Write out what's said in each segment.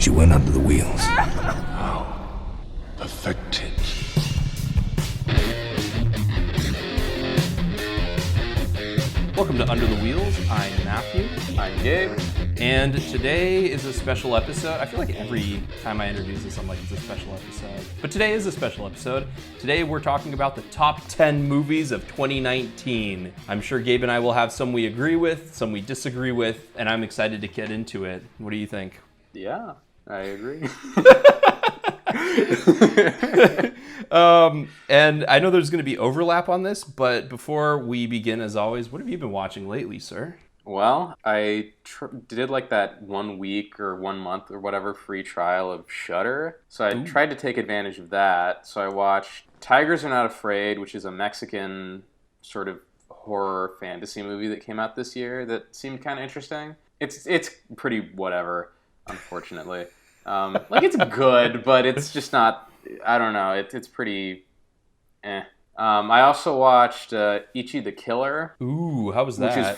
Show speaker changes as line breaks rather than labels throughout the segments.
She went under the wheels.
How affected.
Welcome to Under the Wheels. I'm Matthew.
I'm Gabe.
And today is a special episode. I feel like every time I introduce this, I'm like, it's a special episode. But today is a special episode. Today we're talking about the top 10 movies of 2019. I'm sure Gabe and I will have some we agree with, some we disagree with, and I'm excited to get into it. What do you think?
Yeah, I agree.
And I know there's going to be overlap on this, but before we begin, as always, what have you been watching lately, sir?
Well, I did like that 1 week or 1 month or whatever free trial of Shudder. So I tried to take advantage of that. So I watched Tigers Are Not Afraid, which is a Mexican sort of horror fantasy movie that came out this year that seemed kind of interesting. It's pretty whatever, unfortunately. Like, it's good, but it's just not, I don't know, it's pretty eh. I also watched Ichi the Killer.
Ooh, how was that?
Which is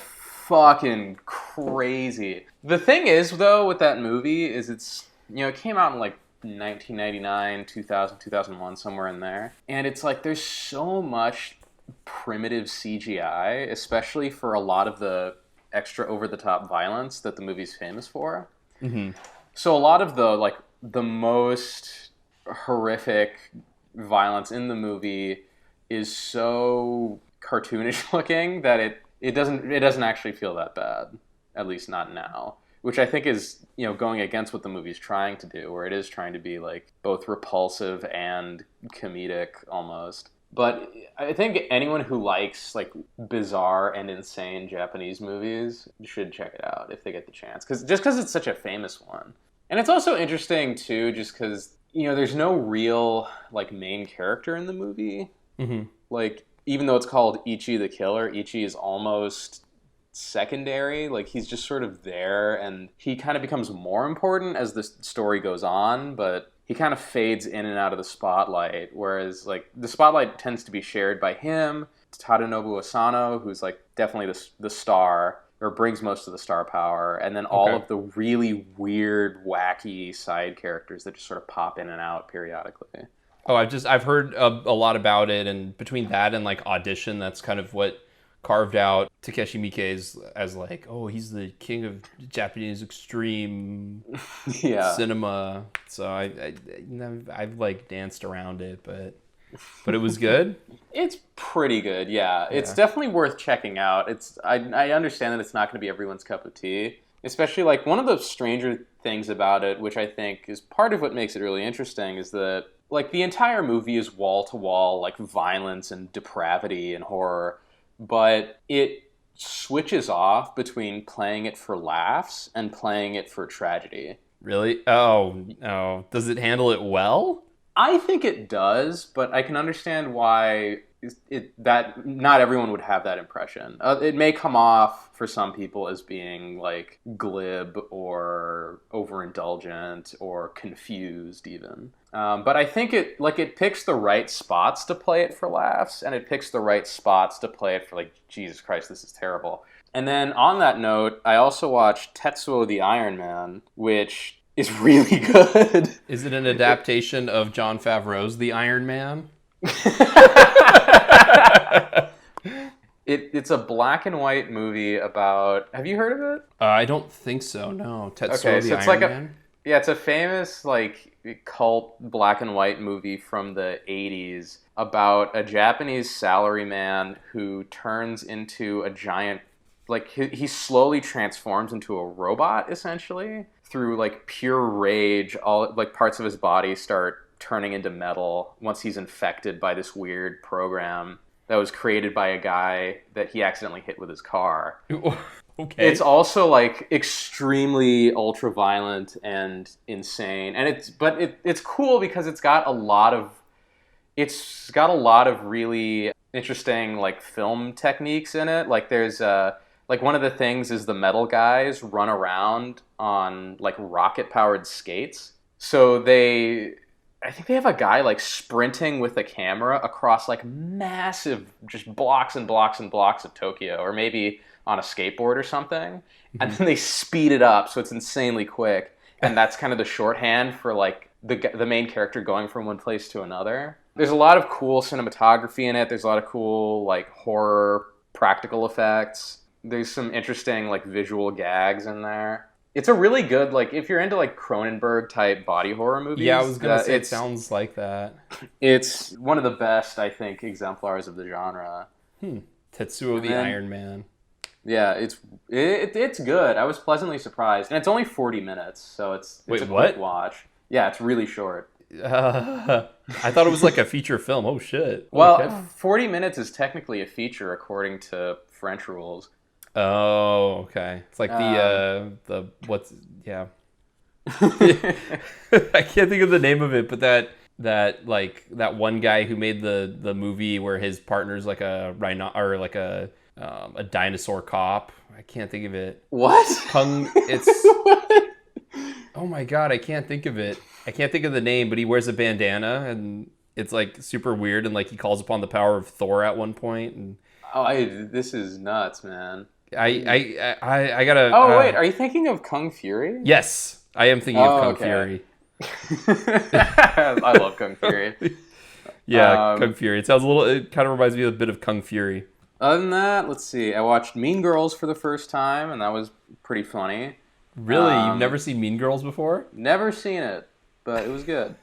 fucking crazy. The thing is, though, with that movie is it's, it came out in like 1999, 2000, 2001, somewhere in there. And it's like there's so much primitive CGI, especially for a lot of the extra over-the-top violence that the movie's famous for.
Mm-hmm.
So a lot of the most horrific violence in the movie is so cartoonish looking that it doesn't actually feel that bad, at least not now. Which I think is, going against what the movie's trying to do, where it is trying to be like both repulsive and comedic almost. But I think anyone who likes like bizarre and insane Japanese movies should check it out if they get the chance. Because it's such a famous one. And it's also interesting too, just because, there's no real like main character in the movie.
Mm-hmm.
Like, even though it's called Ichi the Killer, Ichi is almost secondary. Like, he's just sort of there, and he kind of becomes more important as the story goes on, but he kind of fades in and out of the spotlight, whereas, like, the spotlight tends to be shared by him, Tadanobu Asano, who's, like, definitely the star, or brings most of the star power, and then all of the really weird, wacky side characters that just sort of pop in and out periodically.
Oh, I've heard a lot about it, and between that and like Audition, that's kind of what carved out Takeshi Miike as like, oh, he's the king of Japanese extreme cinema. So I've like danced around it, but it was good.
It's pretty good, yeah. It's definitely worth checking out. I understand that it's not going to be everyone's cup of tea, especially like one of the stranger things about it, which I think is part of what makes it really interesting, is that like the entire movie is wall to wall like violence and depravity and horror, but it switches off between playing it for laughs and playing it for tragedy.
Really? Oh. Does it handle it well?
I think it does, but I can understand why that not everyone would have that impression. It may come off for some people as being like glib or overindulgent or confused even. But I think it picks the right spots to play it for laughs, and it picks the right spots to play it for like, Jesus Christ, this is terrible. And then on that note, I also watched Tetsuo the Iron Man, which is really good.
Is it an adaptation of Jon Favreau's The Iron Man?
It's a black and white movie about... Have you heard of it?
I don't think so, no. Tetsuo the
it's
Iron
like
Man?
It's a famous like cult black and white movie from the 80s about a Japanese salaryman who turns into a giant... Like, he slowly transforms into a robot, essentially, through, like, pure rage. All, like, parts of his body start turning into metal once he's infected by this weird program that was created by a guy that he accidentally hit with his car.
Okay.
It's also, like, extremely ultra-violent and insane. And it's cool because it's got a lot of really interesting, like, film techniques in it. Like, there's like, one of the things is the metal guys run around on, like, rocket-powered skates. So I think they have a guy, like, sprinting with a camera across, like, massive, just blocks and blocks and blocks of Tokyo, or maybe on a skateboard or something. And then they speed it up so it's insanely quick. and that's kind of the shorthand for like the main character going from one place to another. There's a lot of cool cinematography in it. There's a lot of cool like horror practical effects. There's some interesting like visual gags in there. It's a really good, like, if you're into like Cronenberg type body horror movies.
Yeah, I was gonna say it sounds like that.
It's one of the best, I think, exemplars of the genre.
Tetsuo the Iron Man.
Yeah, it's good. I was pleasantly surprised, and it's only 40 minutes, so it's a quick watch. Yeah, it's really short.
I thought it was like a feature film. Oh shit.
Well,
Okay.
40 minutes is technically a feature according to French rules.
Oh, okay. It's like the what's yeah. I can't think of the name of it, but that one guy who made the movie where his partner's like a rhino or like a dinosaur cop. I can't think of it.
What?
It's Oh my god, I can't think of it. I can't think of the name, but he wears a bandana and it's like super weird and like he calls upon the power of Thor at one point and
this is nuts, man.
I gotta.
Oh wait, are you thinking of Kung Fury?
Yes, I am thinking of Kung Fury.
I love Kung Fury.
Yeah, Kung Fury. It sounds a little. It kind of reminds me of a bit of Kung Fury.
Other than that, let's see. I watched Mean Girls for the first time, and that was pretty funny.
Really, you've never seen Mean Girls before?
Never seen it, but it was good.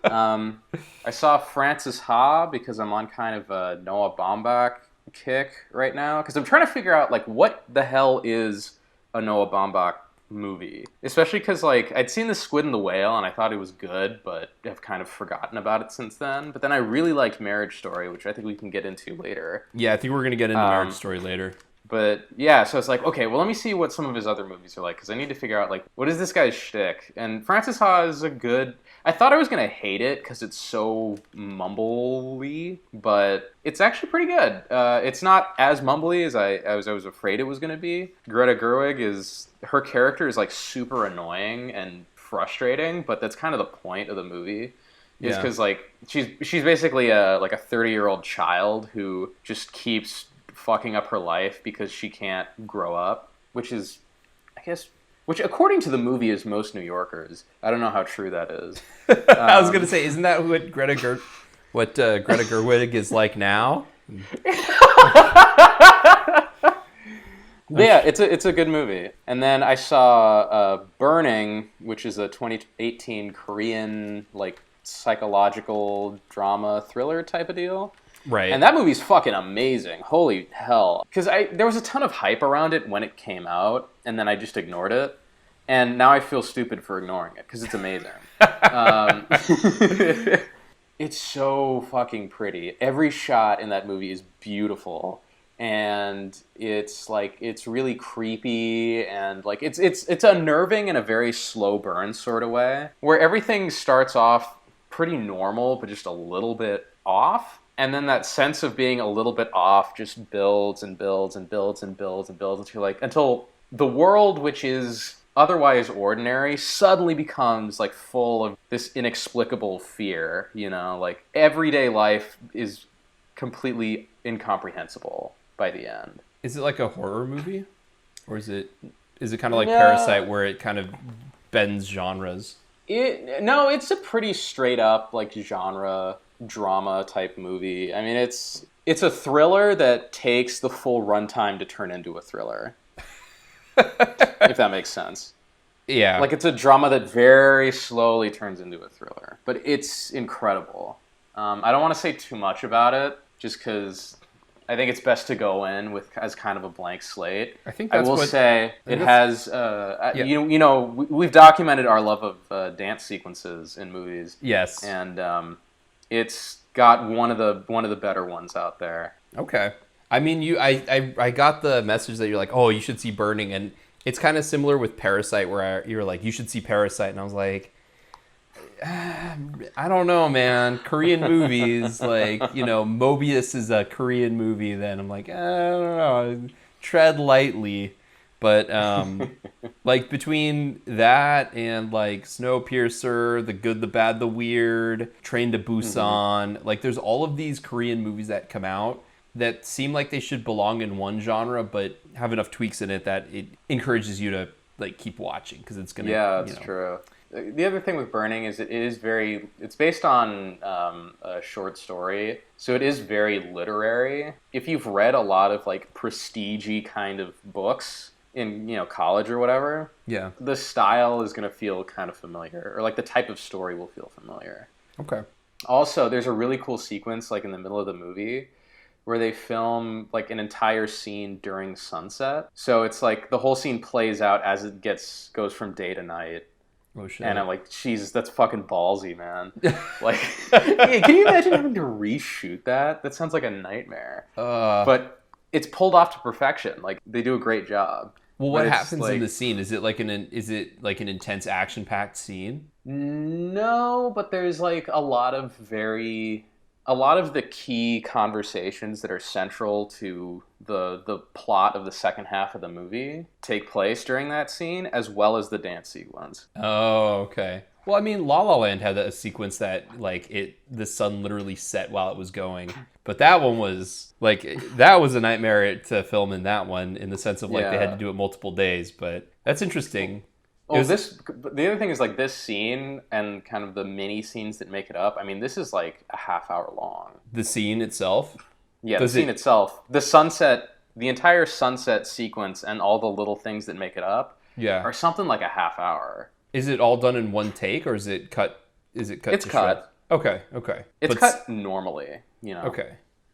I saw Frances Ha because I'm on kind of a Noah Baumbach kick right now because I'm trying to figure out like what the hell is a Noah Baumbach movie, especially because like I'd seen The Squid and the Whale and I thought it was good, but I've kind of forgotten about it since then. But then I really liked Marriage Story, which I think we can get into later.
Yeah, I think we're gonna get into Marriage Story later.
But yeah, so it's like, okay, well, let me see what some of his other movies are like, because I need to figure out, like, what is this guy's shtick? And Frances Ha is a good... I thought I was going to hate it, because it's so mumbly, but it's actually pretty good. It's not as mumbly as I was afraid it was going to be. Greta Gerwig is... Her character is, like, super annoying and frustrating, but that's kind of the point of the movie. Is because, like, she's basically a 30-year-old child who just keeps... fucking up her life because she can't grow up, which is, I guess, which according to the movie is most New Yorkers. I don't know how true that is.
I was gonna say, isn't that what Greta Gerwig is like now?
Yeah, it's a good movie. And then I saw Burning, which is a 2018 Korean like psychological drama thriller type of deal.
Right.
And that movie's fucking amazing. Holy hell. Because there was a ton of hype around it when it came out, and then I just ignored it. And now I feel stupid for ignoring it, because it's amazing. It's so fucking pretty. Every shot in that movie is beautiful. And it's like, it's really creepy, and like, it's unnerving in a very slow burn sort of way, where everything starts off pretty normal, but just a little bit off. And then that sense of being a little bit off just builds and builds and builds and builds and builds until the world, which is otherwise ordinary, suddenly becomes like full of this inexplicable fear. You know, like everyday life is completely incomprehensible by the end.
Is it like a horror movie, or is it kind of like Parasite, where it kind of bends genres?
No, it's a pretty straight up like genre drama type movie. I mean, it's a thriller that takes the full runtime to turn into a thriller. If that makes sense.
Yeah.
Like it's a drama that very slowly turns into a thriller, but it's incredible. I don't want to say too much about it, just because I think it's best to go in as kind of a blank slate.
I think that's
it has. You know, we've documented our love of dance sequences in movies.
Yes,
and it's got one of the better ones out there.
Okay. I mean, I got the message that you're like, oh, you should see Burning, and it's kind of similar with Parasite, where you were like, you should see Parasite, and I was like, I don't know, man. Korean movies, like, you know, Mobius is a Korean movie. Then I'm like, I don't know, tread lightly. But like between that and like Snowpiercer, The Good, the Bad, the Weird, Train to Busan, like there's all of these Korean movies that come out that seem like they should belong in one genre, but have enough tweaks in it that it encourages you to like keep watching because it's gonna.
Yeah, that's true. The other thing with Burning is it's based on a short story, so it is very literary. If you've read a lot of like prestige-y kind of books in college or whatever,
yeah,
the style is going to feel kind of familiar, or like the type of story will feel familiar.
Okay.
Also, there's a really cool sequence like in the middle of the movie where they film like an entire scene during sunset. So it's like the whole scene plays out as it goes from day to night.
Oh shit.
And I'm like, Jesus, that's fucking ballsy, man. Like, yeah, can you imagine having to reshoot that? That sounds like a nightmare. But it's pulled off to perfection. Like, they do a great job.
Well, what happens in the scene? Is it like an intense action-packed scene?
No, but there's like a lot of the key conversations that are central to the plot of the second half of the movie take place during that scene, as well as the dance sequence.
Oh, okay. Well, I mean, La La Land had a sequence that like the sun literally set while it was going, but that one was like that was a nightmare to film in that one in the sense of like they had to do it multiple days. But that's interesting.
Oh, the other thing is like this scene and kind of the mini scenes that make it up. I mean, this is like a half hour long.
The scene itself?
Yeah, the scene itself. The sunset, the entire sunset sequence and all the little things that make it up are something like a half hour.
Is it all done in one take or is it cut? It's
cut.
Okay.
It's cut normally,
Okay.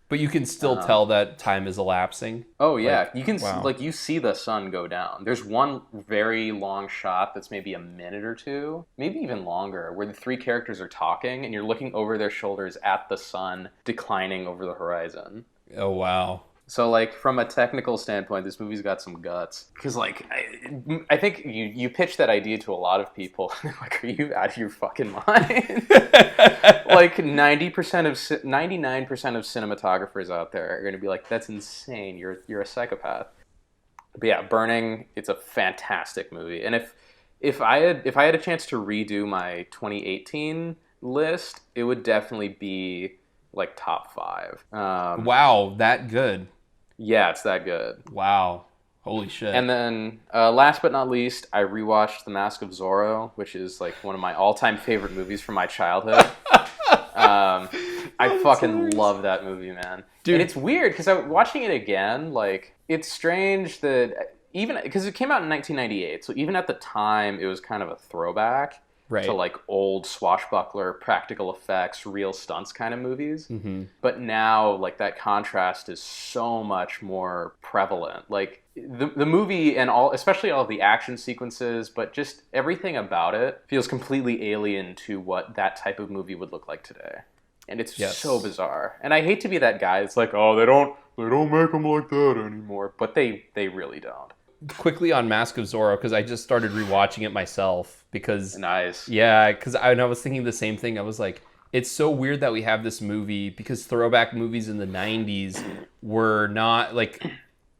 But you can still tell that time is elapsing.
Oh yeah, you can you see the sun go down. There's one very long shot that's maybe a minute or two, maybe even longer, where the three characters are talking and you're looking over their shoulders at the sun declining over the horizon.
Oh wow.
So like from a technical standpoint, this movie's got some guts. Because like I think you pitched that idea to a lot of people. Like, are you out of your fucking mind? Like 99% of cinematographers out there are going to be like, that's insane. You're a psychopath. But yeah, Burning, it's a fantastic movie. And if I had a chance to redo my 2018 list, it would definitely be like top 5.
Wow, that good.
Yeah, it's that good.
Wow. Holy shit.
And then, last but not least, I rewatched The Mask of Zorro, which is like one of my all-time favorite movies from my childhood. I fucking love that movie, man. Dude. And it's weird, because watching it again, like, it's strange that, even, because it came out in 1998, so even at the time, it was kind of a throwback. Right. To like old swashbuckler, practical effects, real stunts kind of movies. Mm-hmm. But now like that contrast is so much more prevalent. Like the movie and especially all of the action sequences, but just everything about it feels completely alien to what that type of movie would look like today. And it's so bizarre. And I hate to be that guy. It's like, oh, they don't make them like that anymore. But they really don't.
Quickly on Mask of Zorro, because I just started rewatching it myself. Because
nice.
Yeah, because I was thinking the same thing. I was like, it's so weird that we have this movie, because throwback movies in the 90s were not like...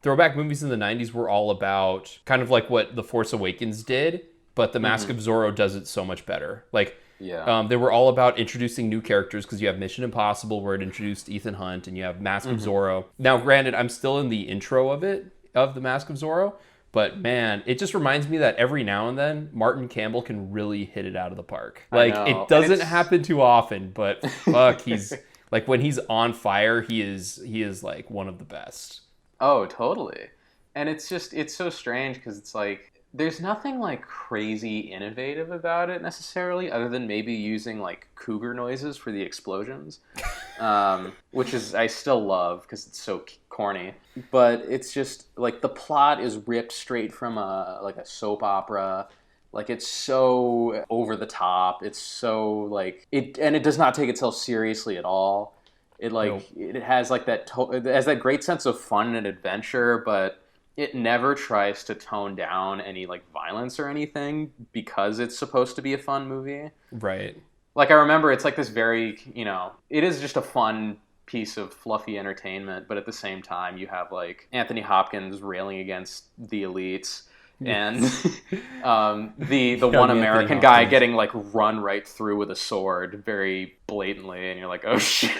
Throwback movies in the 90s were all about kind of like what The Force Awakens did, but The Mask of Zorro does it so much better. Like, they were all about introducing new characters, because you have Mission Impossible where it introduced Ethan Hunt, and you have Mask of Zorro. Now, granted, I'm still in the intro of The Mask of Zorro, but man, it just reminds me that every now and then, Martin Campbell can really hit it out of the park. Like, it doesn't happen too often, but fuck, he's like, when he's on fire, he is like one of the best.
Oh, totally. And it's so strange, because it's like, there's nothing like crazy innovative about it necessarily, other than maybe using like cougar noises for the explosions, which is I still love because it's so corny. But it's just like the plot is ripped straight from a soap opera. Like, it's so over the top. It's so like it does not take itself seriously at all. It it has like it has that great sense of fun and adventure, but it never tries to tone down any like violence or anything, because it's supposed to be a fun movie.
Right.
Like, I remember it's like this very, it is just a fun piece of fluffy entertainment, but at the same time you have like Anthony Hopkins railing against the elites, and the one American guy getting like run right through with a sword very blatantly, and you're like, oh shit.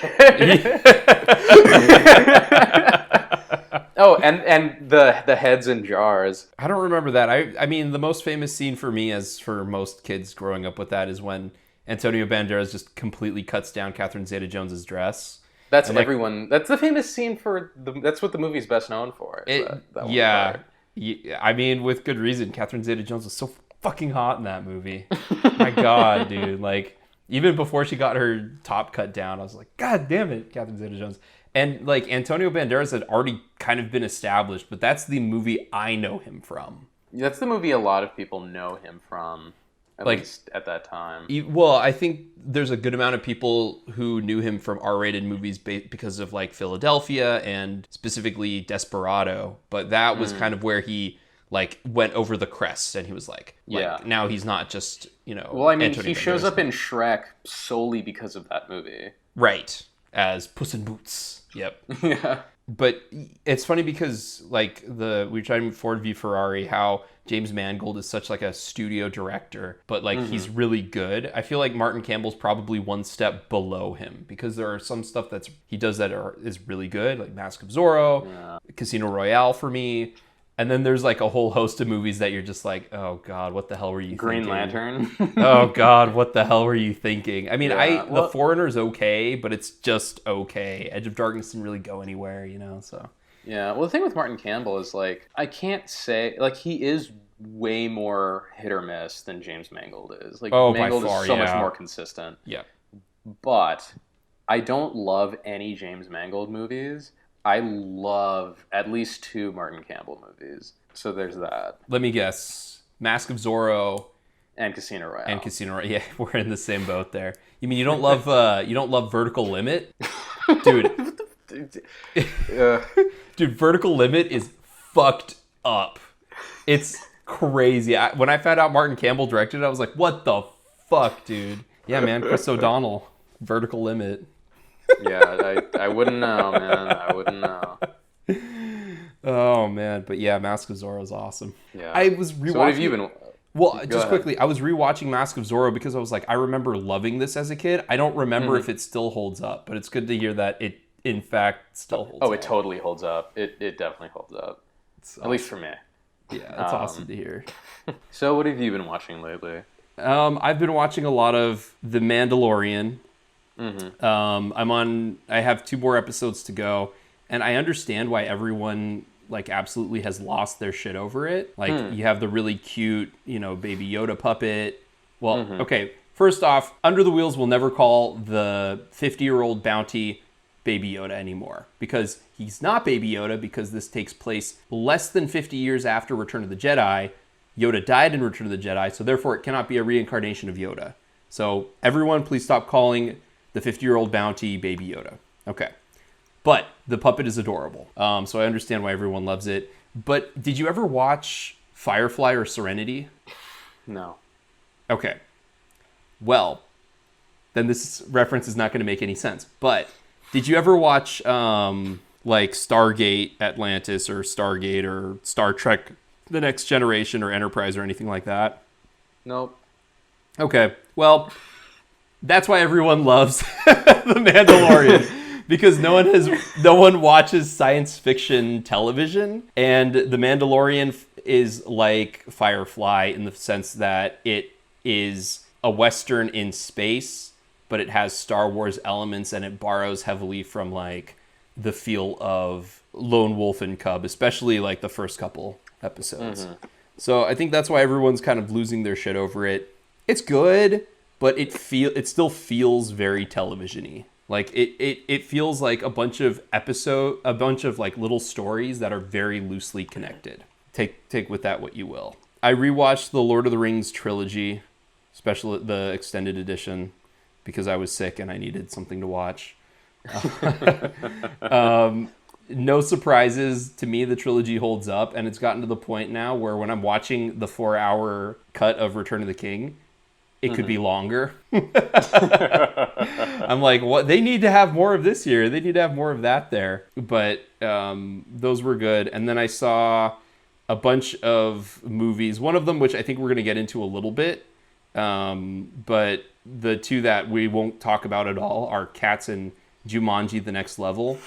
Oh, and the heads in jars.
I don't remember that. I mean, the most famous scene for me, as for most kids growing up with that, is when Antonio Banderas just completely cuts down Catherine Zeta-Jones's dress.
That's
And, like,
everyone. That's the famous scene for that's what the movie's best known for. Is that one
yeah.
part.
Yeah, I mean, with good reason. Catherine Zeta-Jones was so fucking hot in that movie. My God, dude. Like, even before she got her top cut down, I was like, God damn it, Catherine Zeta-Jones. And, like, Antonio Banderas had already kind of been established, but that's the movie I know him from.
That's the movie a lot of people know him from, at
Like,
least at that time.
Well, I think there's a good amount of people who knew him from R-rated movies because of, like, Philadelphia and specifically Desperado. But that was kind of where he, like, went over the crest, and he was like, now he's not just,
Well, I mean,
Antonio
he shows
Banderas.
up in Shrek solely because of that movie.
Right, as Puss in Boots. Yep.
Yeah.
But it's funny because, like, we were talking about Ford v Ferrari, how James Mangold is such, like, a studio director, but, like, he's really good. I feel like Martin Campbell's probably one step below him, because there are some stuff he does that is really good, like Mask of Zorro, Casino Royale for me. And then there's, like, a whole host of movies that you're just like, oh, God, what the hell were you
Green
thinking?
Lantern.
Oh, God, what the hell were you thinking? I mean,
Yeah,
The Foreigner's okay, but it's just okay. Edge of Darkness didn't really go anywhere, so...
Yeah, well, the thing with Martin Campbell is, like, I can't say... Like, he is way more hit or miss than James Mangold is. Like, Mangold
by far,
is so much
yeah.
more consistent.
Yeah.
But I don't love any James Mangold movies. I love at least 2 Martin Campbell movies. So there's that.
Let me guess. Mask of Zorro
And Casino Royale.
Yeah, we're in the same boat there. You mean you don't love Vertical Limit? Dude. Dude, Vertical Limit is fucked up. It's crazy. When I found out Martin Campbell directed it, I was like, what the fuck, dude? Yeah, man, Chris O'Donnell. Vertical Limit.
Yeah, I wouldn't know, man. I wouldn't know.
Oh, man. But yeah, Mask of Zorro is awesome.
Yeah.
I was rewatching...
So what have you been...
Well,
Go
just
ahead.
quickly, I was rewatching Mask of Zorro because I was like, I remember loving this as a kid. I don't remember if it still holds up, but it's good to hear that it, in fact, still holds up.
Oh, it totally holds up. It definitely holds up. At least for me.
Yeah, that's awesome to hear.
So what have you been watching lately?
I've been watching a lot of The Mandalorian. I have 2 more episodes to go, and I understand why everyone, like, absolutely has lost their shit over it. Like, you have the really cute, Baby Yoda puppet. Well, okay, first off, Under the Wheels will never call the 50-year-old bounty Baby Yoda anymore, because he's not Baby Yoda, because this takes place less than 50 years after Return of the Jedi. Yoda died in Return of the Jedi, so therefore it cannot be a reincarnation of Yoda. So everyone, please stop calling the 50-year-old bounty Baby Yoda. Okay. But the puppet is adorable. So I understand why everyone loves it. But did you ever watch Firefly or Serenity?
No.
Okay. Well, then this reference is not going to make any sense. But did you ever watch like Stargate Atlantis or Stargate or Star Trek The Next Generation or Enterprise or anything like that?
Nope.
Okay. Well, that's why everyone loves The Mandalorian. Because no one watches science fiction television, and The Mandalorian is like Firefly in the sense that it is a Western in space, but it has Star Wars elements, and it borrows heavily from, like, the feel of Lone Wolf and Cub, especially, like, the first couple episodes. So I think that's why everyone's kind of losing their shit over it. It's good, but it still feels very television-y. Like, it feels like a bunch of like little stories that are very loosely connected. Take with that what you will. I rewatched the Lord of the Rings trilogy, the extended edition, because I was sick and I needed something to watch. No surprises. To me, the trilogy holds up, and it's gotten to the point now where when I'm watching the 4-hour cut of Return of the King, it could be longer. I'm like, what? They need to have more of this here. They need to have more of that there. But those were good. And then I saw a bunch of movies. One of them, which I think we're going to get into a little bit. But the 2 that we won't talk about at all are Cats and Jumanji: The Next Level.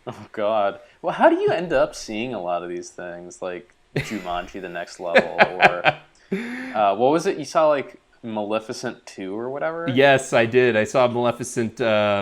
Oh, God. Well, how do you end up seeing a lot of these things, like Jumanji: The Next Level, or what was it? You saw like Maleficent 2 or whatever?
Yes, I did. I saw Maleficent,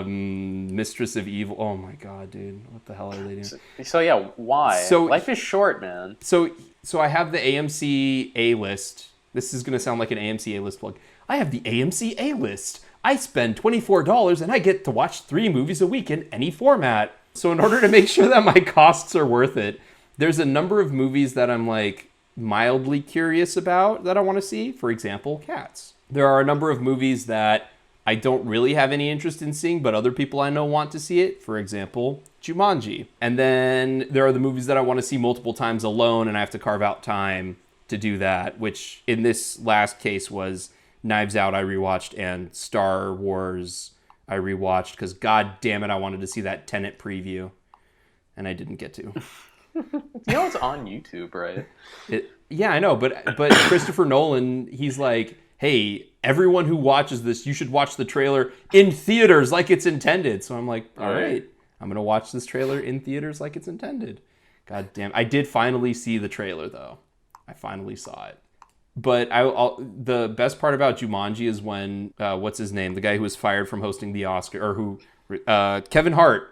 Mistress of Evil. Oh my god, dude. What the hell are they doing?
So yeah, why?
So
life is short, man.
So I have the AMC A-list. This is going to sound like an AMC A-list plug. I have the AMC A-list. I spend $24 and I get to watch 3 movies a week in any format. So in order to make sure that my costs are worth it, there's a number of movies that I'm like mildly curious about that I want to see. For example, Cats. There are a number of movies that I don't really have any interest in seeing, but other people I know want to see it. For example, Jumanji. And then there are the movies that I want to see multiple times alone, and I have to carve out time to do that, which in this last case was Knives Out I rewatched and Star Wars I rewatched because god damn it, I wanted to see that Tenet preview, and I didn't get to.
You know it's on YouTube, right?
Yeah, I know, but Christopher Nolan, he's like, hey, everyone who watches this, you should watch the trailer in theaters like it's intended. So I'm like, all right, I'm going to watch this trailer in theaters like it's intended. God damn. I did finally see the trailer, though. I finally saw it. But the best part about Jumanji is when, what's his name? The guy who was fired from hosting the Oscar, or who, Kevin Hart.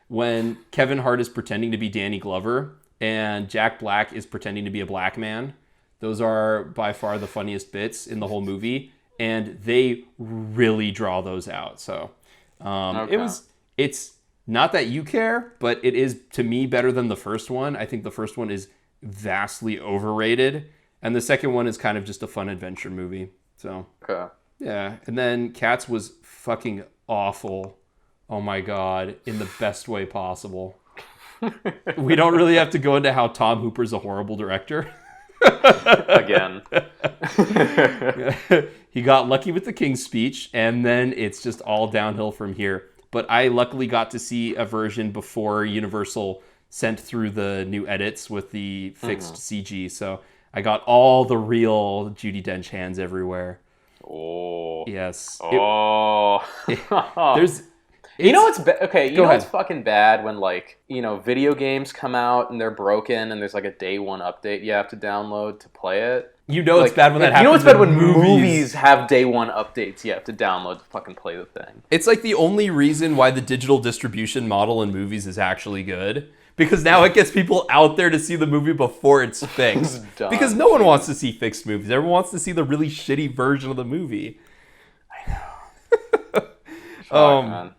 When Kevin Hart is pretending to be Danny Glover and Jack Black is pretending to be a black man. Those are by far the funniest bits in the whole movie, and they really draw those out. So it's not that you care, but it is, to me, better than the first one. I think the first one is vastly overrated, and the second one is kind of just a fun adventure movie. So yeah, and then Cats was fucking awful. Oh my god, in the best way possible. We don't really have to go into how Tom Hooper's a horrible director.
Again.
He got lucky with the King's Speech, and then it's just all downhill from here. But I luckily got to see a version before Universal sent through the new edits with the fixed CG, so I got all the real Judi Dench hands everywhere.
Oh.
Yes.
There's... You know what's what's fucking bad when, like, you know, video games come out and they're broken and there's like a day one update you have to download to play it.
You know, like, it's bad when that happens.
You know what's bad when movies have day one updates you have to download to fucking play the thing.
It's like the only reason why the digital distribution model in movies is actually good. Because now it gets people out there to see the movie before it's fixed. Because no one wants to see fixed movies. Everyone wants to see the really shitty version of the movie. I know. Man.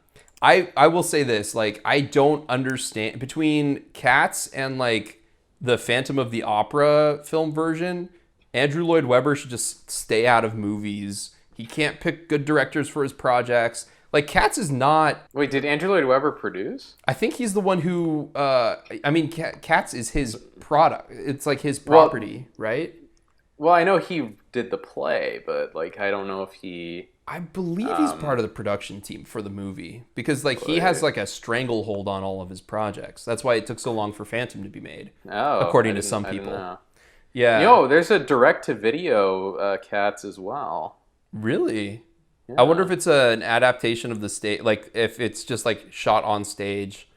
I will say this, like, I don't understand, between Cats and, like, the Phantom of the Opera film version, Andrew Lloyd Webber should just stay out of movies. He can't pick good directors for his projects. Like, Cats is not...
Wait, did Andrew Lloyd Webber produce?
I think he's the one who... Cats is his product. It's, like, his property, right?
Well, I know he did the play, but, like, I don't know if he...
I believe he's part of the production team for the movie. Because, like, he has, like, a stranglehold on all of his projects. That's why it took so long for Phantom to be made. According to some people. Yeah.
Yo, there's a direct-to-video Cats as well.
Really? Yeah. I wonder if it's an adaptation of the stage, like if it's just like shot on stage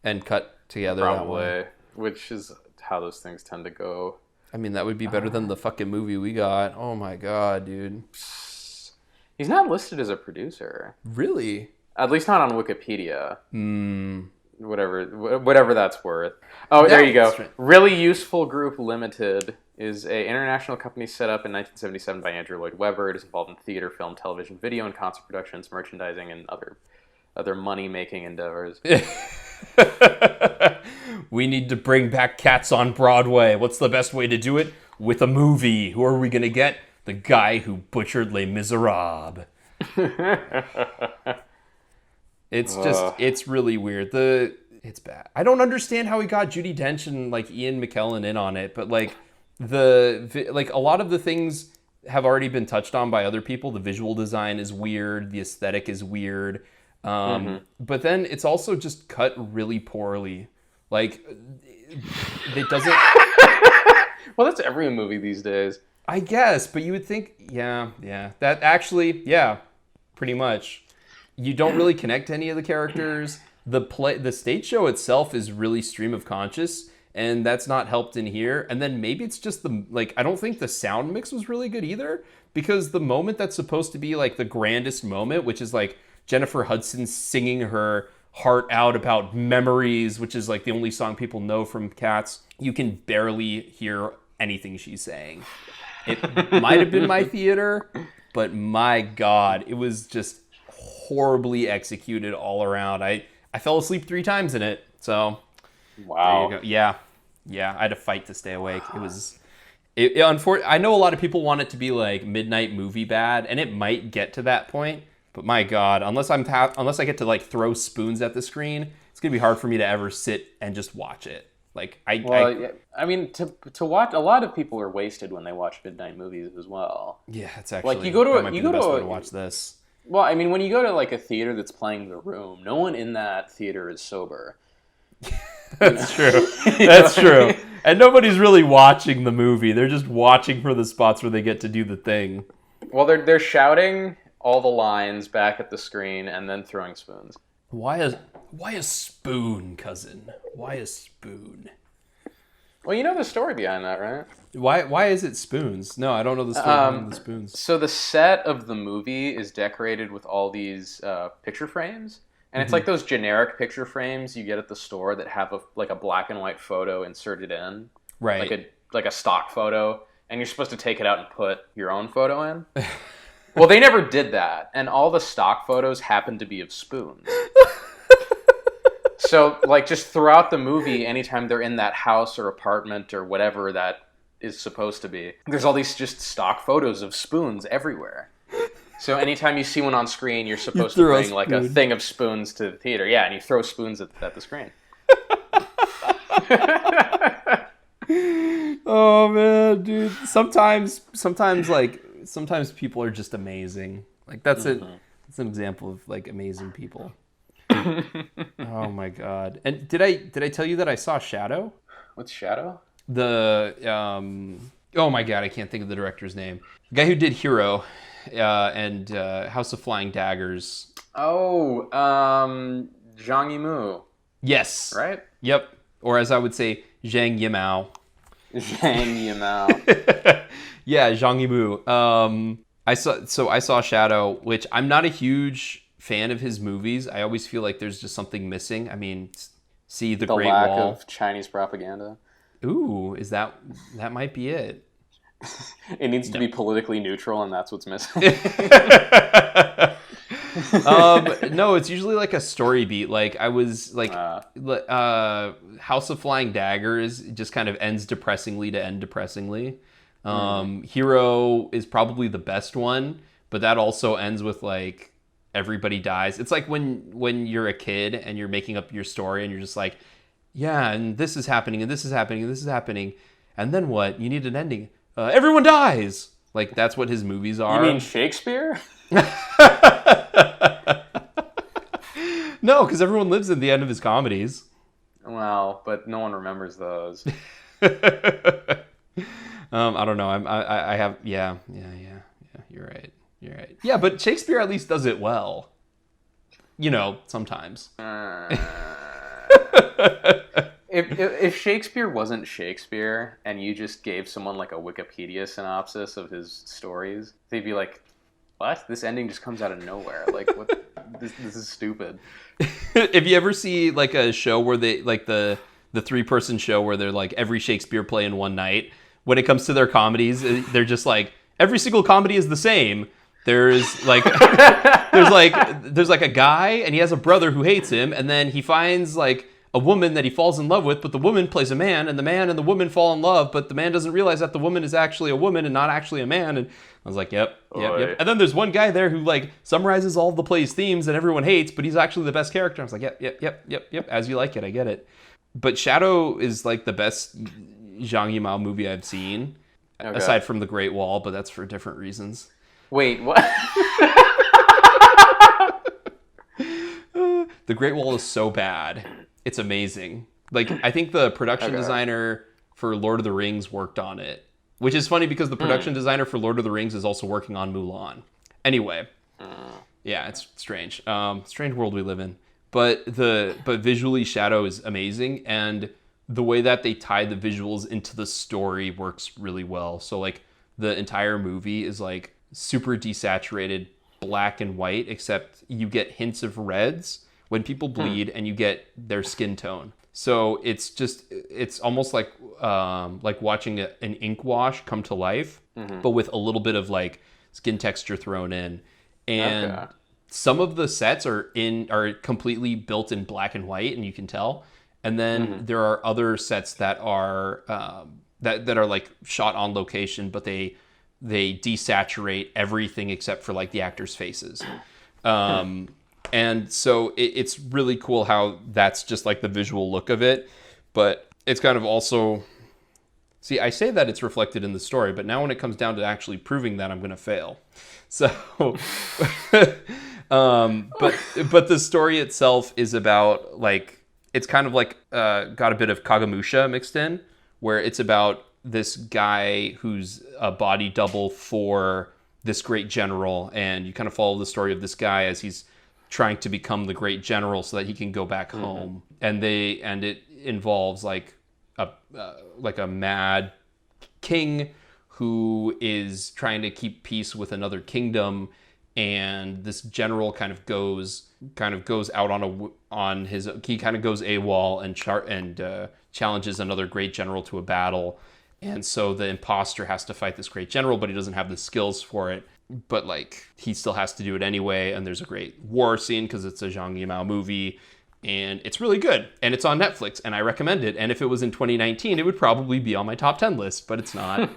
and cut together.
Probably, which is how those things tend to go.
I mean, that would be better than the fucking movie we got. Oh my god, dude.
He's not listed as a producer.
Really?
At least not on Wikipedia. Whatever that's worth. Oh, there you go. Right. Really Useful Group Limited is an international company set up in 1977 by Andrew Lloyd Webber. It is involved in theater, film, television, video, and concert productions, merchandising, and other money-making endeavors.
We need to bring back Cats on Broadway. What's the best way to do it? With a movie. Who are we going to get? The guy who butchered Les Miserables. It's just, it's really weird. It's bad. I don't understand how he got Judi Dench and, like, Ian McKellen in on it, but, like, a lot of the things have already been touched on by other people. The visual design is weird. The aesthetic is weird. But then it's also just cut really poorly. Like, it doesn't...
Well, that's every movie these days.
I guess, but you would think, yeah. That actually, yeah, pretty much. You don't really connect to any of the characters. The stage show itself is really stream of conscious, and that's not helped in here. And then maybe it's just I don't think the sound mix was really good either, because the moment that's supposed to be like the grandest moment, which is like Jennifer Hudson singing her heart out about memories, which is like the only song people know from Cats, you can barely hear anything she's saying. It might have been my theater, but my God, it was just horribly executed all around. I fell asleep 3 times in it, so
wow.
there you go. Yeah, I had to fight to stay awake. It was, I know a lot of people want it to be like midnight movie bad, and it might get to that point. But my God, unless I get to like throw spoons at the screen, it's gonna be hard for me to ever sit and just watch it. Like I
mean, to watch, a lot of people are wasted when they watch midnight movies as well.
Yeah, it's actually
like you go to
the best way to watch this.
Well, I mean, when you go to like a theater that's playing The Room, no one in that theater is sober.
That's true. That's true. And nobody's really watching the movie. They're just watching for the spots where they get to do the thing.
Well, they're shouting all the lines back at the screen and then throwing spoons.
Why a spoon, cousin? Why a spoon?
Well, you know the story behind that, right?
Why is it spoons? No, I don't know the story behind the spoons.
So the set of the movie is decorated with all these picture frames, and it's like those generic picture frames you get at the store that have a black and white photo inserted in,
right?
Like a stock photo, and you're supposed to take it out and put your own photo in. Well, they never did that, and all the stock photos happened to be of spoons. So, like, just throughout the movie, anytime they're in that house or apartment or whatever that is supposed to be, there's all these just stock photos of spoons everywhere. So anytime you see one on screen, you're supposed to bring like a thing of spoons to the theater. Yeah, and you throw spoons at the screen.
Oh man, dude. Sometimes people are just amazing. Like that's an example of like amazing people. Oh my God. And did I tell you that I saw Shadow?
What's Shadow?
The oh my God, I can't think of the director's name. The guy who did Hero and House of Flying Daggers.
Oh, Zhang Yimou.
Yes.
Right?
Yep. Or as I would say, Zhang Yimou.
Zhang Yimou.
Yeah, Zhang Yimou. I saw Shadow, which I'm not a huge fan of his movies. I always feel like there's just something missing. I mean, see the Great
lack
Wall.
Of Chinese propaganda.
Ooh, that might be it.
It needs to be politically neutral, and that's what's missing.
No, it's usually like a story beat. Like I was like, House of Flying Daggers just kind of ends depressingly to end depressingly. Hero is probably the best one, but that also ends with like everybody dies. It's like when you're a kid and you're making up your story and you're just like, yeah, and this is happening and this is happening and this is happening, and then what? You need an ending. Everyone dies. Like that's what his movies are.
You mean Shakespeare?
No, because everyone lives at the end of his comedies.
Well, but no one remembers those.
I don't know. I have. Yeah. You're right. Yeah, but Shakespeare at least does it well. You know, sometimes.
If Shakespeare wasn't Shakespeare and you just gave someone like a Wikipedia synopsis of his stories, they'd be like, what? This ending just comes out of nowhere. Like, what? This is stupid.
If you ever see like a show where they like the 3-person show where they're like every Shakespeare play in one night, when it comes to their comedies, they're just like every single comedy is the same. There's like there's like a guy and he has a brother who hates him, and then he finds like a woman that he falls in love with, but the woman plays a man, and the man and the woman fall in love, but the man doesn't realize that the woman is actually a woman and not actually a man. And I was like, yep. And then there's one guy there who like summarizes all the play's themes that everyone hates, but he's actually the best character. I was like, yep. As you like it, I get it. But Shadow is like the best Zhang Yimou movie I've seen, aside from The Great Wall, but that's for different reasons.
Wait, what?
The Great Wall is so bad. It's amazing. Like, I think the production designer for Lord of the Rings worked on it, which is funny because the production designer for Lord of the Rings is also working on Mulan. Anyway, yeah, it's strange. Strange world we live in. but visually Shadow is amazing, and the way that they tie the visuals into the story works really well. So like the entire movie is like super desaturated black and white, except you get hints of reds when people bleed and you get their skin tone. So it's almost like watching an ink wash come to life, but with a little bit of like skin texture thrown in. And some of the sets are completely built in black and white, and you can tell. And then there are other sets that are that are like shot on location, but they desaturate everything except for like the actors' faces. And so it's really cool how that's just like the visual look of it. But it's kind of also... See, I say that it's reflected in the story, but now when it comes down to actually proving that, I'm going to fail. So... but the story itself is about like... It's kind of like got a bit of Kagemusha mixed in, where it's about this guy who's a body double for this great general, and you kind of follow the story of this guy as he's trying to become the great general so that he can go back home. And it involves like a mad king who is trying to keep peace with another kingdom, and this general kind of goes out he kind of goes AWOL and challenges another great general to a battle. And so the imposter has to fight this great general, but he doesn't have the skills for it. But like he still has to do it anyway. And there's a great war scene because it's a Zhang Yimou movie, and it's really good. And it's on Netflix, and I recommend it. And if it was in 2019, it would probably be on my top 10 list, but it's not.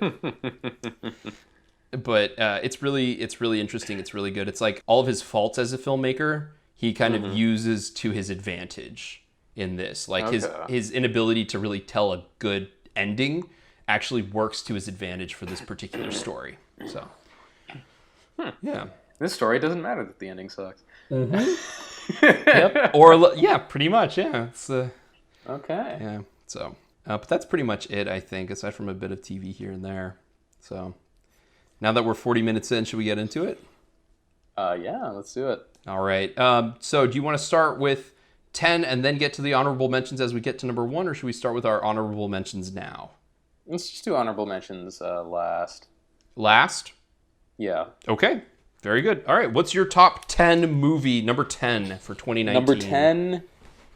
But it's really interesting. It's really good. It's like all of his faults as a filmmaker, he kind of uses to his advantage in this. Like his inability to really tell a good ending actually works to his advantage for this particular story. So, yeah.
This story doesn't matter that the ending sucks.
Yep. Or, yeah, pretty much, yeah. It's,
okay.
Yeah, so. But that's pretty much it, I think, aside from a bit of TV here and there. So, now that we're 40 minutes in, should we get into it?
Yeah, let's do it.
All right. So, do you want to start with 10 and then get to the honorable mentions as we get to number 1, or should we start with our honorable mentions now?
Let's just do honorable mentions last.
Last?
Yeah.
Okay. Very good. All right. What's your top 10 movie, number 10 for 2019?
Number 10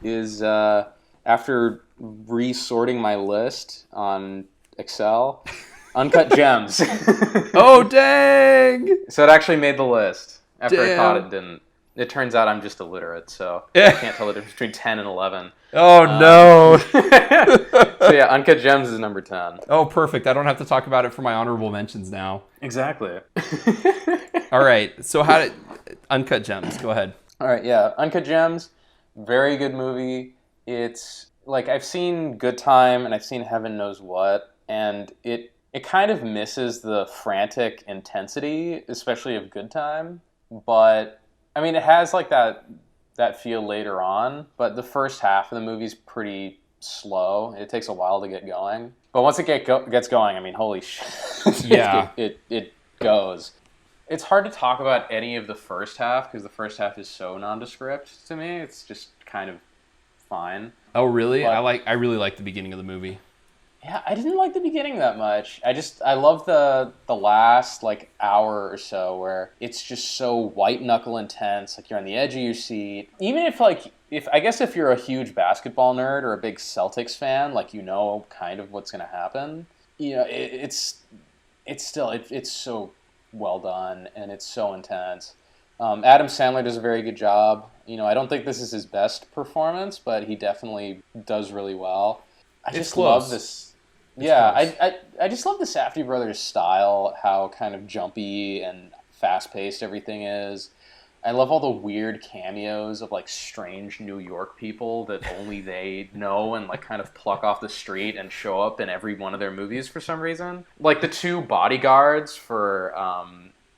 is, after resorting my list on Excel, Uncut Gems.
Oh, dang!
So it actually made the list after I
Damn.
thought it didn't. It turns out I'm just illiterate, so I can't tell the difference between 10 and 11.
Oh, no.
So yeah, Uncut Gems is number 10.
Oh, perfect. I don't have to talk about it for my honorable mentions now.
Exactly.
All right. So Uncut Gems. Go ahead.
All right, yeah. Uncut Gems, very good movie. It's like I've seen Good Time and I've seen Heaven Knows What, and it kind of misses the frantic intensity, especially of Good Time. But I mean, it has like that feel later on, but the first half of the movie's pretty slow. It takes a while to get going. But once it gets going, I mean, holy shit.
Yeah.
it goes. It's hard to talk about any of the first half because the first half is so nondescript to me. It's just kind of fine.
Oh, really?
But
I really like the beginning of the movie.
Yeah, I didn't like the beginning that much. I love the last like hour or so where it's just so white knuckle intense. Like you're on the edge of your seat. Even if if you're a huge basketball nerd or a big Celtics fan, like you know kind of what's gonna happen. You know, it's so well done and it's so intense. Adam Sandler does a very good job. You know, I don't think this is his best performance, but he definitely does really well. I just love this. I just love the Safdie brothers style, how kind of jumpy and fast-paced everything is. I love all the weird cameos of like strange New York people that only they know and like kind of pluck off the street and show up in every one of their movies for some reason. Like the two bodyguards for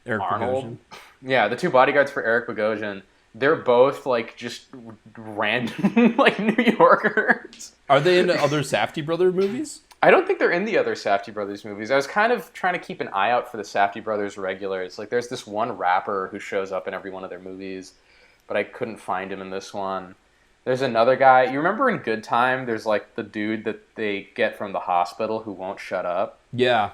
Eric
Arnold.
Bogosian.
Yeah, the two bodyguards for Eric Bogosian. They're both like just random like New Yorkers.
Are they in other Safdie brother movies?
I don't think they're in the other Safdie brothers movies. I was kind of trying to keep an eye out for the Safdie brothers regulars. Like there's this one rapper who shows up in every one of their movies, but I couldn't find him in this one. There's another guy. You remember in Good Time, there's like the dude that they get from the hospital who won't shut up.
Yeah.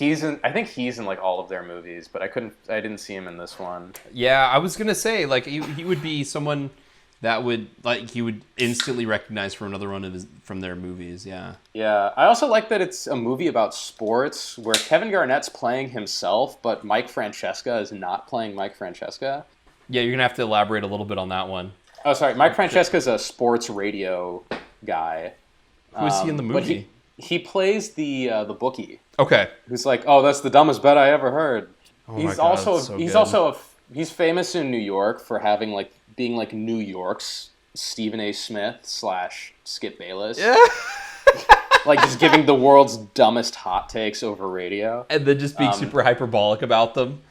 I think he's in like all of their movies, but I didn't see him in this one.
Yeah, I was gonna say like he would be someone that would like you would instantly recognize from another one of from their movies. Yeah.
Yeah, I also like that it's a movie about sports where Kevin Garnett's playing himself, but Mike Francesca is not playing Mike Francesca.
Yeah, you're gonna have to elaborate a little bit on that one.
Oh, sorry, Mike Francesca's a sports radio guy.
Who is he in the movie?
He plays the bookie.
Okay.
Who's like, oh, that's the dumbest bet I ever heard.
Oh
He's
my God,
also
so
he's
good.
also he's famous in New York for having like being like New York's Stephen A. Smith / Skip Bayless.
Yeah.
Like just giving the world's dumbest hot takes over radio.
And then just being super hyperbolic about them.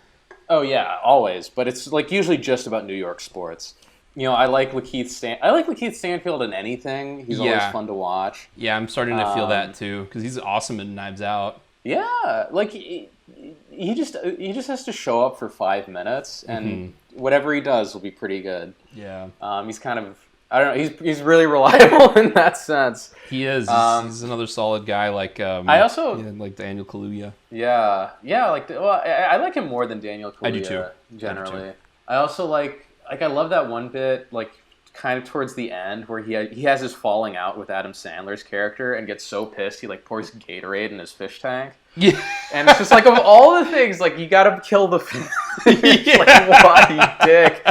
Oh yeah, always. But it's like usually just about New York sports. You know, I like Lakeith Stanfield in anything. He's always fun to watch.
Yeah, I'm starting to feel that too because he's awesome in Knives Out.
Yeah, like he just has to show up for 5 minutes, and whatever he does will be pretty good.
Yeah.
He's kind of I don't know. He's really reliable in that sense.
He is. He's another solid guy. Like like Daniel Kaluuya.
Yeah. Like I like him more than Daniel Kaluuya.
I do too.
Generally, I also like I love that one bit like kind of towards the end where he has his falling out with Adam Sandler's character and gets so pissed he like pours Gatorade in his fish tank.
Yeah.
And it's just like of all the things like you gotta kill the fish. Like why, dick?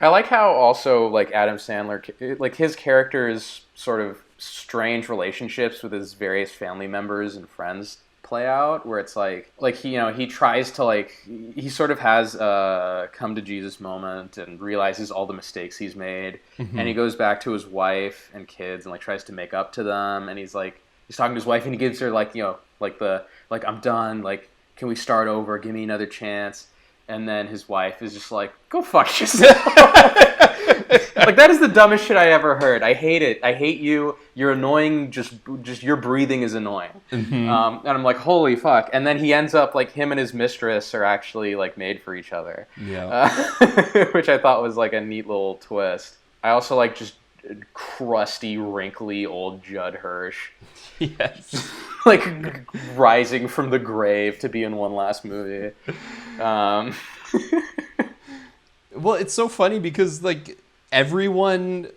I like how also like Adam Sandler like his character's sort of strange relationships with his various family members and friends play out where it's like he tries to like he sort of has a come to Jesus moment and realizes all the mistakes he's made and he goes back to his wife and kids and like tries to make up to them and he's talking to his wife and he gives her like I'm done, like can we start over, give me another chance, and then his wife is just like go fuck yourself. Like that is the dumbest shit I ever heard. I hate it. I hate you. You're annoying. Just your breathing is annoying. And I'm like, holy fuck. And then he ends up like him and his mistress are actually like made for each other. Yeah. Which I thought was like a neat little twist. I also like just crusty, wrinkly old Judd Hirsch.
Yes.
Like rising from the grave to be in one last movie.
Well, it's so funny because like everyone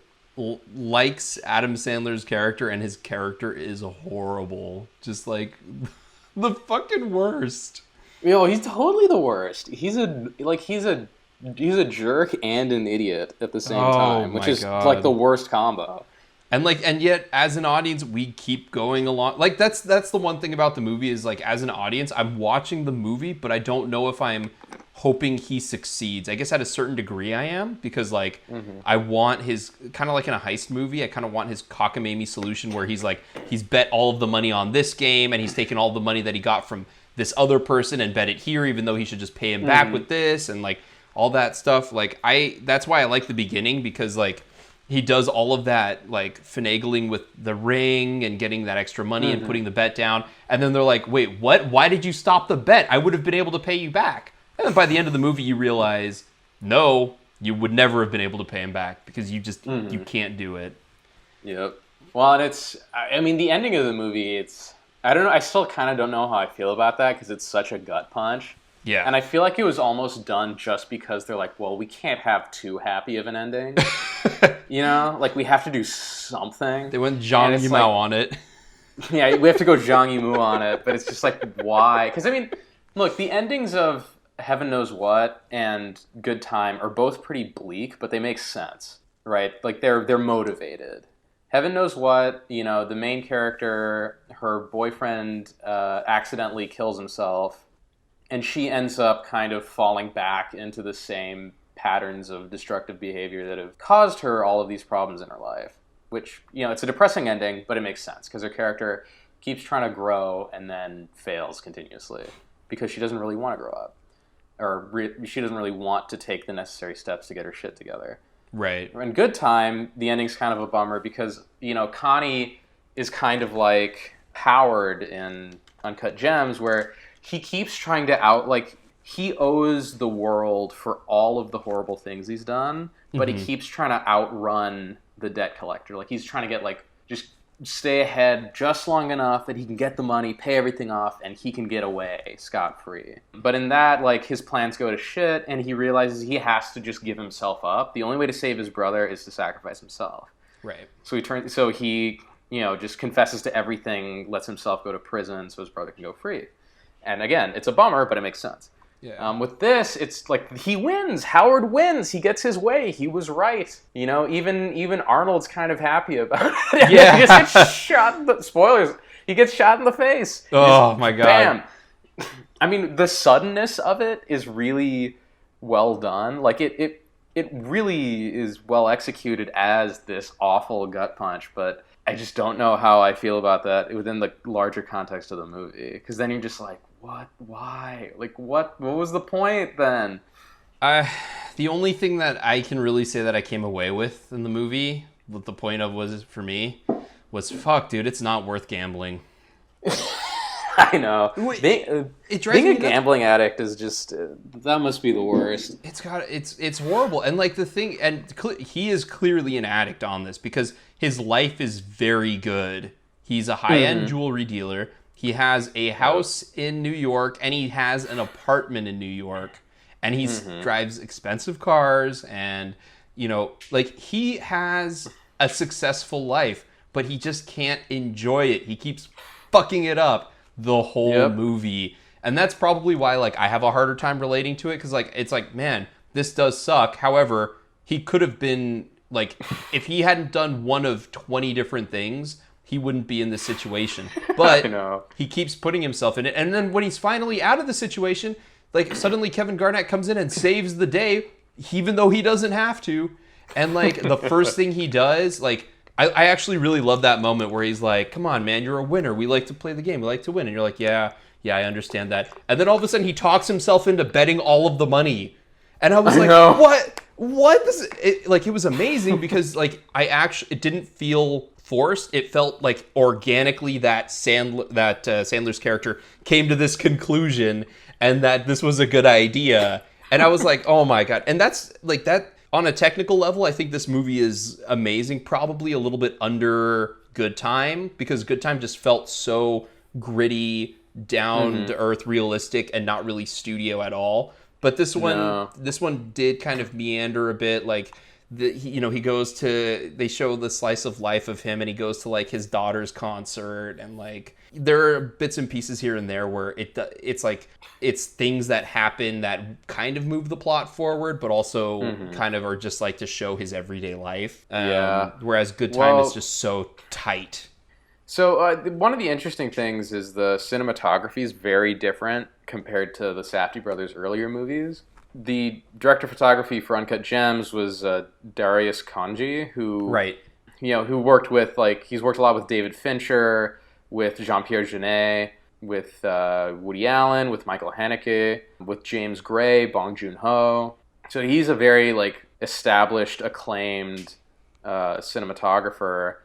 likes Adam Sandler's character and his character is horrible. Just like the fucking worst.
You know, he's totally the worst. He's a jerk and an idiot at the same time, which is like the worst combo.
And yet as an audience we keep going along. Like that's the one thing about the movie is like as an audience I'm watching the movie but I don't know if I'm hoping he succeeds. I guess at a certain degree I am because like I want his kind of like in a heist movie I kind of want his cockamamie solution where he's bet all of the money on this game and he's taken all the money that he got from this other person and bet it here even though he should just pay him back with this and like all that stuff. Like that's why I like the beginning because like he does all of that like finagling with the ring and getting that extra money and putting the bet down. And then they're like, wait, what? Why did you stop the bet? I would have been able to pay you back. And then by the end of the movie, you realize, no, you would never have been able to pay him back because you just, you can't do it.
Yep. Well, and the ending of the movie, I don't know, I still kind of don't know how I feel about that because it's such a gut punch.
Yeah.
And I feel like it was almost done just because they're like, well, we can't have too happy of an ending. You know? Like, we have to do something.
They went Zhang Yimou on it.
Yeah, we have to go Zhang Yimou on it, but it's just like, why? Because, I mean, look, the endings of Heaven Knows What and Good Time are both pretty bleak, but they make sense, right? Like, they're motivated. Heaven Knows What, you know, the main character, her boyfriend accidentally kills himself, and she ends up kind of falling back into the same patterns of destructive behavior that have caused her all of these problems in her life. Which, you know, it's a depressing ending, but it makes sense because her character keeps trying to grow and then fails continuously because she doesn't really want to grow up. Or she doesn't really want to take the necessary steps to get her shit together.
Right.
In Good Time, the ending's kind of a bummer because, you know, Connie is kind of like Howard in Uncut Gems where he keeps trying to he owes the world for all of the horrible things he's done, but he keeps trying to outrun the debt collector. Like, he's trying to get, like, just stay ahead just long enough that he can get the money, pay everything off, and he can get away scot-free. But in that, like, his plans go to shit, and he realizes he has to just give himself up. The only way to save his brother is to sacrifice himself.
Right.
So he just confesses to everything, lets himself go to prison so his brother can go free. And again, it's a bummer, but it makes sense.
Yeah.
With this, it's like he wins. Howard wins. He gets his way. He was right. Even Arnold's kind of happy about it.
Yeah.
He just gets shot. Spoilers. He gets shot in the face.
Oh my god.
Bam. I mean, the suddenness of it is really well done. Like it really is well executed as this awful gut punch. But I just don't know how I feel about that within the larger context of the movie. Because then you're just like, what? Why? Like, what was the point then?
The only thing that I can really say that I came away with in the movie, what the point of was for me, was fuck, dude, it's not worth gambling.
I know.
It drives
Being
me
a gambling addict is just that must be the worst.
It's horrible, and like the thing, and he is clearly an addict on this because his life is very good. He's a high-end jewelry dealer. He has a house in New York, and he has an apartment in New York, and he drives expensive cars, and like he has a successful life, but he just can't enjoy it. He keeps fucking it up the whole movie, and that's probably why like I have a harder time relating to it, because like it's like, man, this does suck. However, he could have been like, if he hadn't done one of 20 different things, he wouldn't be in this situation. But he keeps putting himself in it. And then when he's finally out of the situation, like suddenly Kevin Garnett comes in and saves the day, even though he doesn't have to. And like the first thing he does, like I actually really love that moment where he's like, come on, man, you're a winner. We like to play the game. We like to win. And you're like, yeah, I understand that. And then all of a sudden he talks himself into betting all of the money. And I was like, what? What? It was amazing because like it didn't feel forced. It felt like organically that Sandler's character came to this conclusion and that this was a good idea. And I was like, oh my god. And that's like that on a technical level. I think this movie is amazing. Probably a little bit under Good Time, because Good Time just felt so gritty, down to earth, realistic, and not really studio at all. But this one did kind of meander a bit. Like he goes to, they show the slice of life of him, and he goes to like his daughter's concert, and like there are bits and pieces here and there where it's like it's things that happen that kind of move the plot forward, but also kind of are just like to show his everyday life. Whereas Good Time is just so tight.
So one of the interesting things is the cinematography is very different compared to the Safdie brothers' earlier movies. The director of photography for Uncut Gems was Darius Khondji, who worked with he's worked a lot with David Fincher, with Jean-Pierre Jeunet, with Woody Allen, with Michael Haneke, with James Gray, Bong Joon-ho. So he's a very established, acclaimed cinematographer.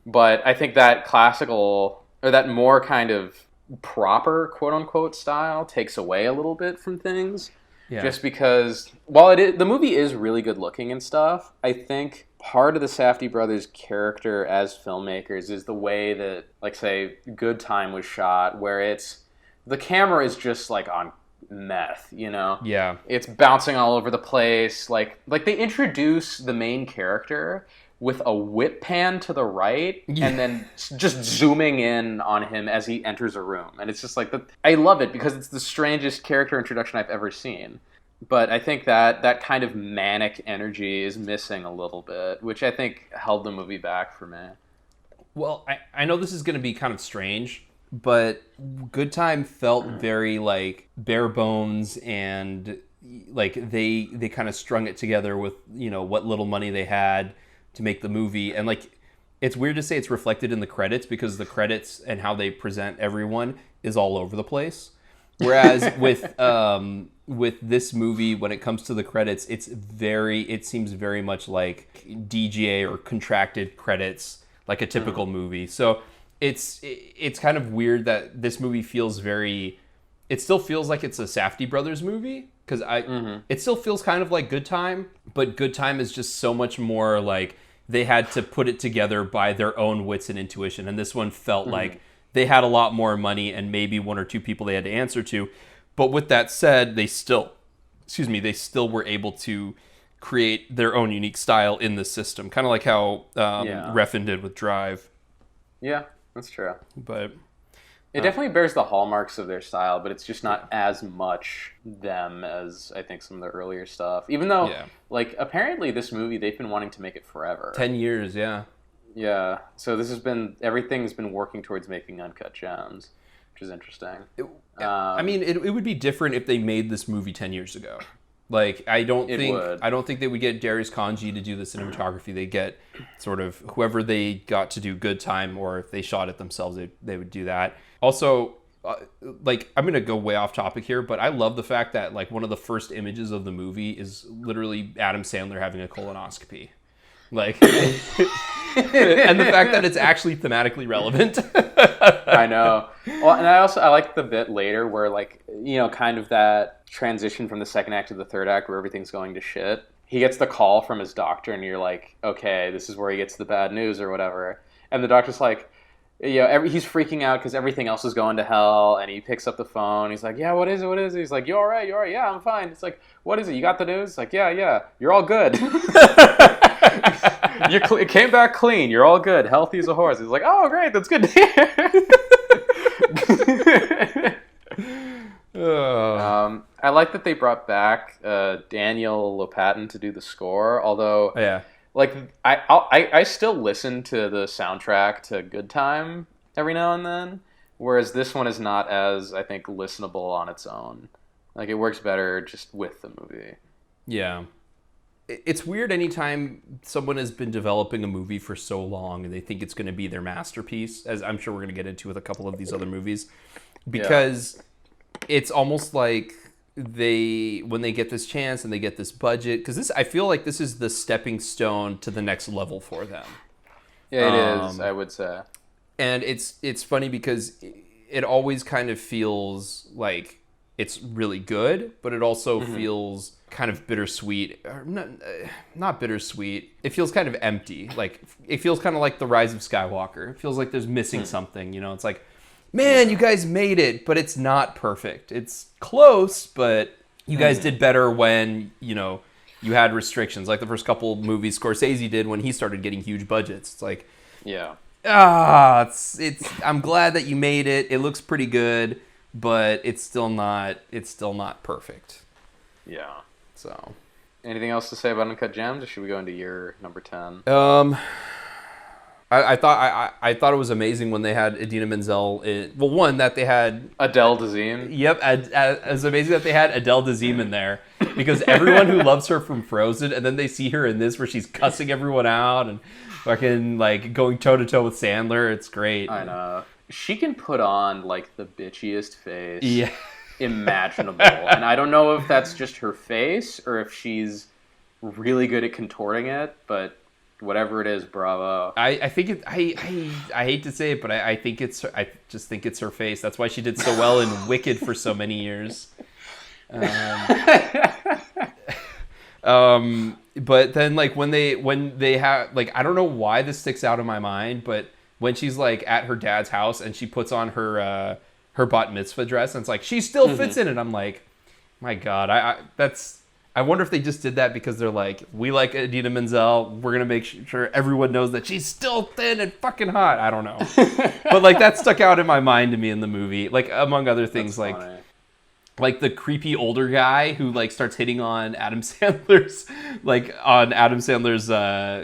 But I think that classical, or that more kind of proper quote-unquote style takes away a little bit from things. Just because while the movie is really good looking and stuff, I think part of the Safdie brothers' character as filmmakers is the way that, like, say, Good Time was shot, where the camera is just like on meth, Yeah. It's bouncing all over the place. Like they introduce the main character with a whip pan to the right, and then just zooming in on him as he enters a room. And it's just like, I love it because it's the strangest character introduction I've ever seen. But I think that kind of manic energy is missing a little bit, which I think held the movie back for me.
Well, I know this is going to be kind of strange, but Good Time felt very bare bones, and they kind of strung it together with what little money they had to make the movie. And it's weird to say it's reflected in the credits, because the credits and how they present everyone is all over the place. Whereas with this movie, when it comes to the credits, it seems very much like DGA or contracted credits, like a typical movie. So it's kind of weird that this movie feels very it still feels like it's a Safdie brothers movie, because it still feels kind of like Good Time, but Good Time is just so much more like they had to put it together by their own wits and intuition, and this one felt like they had a lot more money and maybe one or two people they had to answer to. But with that said, they still were able to create their own unique style in the system, kind of like how Refn did with Drive.
Yeah, that's true.
But
it definitely bears the hallmarks of their style, but it's just not as much them as I think some of the earlier stuff. Even though, like, apparently this movie, they've been wanting to make it forever.
10 years, yeah.
Yeah, so everything's been working towards making Uncut Gems, which is interesting.
I mean, it would be different if they made this movie 10 years ago. Like, I don't think they would get Darius Kanji to do the cinematography. They get sort of whoever they got to do Good Time, or if they shot it themselves, they would do that. Also, like, I'm going to go way off topic here, but I love the fact that, like, one of the first images of the movie is literally Adam Sandler having a colonoscopy. Like, and the fact that it's actually thematically relevant.
I know. Well, and I like the bit later where, like, you know, kind of that transition from the second act to the third act where everything's going to shit. He gets the call from his doctor, and you're like, okay, this is where he gets the bad news or whatever. And the doctor's like, you know, he's freaking out because everything else is going to hell, and he picks up the phone. He's like, yeah, what is it? He's like, you all right? Yeah, I'm fine. It's like, what is it? You got the news? It's like, yeah, you're all good. It came back clean. You're all good. Healthy as a horse. He's like, oh, great. That's good to hear. I like that they brought back Daniel Lopatin to do the score, although...
Yeah.
Like, I still listen to the soundtrack to Good Time every now and then, whereas this one is not as, I think, listenable on its own. Like, it works better just with the movie.
Yeah. It's weird anytime someone has been developing a movie for so long and they think it's going to be their masterpiece, as I'm sure we're going to get into with a couple of these other movies, because it's almost like when they get this chance and they get this budget, because I feel like this is the stepping stone to the next level for them.
Yeah, it is, I would say.
And it's funny because it always kind of feels like it's really good, but it also feels kind of bittersweet. Or not bittersweet. It feels kind of empty. Like, it feels kind of like The Rise of Skywalker. It feels like there's missing something, you know? It's like, man, you guys made it, but it's not perfect. It's close, but you guys did better when, you know, you had restrictions. Like the first couple movies Scorsese did when he started getting huge budgets. It's like, I'm glad that you made it. It looks pretty good, but it's still not perfect.
Yeah.
So,
anything else to say about Uncut Gems, or should we go into your number 10?
I thought it was amazing when they had Idina Menzel in. Well, one, that they had
Adele Dazeem.
Yep, it's amazing that they had Adele Dazeem in there, because everyone who loves her from Frozen, and then they see her in this where she's cussing everyone out and fucking like going toe to toe with Sandler. It's great.
I know. She can put on like the bitchiest face imaginable, and I don't know if that's just her face or if she's really good at contorting it, but. Whatever it is, bravo.
I think it. I hate to say it, but I think it's. I just think it's her face. That's why she did so well in Wicked for so many years. But then, like when they have, like, I don't know why this sticks out in my mind, but when she's like at her dad's house and she puts on her bat mitzvah dress, and it's like she still fits in it. I'm like, my God, I wonder if they just did that because they're like, we like Idina Menzel. We're going to make sure everyone knows that she's still thin and fucking hot. I don't know. But, like, that stuck out in my mind to me in the movie. Like, among other things, like the creepy older guy who, like, starts hitting on Adam Sandler's,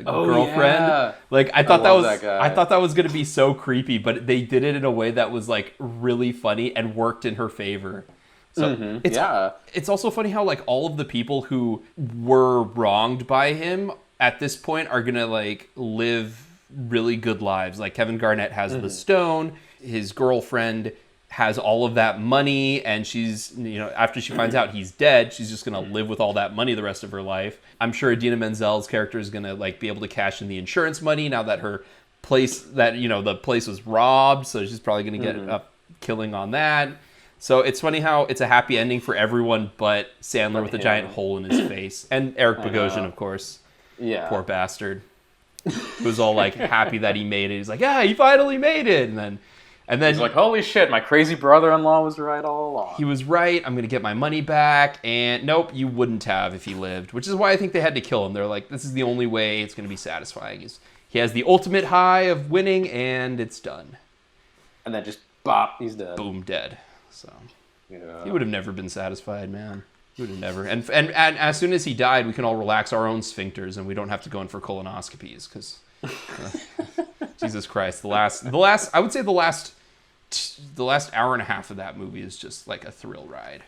girlfriend. Yeah. Like, I thought that was going to be so creepy, but they did it in a way that was, like, really funny and worked in her favor. So it's also funny how, like, all of the people who were wronged by him at this point are gonna, like, live really good lives. Like, Kevin Garnett has the stone, his girlfriend has all of that money, and she's, you know, after she finds out he's dead, she's just gonna live with all that money the rest of her life. I'm sure Idina Menzel's character is gonna, like, be able to cash in the insurance money now that her place, that, you know, the place was robbed, so she's probably gonna get a killing on that. So it's funny how it's a happy ending for everyone but Sandler with a
him.
giant hole in his face. And Eric Bogosian, of course.
Yeah.
Poor bastard. Who was all like happy that he made it. He's like, yeah, he finally made it. And then
He's like, holy shit, my crazy brother-in-law was right all along.
he was right. I'm going to get my money back. And nope, you wouldn't have if he lived. Which is why I think they had to kill him. They're like, this is the only way it's going to be satisfying. He has the ultimate high of winning, and it's done.
And then just bop, he's dead.
Boom, dead. So
Yeah.
he would have never been satisfied, man. He would have never. And as soon as he died, we can all relax our own sphincters, and we don't have to go in for colonoscopies. Because Jesus Christ, the last I would say the last hour and a half of that movie is just like a thrill ride.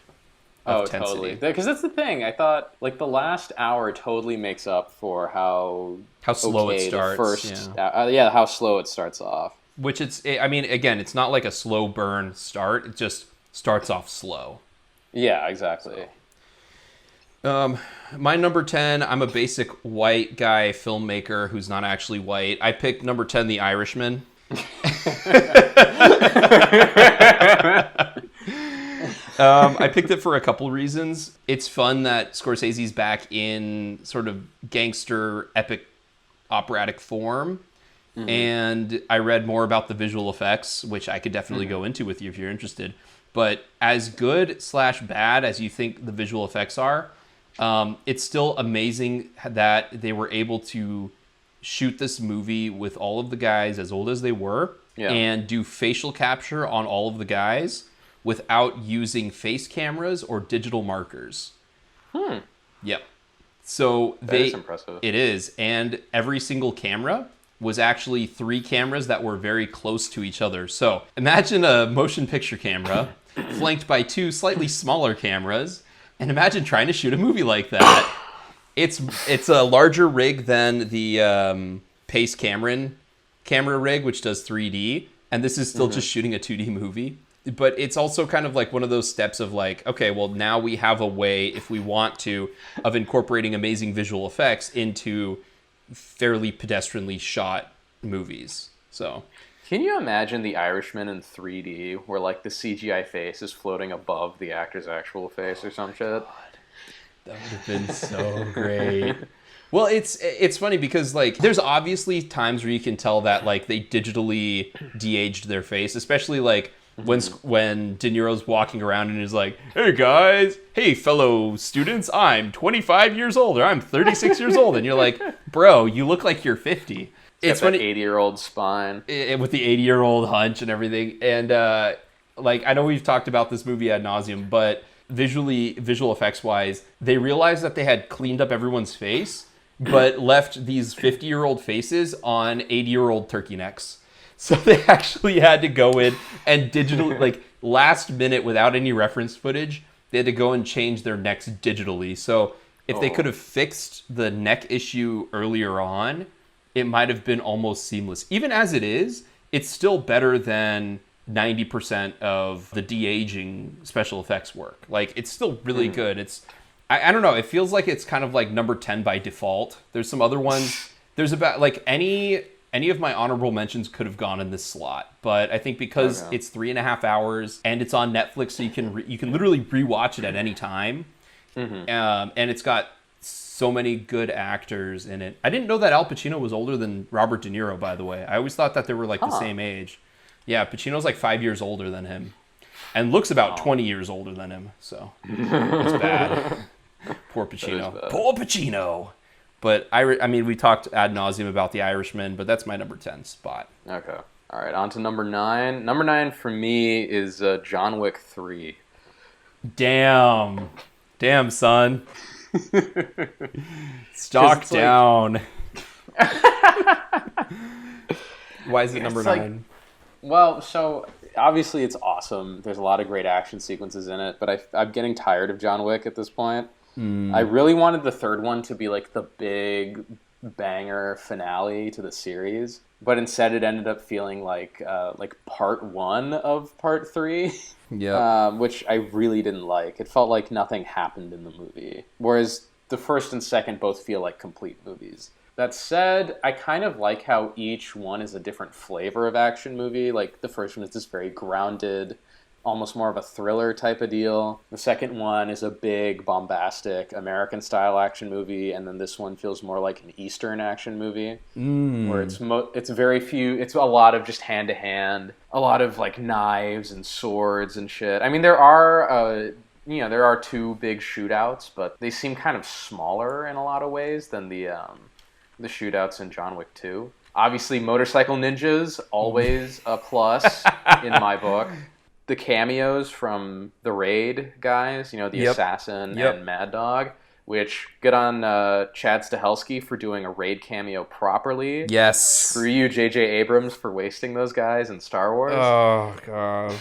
Oh,
intensity.
totally. Because that's the thing. I thought like the last hour totally makes up for how
slow
okay
it starts.
The first, how slow it starts off.
Which it's not like a slow burn start. It just starts off slow.
Yeah, exactly.
My number 10, I'm a basic white guy filmmaker who's not actually white. I picked number 10, The Irishman. I picked it for a couple reasons. It's fun that Scorsese's back in sort of gangster epic operatic form. Mm-hmm. And I read more about the visual effects, which I could definitely go into with you if you're interested. But as good/bad as you think the visual effects are, it's still amazing that they were able to shoot this movie with all of the guys as old as they were and do facial capture on all of the guys without using face cameras or digital markers. Yep. So
that is impressive.
It is. And every single camera was actually 3 cameras that were very close to each other. So imagine a motion picture camera flanked by 2 slightly smaller cameras, and imagine trying to shoot a movie like that. It's a larger rig than the Pace Cameron camera rig, which does 3D, and this is still just shooting a 2D movie. But it's also kind of like one of those steps of like, okay, well, now we have a way, if we want to, of incorporating amazing visual effects into fairly pedestrianly shot movies. So
can you imagine The Irishman in 3D where like the CGI face is floating above the actor's actual face or some shit?
That would have been so great. Well, it's funny because like there's obviously times where you can tell that like they digitally de-aged their face, especially like when De Niro's walking around and is like, hey guys, hey fellow students, I'm 25 years old or I'm 36 years old. And you're like, bro, you look like you're 50.
It's funny. 80-year-old spine.
With the 80-year-old hunch and everything. And like, I know we've talked about this movie ad nauseum, but visual effects wise, they realized that they had cleaned up everyone's face, but left these 50-year-old faces on 80-year-old turkey necks. So they actually had to go in and digitally, like last minute without any reference footage, they had to go and change their necks digitally. So if they could have fixed the neck issue earlier on, it might have been almost seamless. Even as it is, it's still better than 90% of the de-aging special effects work. Like, it's still really good. It's, I don't know, it feels like it's kind of like number 10 by default. There's some other ones. There's about, like, any of my honorable mentions could have gone in this slot. But I think because it's 3.5 hours and it's on Netflix, so you can literally rewatch it at any time. And it's got so many good actors in it. I didn't know that Al Pacino was older than Robert De Niro, by the way. I always thought that they were like the same age. Yeah, Pacino's like 5 years older than him. And looks about 20 years older than him. So it's bad. Poor Pacino. Poor Pacino. But I mean, we talked ad nauseum about The Irishman, but that's my number 10 spot.
Okay. All right, on to number 9. Number 9 for me is John Wick 3.
Damn, son. Stock down. Why is it number 9?
Well, so obviously it's awesome. There's a lot of great action sequences in it, but I'm getting tired of John Wick at this point. I really wanted the third one to be like the big banger finale to the series, but instead it ended up feeling like part 1 of part 3.
Yeah.
Which I really didn't like. It felt like nothing happened in the movie, whereas the first and second both feel like complete movies. That said, I kind of like how each one is a different flavor of action movie. Like the first one is this very grounded, almost more of a thriller type of deal. The second one is a big, bombastic American-style action movie, and then this one feels more like an Eastern action movie, where it's very few. It's a lot of just hand-to-hand, a lot of like knives and swords and shit. I mean, there are there are two big shootouts, but they seem kind of smaller in a lot of ways than the shootouts in John Wick 2. Obviously, motorcycle ninjas, always a plus in my book. The cameos from the Raid guys, the Assassin and Mad Dog, which good on Chad Stahelski for doing a Raid cameo properly.
Yes.
Screw you, J.J. Abrams, for wasting those guys in Star Wars.
Oh, God.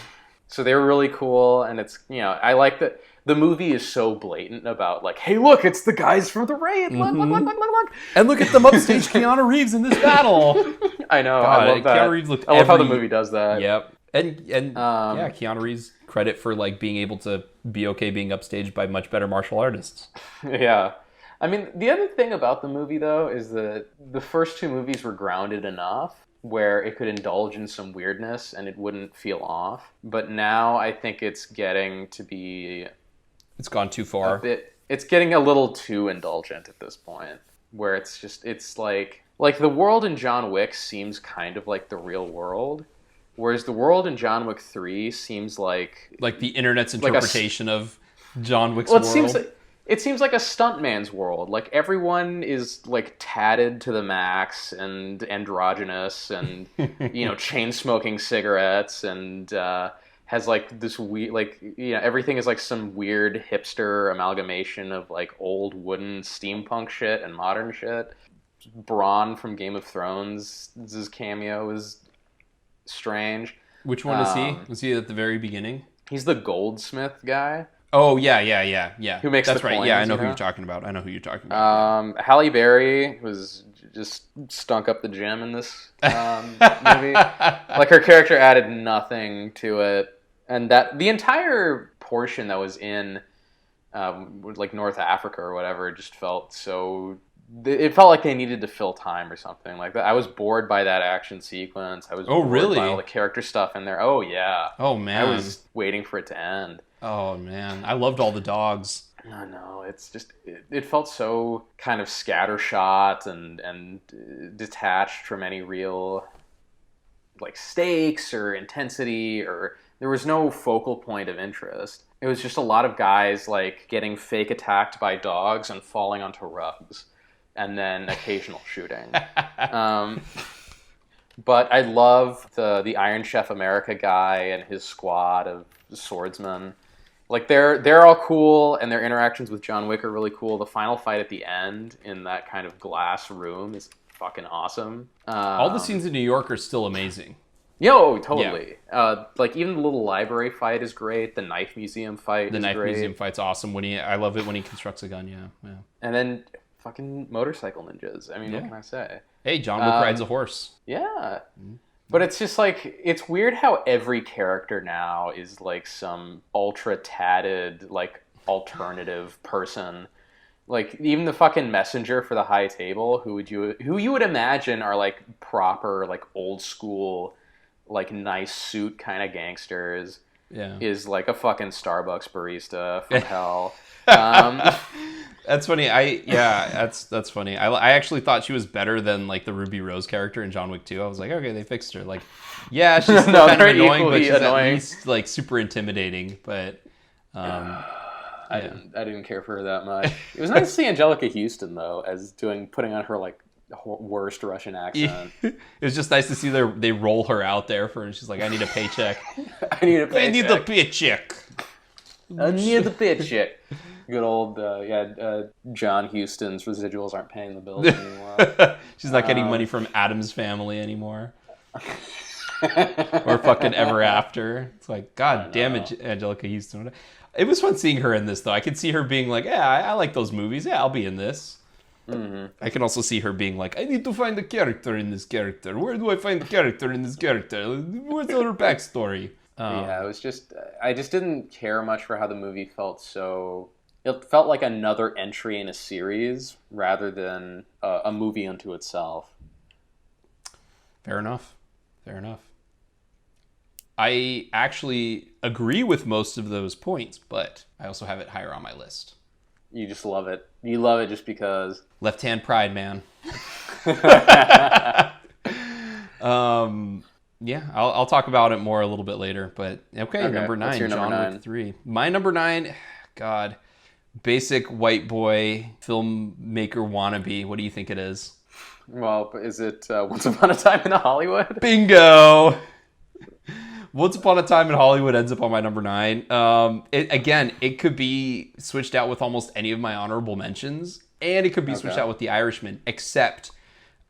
So they were really cool, and it's, I like that the movie is so blatant about, like, hey, look, it's the guys from the Raid. Look, look, look, look, look, look.
And look at them upstage Keanu Reeves in this battle.
I know,
God,
I love that.
Keanu Reeves looked
I love how the movie does that.
Yep. And yeah, Keanu Reeves, credit for like being able to be okay being upstaged by much better martial artists.
Yeah. I mean, the other thing about the movie, though, is that the first two movies were grounded enough where it could indulge in some weirdness and it wouldn't feel off. But now I think it's getting to be...
It's gone too far.
It's getting a little too indulgent at this point, where it's like the world in John Wick seems kind of like the real world. Whereas the world in John Wick 3 seems like
the internet's interpretation of John Wick's world.
It seems like a stuntman's world. Like everyone is like tatted to the max and androgynous and chain smoking cigarettes and has like this weird everything is like some weird hipster amalgamation of like old wooden steampunk shit and modern shit. Bronn from Game of Thrones' cameo is strange.
Which one is he? Was he at the very beginning?
He's the goldsmith guy.
Oh, yeah.
Who makes
That's
the
right.
coins,
Yeah, I know who you're talking about.
Halle Berry was just stunk up the gym in this movie. Like her character added nothing to it, and that the entire portion that was in like North Africa or whatever just felt so. It felt like they needed to fill time or something like that. I was bored by that action sequence. I was bored by all the character stuff in there. Oh yeah.
Oh man.
I was waiting for it to end.
Oh man, I loved all the dogs.
No, it's just it felt so kind of scattershot and detached from any real like stakes or intensity, or there was no focal point of interest. It was just a lot of guys like getting fake attacked by dogs and falling onto rugs, and then occasional shooting. But I love the Iron Chef America guy and his squad of swordsmen. Like they're all cool, and their interactions with John Wick are really cool. The final fight at the end in that kind of glass room is fucking awesome.
All the scenes in New York are still amazing.
Yo, totally. Yeah. Like even the little library fight is great. The knife museum fight is great.
The knife museum fight's awesome. I love it when he constructs a gun. Yeah.
And then fucking motorcycle ninjas. I mean, what can I say?
Hey, John Wick rides a horse.
Yeah. But it's just like, it's weird how every character now is like some ultra tatted, like alternative person. Like even the fucking messenger for the high table, who you would imagine are like proper, like old school, like nice suit kind of gangsters.
Yeah.
Is like a fucking Starbucks barista from hell.
That's funny. That's funny. I actually thought she was better than like the Ruby Rose character in John Wick 2. I was like, okay, they fixed her. Like, yeah, she's still kind of annoying, but she's at least like super intimidating. But
I didn't care for her that much. It was nice to see Angelica Houston though, as putting on her like worst Russian accent.
It was just nice to see they roll her out there and she's like, I need a paycheck.
I need a paycheck.
I need a paycheck.
Good old, John Huston's residuals aren't paying the bills anymore.
She's not getting money from Adam's Family anymore. Or fucking Ever After. It's like, God damn it, Angelica Houston. It was fun seeing her in this, though. I could see her being like, yeah, I like those movies. Yeah, I'll be in this. Mm-hmm. I can also see her being like, I need to find the character in this character. Where do I find the character in this character? Where's her backstory?
Yeah, it was just, I just didn't care much for how the movie felt so... It felt like another entry in a series rather than a movie unto itself.
Fair enough. I actually agree with most of those points, but I also have it higher on my list.
You just love it. You love it just because.
Left hand pride, man. Yeah, I'll talk about it more a little bit later, but okay, number 9,
What's your number
John
9?
Wick 3. My number 9, God, basic white boy filmmaker wannabe. What do you think it is?
Well, is it Once Upon a Time in Hollywood?
Bingo! Once Upon a Time in Hollywood ends up on my number 9. It could be switched out with almost any of my honorable mentions, and it could be switched out with The Irishman, except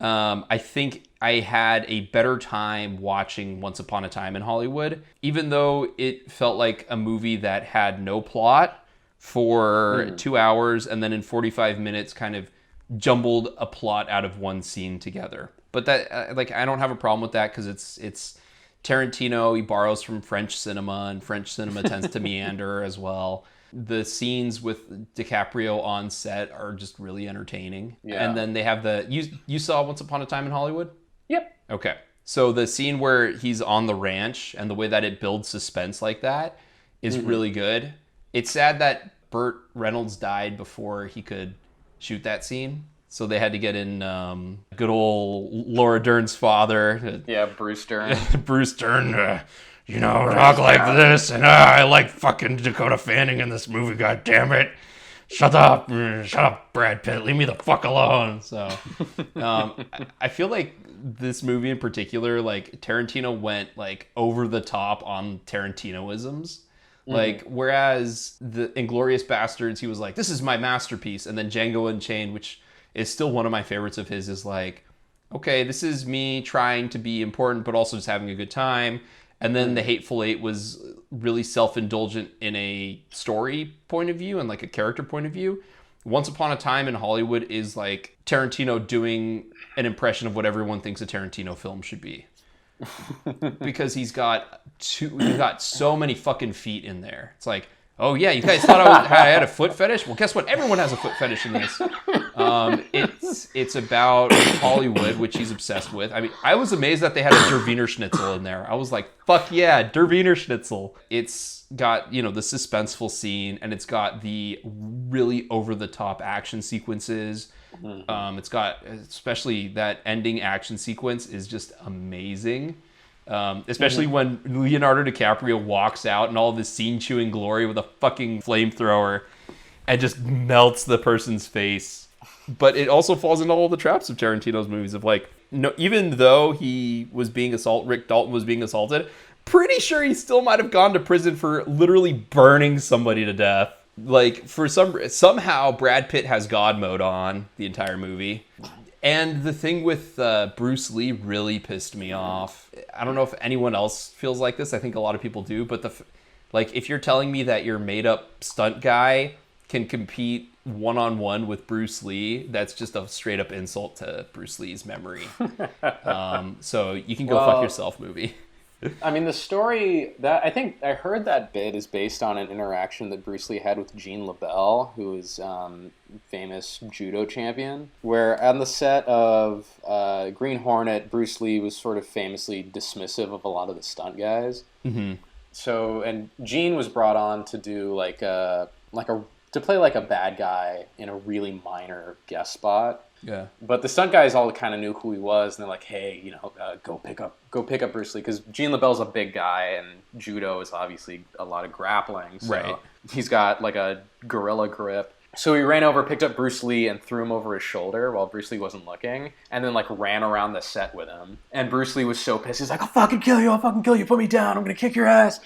I think I had a better time watching Once Upon a Time in Hollywood, even though it felt like a movie that had no plot for 2 hours, and then in 45 minutes kind of jumbled a plot out of one scene together. But that, I don't have a problem with that because it's Tarantino. He borrows from French cinema, and French cinema tends to meander as well. The scenes with DiCaprio on set are just really entertaining. Yeah. And then they have you saw Once Upon a Time in Hollywood?
Yep.
Okay. So the scene where he's on the ranch and the way that it builds suspense like that is really good. It's sad that Burt Reynolds died before he could shoot that scene. So they had to get in good old Laura Dern's father.
Yeah, Bruce Dern.
Bruce Dern, talk like this, and I like fucking Dakota Fanning in this movie, god damn it. Shut up, Brad Pitt, leave me the fuck alone. So I feel like this movie in particular, like Tarantino went like over the top on Tarantinoisms. Like, whereas the Inglourious Bastards, he was like, this is my masterpiece. And then Django Unchained, which is still one of my favorites of his, is like, okay, this is me trying to be important, but also just having a good time. And then The Hateful Eight was really self-indulgent in a story point of view and like a character point of view. Once Upon a Time in Hollywood is like Tarantino doing an impression of what everyone thinks a Tarantino film should be. Because he's got so many fucking feet in there. It's like, oh yeah, you guys thought I had a foot fetish? Well, guess what? Everyone has a foot fetish in this. It's about Hollywood, which he's obsessed with. I mean, I was amazed that they had a Der Wiener Schnitzel in there. I was like, fuck yeah, Der Wiener Schnitzel. It's got, the suspenseful scene, and it's got the really over-the-top action sequences. It's got, especially that ending action sequence is just amazing. Especially when Leonardo DiCaprio walks out in all this scene-chewing glory with a fucking flamethrower and just melts the person's face. But it also falls into all the traps of Tarantino's movies of like, no, even though Rick Dalton was being assaulted, pretty sure he still might have gone to prison for literally burning somebody to death. Like, somehow Brad Pitt has God mode on the entire movie. And the thing with Bruce Lee really pissed me off. I don't know if anyone else feels like this. I think a lot of people do. But if you're telling me that your made-up stunt guy can compete one-on-one with Bruce Lee, that's just a straight-up insult to Bruce Lee's memory. So you can go fuck yourself, movie.
I mean, the story that I heard that bit is based on an interaction that Bruce Lee had with Gene LaBelle, who is famous judo champion, where on the set of Green Hornet, Bruce Lee was sort of famously dismissive of a lot of the stunt guys. Mm-hmm. So, and Gene was brought on to do to play like a bad guy in a really minor guest spot. Yeah. But the stunt guys all kind of knew who he was, and they're like, "Hey, go pick up Bruce Lee," because Gene LaBelle's a big guy, and judo is obviously a lot of grappling. So right. He's got like a gorilla grip. So he ran over, picked up Bruce Lee, and threw him over his shoulder while Bruce Lee wasn't looking, and then ran around the set with him. And Bruce Lee was so pissed. He's like, "I'll fucking kill you! Put me down! I'm gonna kick your ass!"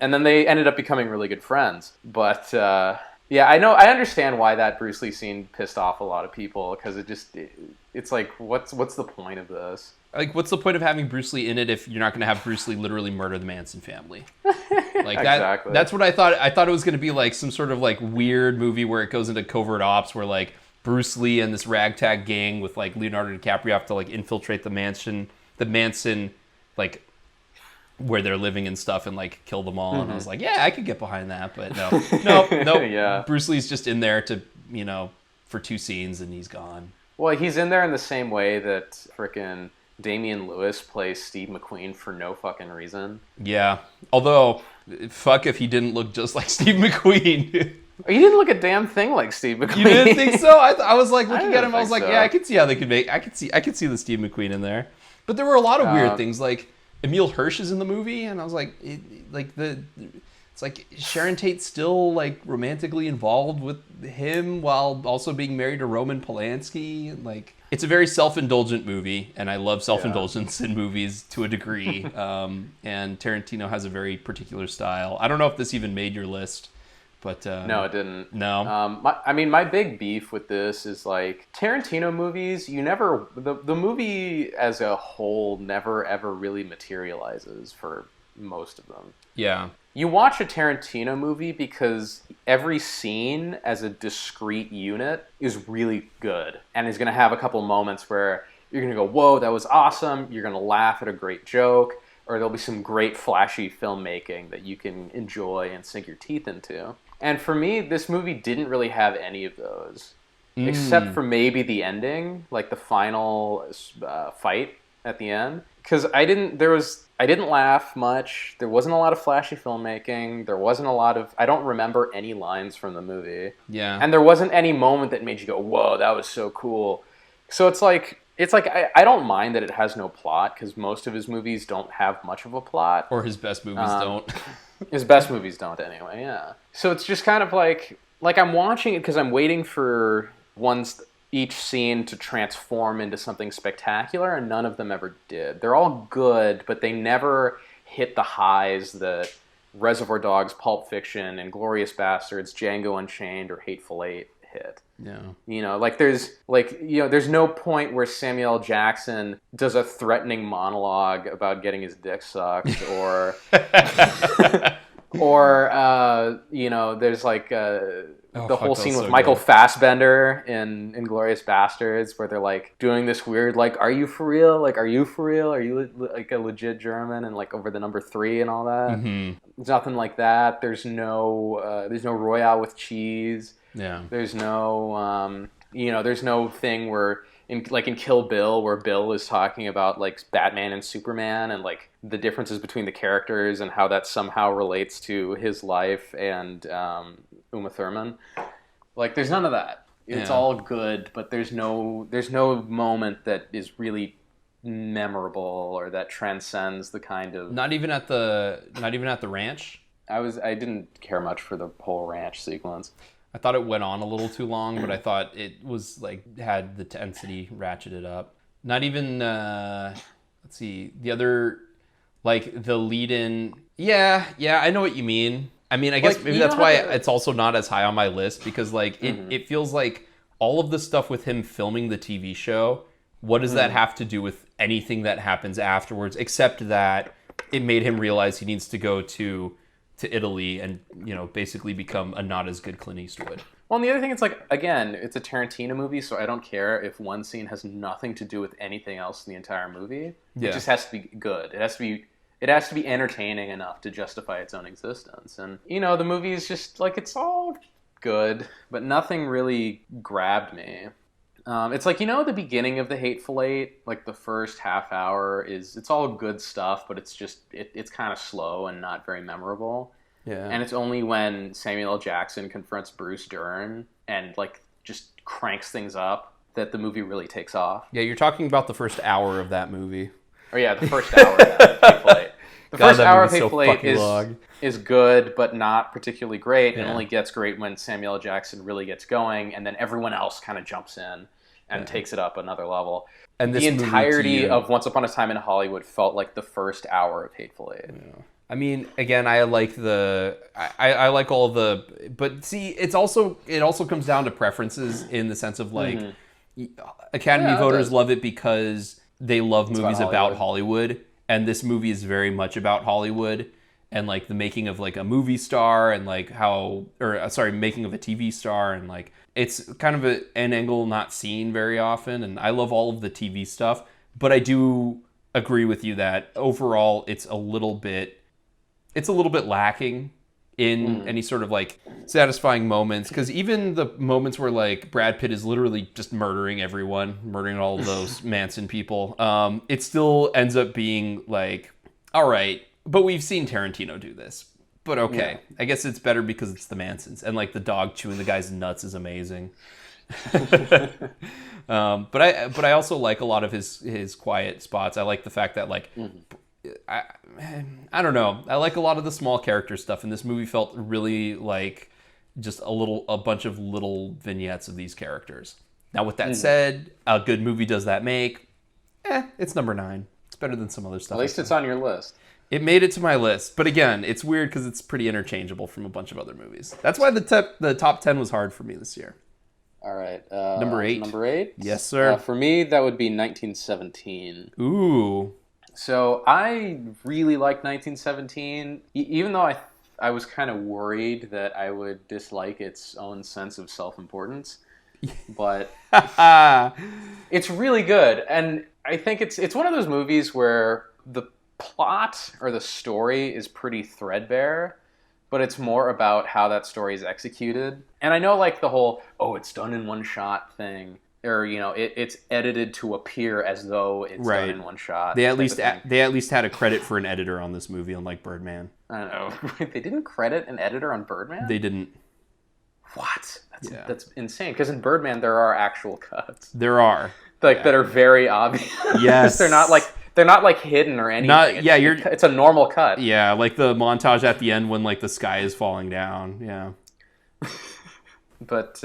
And then they ended up becoming really good friends. But yeah, I understand why that Bruce Lee scene pissed off a lot of people, because it's like, what's the point of this?
Like, what's the point of having Bruce Lee in it if you're not going to have Bruce Lee literally murder the Manson family? Like that. Exactly. That's what I thought. I thought it was going to be like some sort of like weird movie where it goes into covert ops, where like Bruce Lee and this ragtag gang with like Leonardo DiCaprio have to like infiltrate the Manson like where they're living and stuff, and like kill them all. Mm-hmm. And I was like, yeah, I could get behind that, but no. Yeah. Bruce Lee's just in there to, for 2 scenes, and he's gone.
Well, he's in there in the same way that frickin' Damian Lewis plays Steve McQueen for no fucking reason.
Yeah. Although, fuck if he didn't look just like Steve McQueen.
He didn't look a damn thing like Steve McQueen.
You didn't think so? I was like looking at him. I was like,
so.
yeah, I could see how they could make. I could see the Steve McQueen in there. But there were a lot of weird things. Like Emile Hirsch is in the movie, and I was like, it's like Sharon Tate's still like romantically involved with him while also being married to Roman Polanski. And, like, it's a very self-indulgent movie, and I love self-indulgence in movies to a degree. And Tarantino has a very particular style. I don't know if this even made your list. But
no, it didn't.
No.
My big beef with this is like Tarantino movies. The movie as a whole never ever really materializes for most of them.
Yeah.
You watch a Tarantino movie because every scene as a discrete unit is really good and is going to have a couple moments where you're going to go, whoa, that was awesome. You're going to laugh at a great joke, or there'll be some great flashy filmmaking that you can enjoy and sink your teeth into. And for me, this movie didn't really have any of those, except for maybe the ending, like the final fight at the end. Because I didn't laugh much. There wasn't a lot of flashy filmmaking. There wasn't a lot of, I don't remember any lines from the movie.
Yeah.
And there wasn't any moment that made you go, whoa, that was so cool. So it's like I don't mind that it has no plot, because most of his movies don't have much of a plot.
Or his best movies don't.
His best movies don't anyway, yeah. So it's just kind of like I'm watching it because I'm waiting for each scene to transform into something spectacular, and none of them ever did. They're all good, but they never hit the highs that Reservoir Dogs, Pulp Fiction, Inglourious Bastards, Django Unchained, or Hateful Eight hit.
Yeah.
You know, there's no point where Samuel L. Jackson does a threatening monologue about getting his dick sucked, or there's like the whole scene with Michael Fassbender in Inglourious Bastards, where they're like doing this weird, like, are you for real? Like, are you for real? Are you like a legit German? And like over the number 3 and all that. Mm-hmm. There's nothing like that. There's no Royale with cheese.
Yeah.
There's no, there's no thing where in Kill Bill, where Bill is talking about like Batman and Superman and like the differences between the characters and how that somehow relates to his life and Uma Thurman. Like, there's none of that. It's all good, but there's no moment that is really memorable or that transcends the kind of.
Not even at the ranch.
I didn't care much for the whole ranch sequence.
I thought it went on a little too long, but I thought it was like had the intensity ratcheted up. Not even let's see, the other, like the lead in. Yeah, I know what you mean. I mean, I guess
like,
maybe that's why it's also not as high on my list, because like it feels like all of the stuff with him filming the TV show, what does that have to do with anything that happens afterwards, except that it made him realize he needs to go to Italy and, basically become a not as good Clint Eastwood.
Well, and the other thing, it's like, again, it's a Tarantino movie, so I don't care if one scene has nothing to do with anything else in the entire movie. Yeah. It just has to be good. It has to be entertaining enough to justify its own existence. And, the movie is just, like, it's all good, but nothing really grabbed me. It's like, the beginning of The Hateful Eight, like the first half hour it's all good stuff, but it's just, it's kind of slow and not very memorable. Yeah. And it's only when Samuel L. Jackson confronts Bruce Dern and like just cranks things up that the movie really takes off.
Yeah, you're talking about the first hour of that movie.
Oh yeah, the first hour of that Hateful Eight. The first hour of Hateful Eight is good, but not particularly great. Yeah. It only gets great when Samuel L. Jackson really gets going, and then everyone else kind of jumps in and takes it up another level. And the entirety of Once Upon a Time in Hollywood felt like the first hour of Hateful Eight.
Yeah. I mean, again, I like I like all the, but see, it also comes down to preferences in the sense of like, Academy voters love it because they love movies about Hollywood, and this movie is very much about Hollywood and like the making of like a movie star and like making of a TV star, and like it's kind of an angle not seen very often, and I love all of the TV stuff, but I do agree with you that overall it's a little bit lacking in any sort of like satisfying moments, because even the moments where like Brad Pitt is literally just murdering everyone, murdering all of those Manson people, it still ends up being like, all right, but we've seen Tarantino do this, but okay, I guess it's better because it's the Mansons, and like the dog chewing the guy's nuts is amazing. But I also like a lot of his quiet spots. I like the fact that like I don't know. I like a lot of the small character stuff, and this movie felt really like just a bunch of little vignettes of these characters. Now, with that said, a good movie does that make? It's number 9. It's better than some other stuff.
At least it's on your list.
It made it to my list, but again, it's weird because it's pretty interchangeable from a bunch of other movies. That's why the top 10 was hard for me this year.
All right.
Number 8.
Number 8?
Yes, sir.
For me, that would be 1917.
Ooh.
So I really liked 1917, even though I was kind of worried that I would dislike its own sense of self-importance. But it's really good, and I think it's one of those movies where the plot or the story is pretty threadbare, but it's more about how that story is executed. And I know like the whole it's done in one shot thing, or it's edited to appear as though it's done in one shot.
They at least had a credit for an editor on this movie, unlike Birdman.
I don't know. They didn't credit an editor on Birdman?
They didn't.
What? That's insane. Because in Birdman there are actual cuts.
There are
that are very obvious.
Yes.
They're not like hidden or anything. It's a normal cut.
Yeah, like the montage at the end when like the sky is falling down. Yeah.
But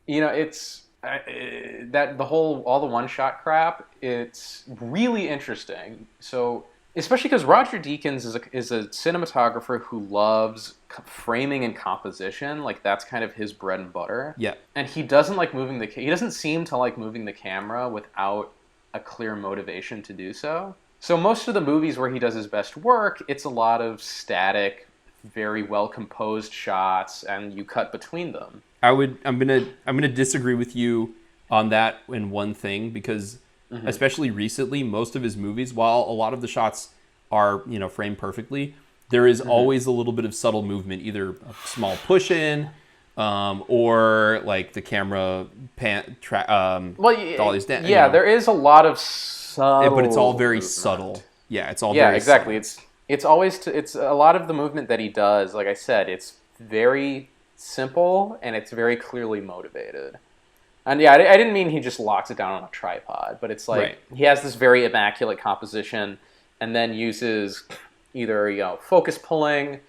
it's that all the one shot crap. It's really interesting. So especially because Roger Deakins is a cinematographer who loves framing and composition. Like that's kind of his bread and butter.
Yeah.
And he doesn't like he doesn't seem to like moving the camera without a clear motivation to do so. So most of the movies where he does his best work, it's a lot of static, very well composed shots, and you cut between them. I'm gonna disagree with you on that in one thing, because especially recently, most of his movies, while a lot of the shots are framed perfectly, there is always a little bit of subtle movement, either a small push in, or like the camera dollies down. There is a lot of subtle,
but it's all very
movement.
Subtle. Yeah, it's all very
exactly.
Subtle.
It's a lot of the movement that he does. Like I said, it's very simple and it's very clearly motivated. And I didn't mean he just locks it down on a tripod, but it's like he has this very immaculate composition and then uses either focus pulling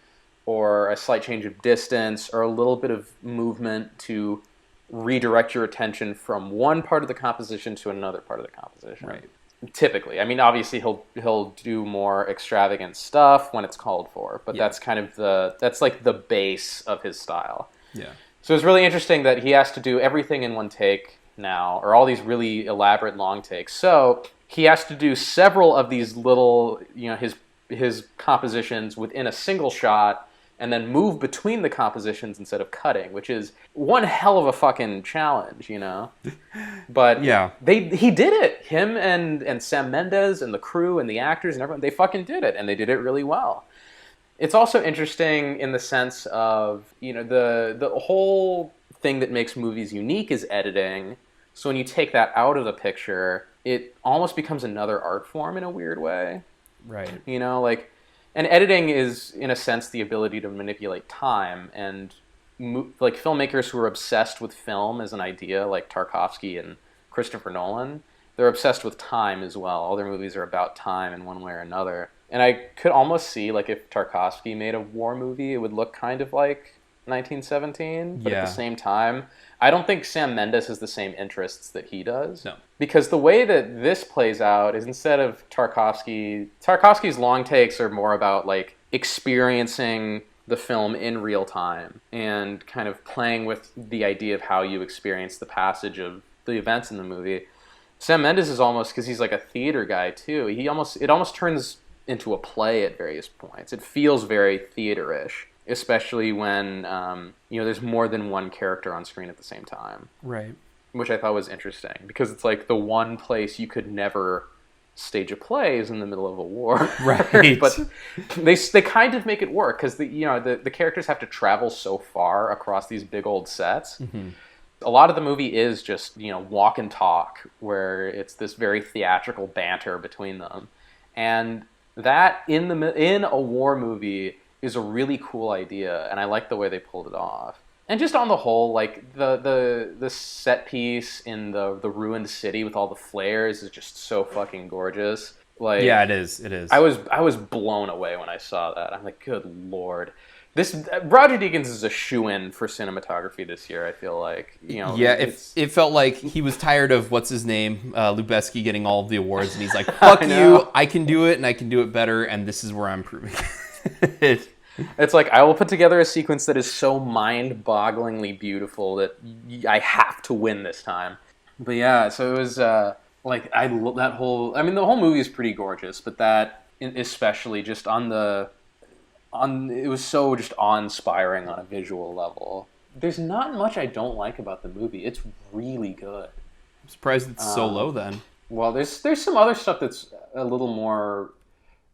or a slight change of distance or a little bit of movement to redirect your attention from one part of the composition to another part of the composition.
Right.
Typically. I mean, obviously he'll do more extravagant stuff when it's called for, but that's kind of that's like the base of his style.
Yeah.
So it's really interesting that he has to do everything in one take now, or all these really elaborate long takes. So he has to do several of these little, his compositions within a single shot, and then move between the compositions instead of cutting, which is one hell of a fucking challenge, But he did it. Him and Sam Mendes and the crew and the actors and everyone, they fucking did it, and they did it really well. It's also interesting in the sense of, the whole thing that makes movies unique is editing. So when you take that out of the picture, it almost becomes another art form in a weird way.
Right.
And editing is, in a sense, the ability to manipulate time. And like filmmakers who are obsessed with film as an idea, like Tarkovsky and Christopher Nolan, they're obsessed with time as well. All their movies are about time in one way or another. And I could almost see, like, if Tarkovsky made a war movie, it would look kind of like 1917. But at the same time, I don't think Sam Mendes has the same interests that he does.
No.
Because the way that this plays out is instead of Tarkovsky's long takes are more about, like, experiencing the film in real time and kind of playing with the idea of how you experience the passage of the events in the movie. Sam Mendes is almost, because he's like a theater guy too, it almost turns into a play at various points. It feels very theater-ish, especially when there's more than one character on screen at the same time.
Right.
Which I thought was interesting, because it's like the one place you could never stage a play is in the middle of a war.
Right.
But they kind of make it work because the characters have to travel so far across these big old sets.
Mm-hmm.
A lot of the movie is just, walk and talk, where it's this very theatrical banter between them. And that in a war movie is a really cool idea, and I like the way they pulled it off. And just on the whole, like the set piece in the ruined city with all the flares is just so fucking gorgeous. Like,
yeah, it is. It is.
I was blown away when I saw that. I'm like, good lord. Roger Deakins is a shoo-in for cinematography this year, I feel like.
Yeah, it felt like he was tired of, what's his name, Lubeski getting all of the awards, and he's like, fuck you, I can do it, and I can do it better, and this is where I'm proving it.
It's like, I will put together a sequence that is so mind-bogglingly beautiful that I have to win this time. But yeah, so it was, the whole movie is pretty gorgeous, but that, especially just it was so just awe-inspiring on a visual level. There's not much I don't like about the movie. It's really good.
I'm surprised it's so low then.
Well, there's some other stuff that's a little more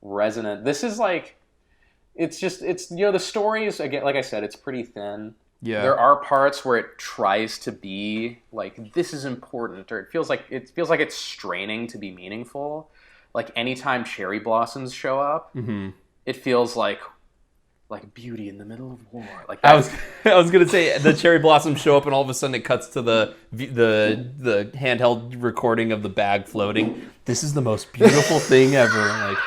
resonant. This is like, the story is, again, like I said, it's pretty thin.
Yeah.
There are parts where it tries to be like, this is important, or it feels like it's straining to be meaningful. Like, anytime cherry blossoms show up,
mm-hmm.
it feels like beauty in the middle of war. Like,
I was gonna say, the cherry blossoms show up, and all of a sudden it cuts to the handheld recording of the bag floating. This is the most beautiful thing ever. Like,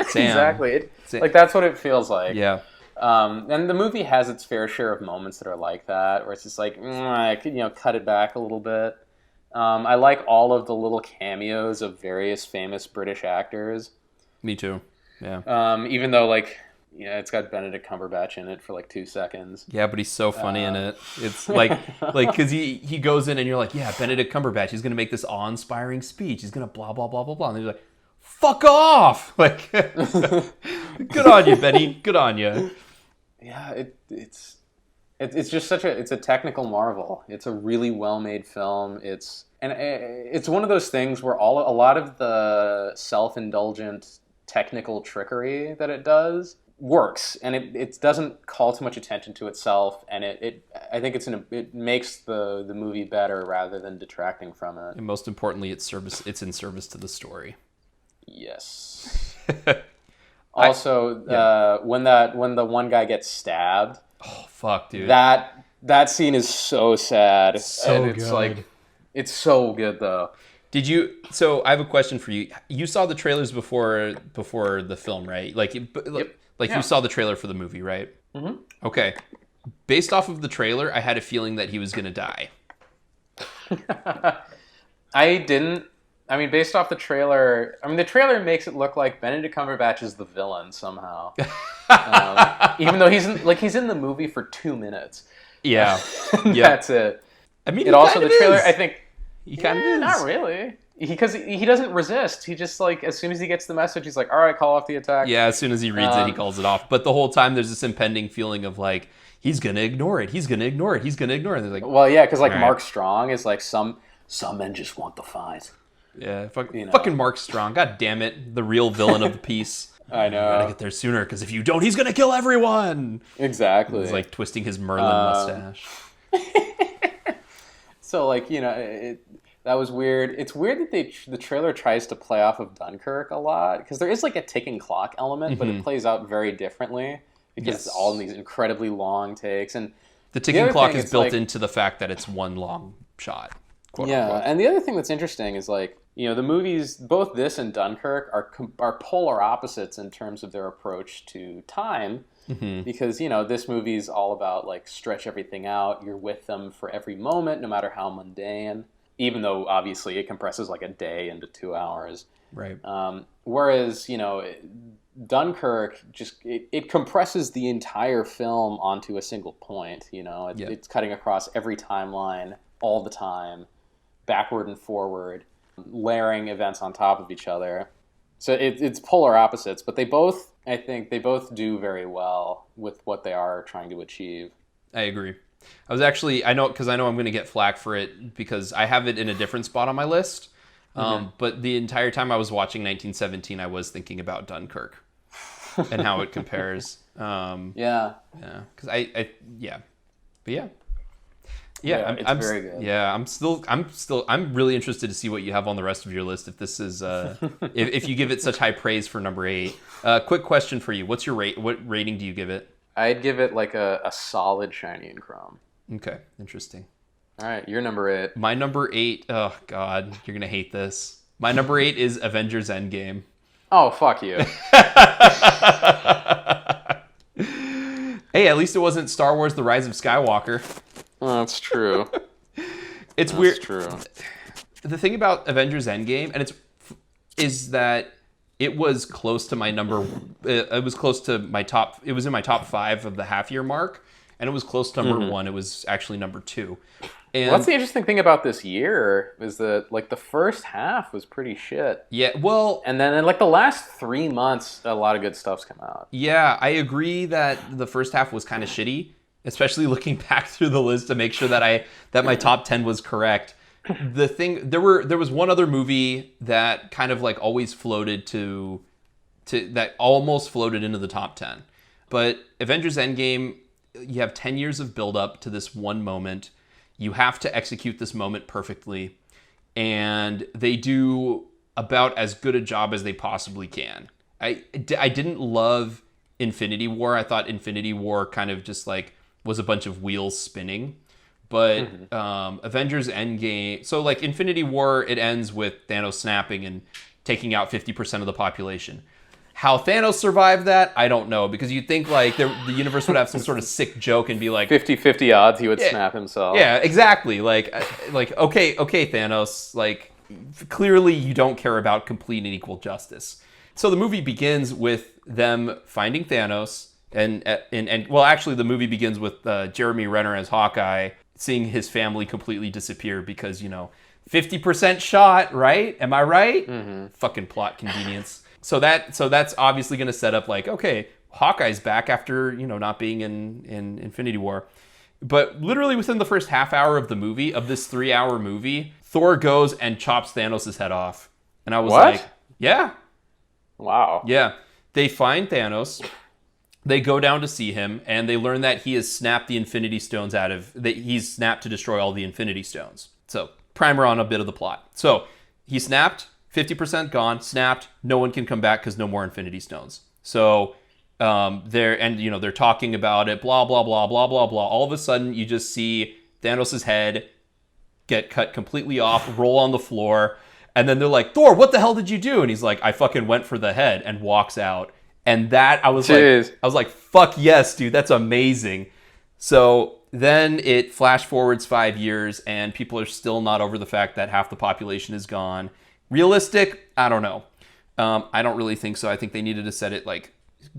Sam.
Exactly. Like, that's what it feels like.
Yeah.
And the movie has its fair share of moments that are like that, where it's just like, I could, cut it back a little bit. I like all of the little cameos of various famous British actors.
Me too. Yeah.
Even though, like, it's got Benedict Cumberbatch in it for like 2 seconds.
Yeah, but he's so funny in it. It's like because he goes in and you're like, yeah, Benedict Cumberbatch, he's gonna make this awe-inspiring speech. He's gonna blah blah blah blah blah, and he's like, fuck off! Like, good on you, Benny. Good on you.
Yeah, it's just it's a technical marvel. It's a really well-made film. It's one of those things where a lot of the self-indulgent technical trickery that it does works, and it doesn't call too much attention to itself, and I think it makes the movie better rather than detracting from it.
And most importantly, it's in service to the story.
Yes. Also, when the one guy gets stabbed,
oh fuck, dude,
that scene is so sad.
So
and it's
good.
like, it's so good though.
Did you? So I have a question for you. You saw the trailers before the film, right? Like,
Yep.
You saw the trailer for the movie, right?
Mm-hmm.
Okay. Based off of the trailer, I had a feeling that he was gonna die.
I didn't. I mean, based off the trailer, the trailer makes it look like Benedict Cumberbatch is the villain somehow. Even though he's in the movie for 2 minutes.
Yeah.
That's it.
I mean,
it also the trailer. I think
he kind of is.
Not really. Because he doesn't resist. He just, like, as soon as he gets the message, he's like, all right, call off the attack.
Yeah, as soon as he reads it, he calls it off. But the whole time, there's this impending feeling of, like, he's going to ignore it. He's going to ignore it. He's going to ignore it. And like,
well, yeah, because, like,
right.
Mark Strong is like, some men just want the fight.
Yeah, fucking Mark Strong. God damn it. The real villain of the piece.
I know.
You gotta get there sooner, because if you don't, he's going to kill everyone.
Exactly.
He's, like, twisting his Merlin mustache.
So, like, that was weird. It's weird that the trailer tries to play off of Dunkirk a lot, because there is like a ticking clock element, but it plays out very differently because it's all in these incredibly long takes. And
the ticking clock is built into the fact that it's one long shot. Quote unquote.
And the other thing that's interesting is, like, the movies, both this and Dunkirk, are polar opposites in terms of their approach to time. Mm-hmm. Because, this movie is all about, like, stretch everything out. You're with them for every moment, no matter how mundane. Even though, obviously, it compresses like a day into 2 hours.
Right.
Whereas, Dunkirk, it compresses the entire film onto a single point. It's cutting across every timeline all the time, backward and forward, layering events on top of each other. So it's polar opposites, but I think they both do very well with what they are trying to achieve.
I agree. I know I'm going to get flack for it because I have it in a different spot on my list. But the entire time I was watching 1917, I was thinking about Dunkirk and how it compares.
Yeah.
Because but yeah.
It's very good.
Yeah, I'm really interested to see what you have on the rest of your list. If this is, if you give it such high praise for number 8. Quick question for you: what's your rate? What rating do you give it?
I'd give it like a solid shiny and chrome.
Okay, interesting.
All right, your number 8.
My number 8. Oh God, you're gonna hate this. My number 8 is Avengers Endgame.
Oh, fuck you.
Hey, at least it wasn't Star Wars: The Rise of Skywalker.
Oh, that's true.
It's weird.
That's true.
The thing about Avengers Endgame, is that it was close to my number. It was close to my top. It was in my top 5 of the half year mark, and it was close to number 1. It was actually number 2. And
Well, that's the interesting thing about this year is that like the first half was pretty shit,
yeah, well,
and then in like the last 3 months, a lot of good stuff's come out.
yeah, I agree that the first half was kind of shitty, especially looking back through the list to make sure that my top 10 was correct. The thing there was one other movie that kind of like always floated to that almost floated into the top 10. But Avengers Endgame, you have 10 years of build up to this one moment. You have to execute this moment perfectly, and they do about as good a job as they possibly can. I didn't love Infinity War. I thought Infinity War kind of just like was a bunch of wheels spinning. But Avengers Endgame, so like Infinity War, it ends with Thanos snapping and taking out 50% of the population. How Thanos survived that, I don't know, because you'd think like the universe would have some sort of sick joke and be like
50-50 odds he would snap himself.
Yeah, exactly. Like okay, Thanos, like clearly you don't care about complete and equal justice. So the movie begins with them finding Thanos, and well, actually the movie begins with Jeremy Renner as Hawkeye seeing his family completely disappear because 50% shot, right? Am I right? Mm-hmm. Fucking plot convenience. So that's obviously going to set up like, okay, Hawkeye's back after not being in Infinity War. But literally within the first half hour of the movie, of this 3-hour movie, Thor goes and chops Thanos' head off. And I was like, yeah.
Wow.
Yeah. They find Thanos. They go down to see him, and they learn that he has snapped the Infinity Stones he's snapped to destroy all the Infinity Stones. So, primer on a bit of the plot. So, he snapped, 50% gone, snapped, no one can come back because no more Infinity Stones. So, they're talking about it, blah, blah, blah, blah, blah, blah. All of a sudden, you just see Thanos' head get cut completely off, roll on the floor, and then they're like, Thor, what the hell did you do? And he's like, I fucking went for the head, and walks out. And that, I was like, fuck yes, dude, that's amazing. So then it flash forwards 5 years, and people are still not over the fact that half the population is gone. Realistic? I don't know. I don't really think so. I think they needed to set it like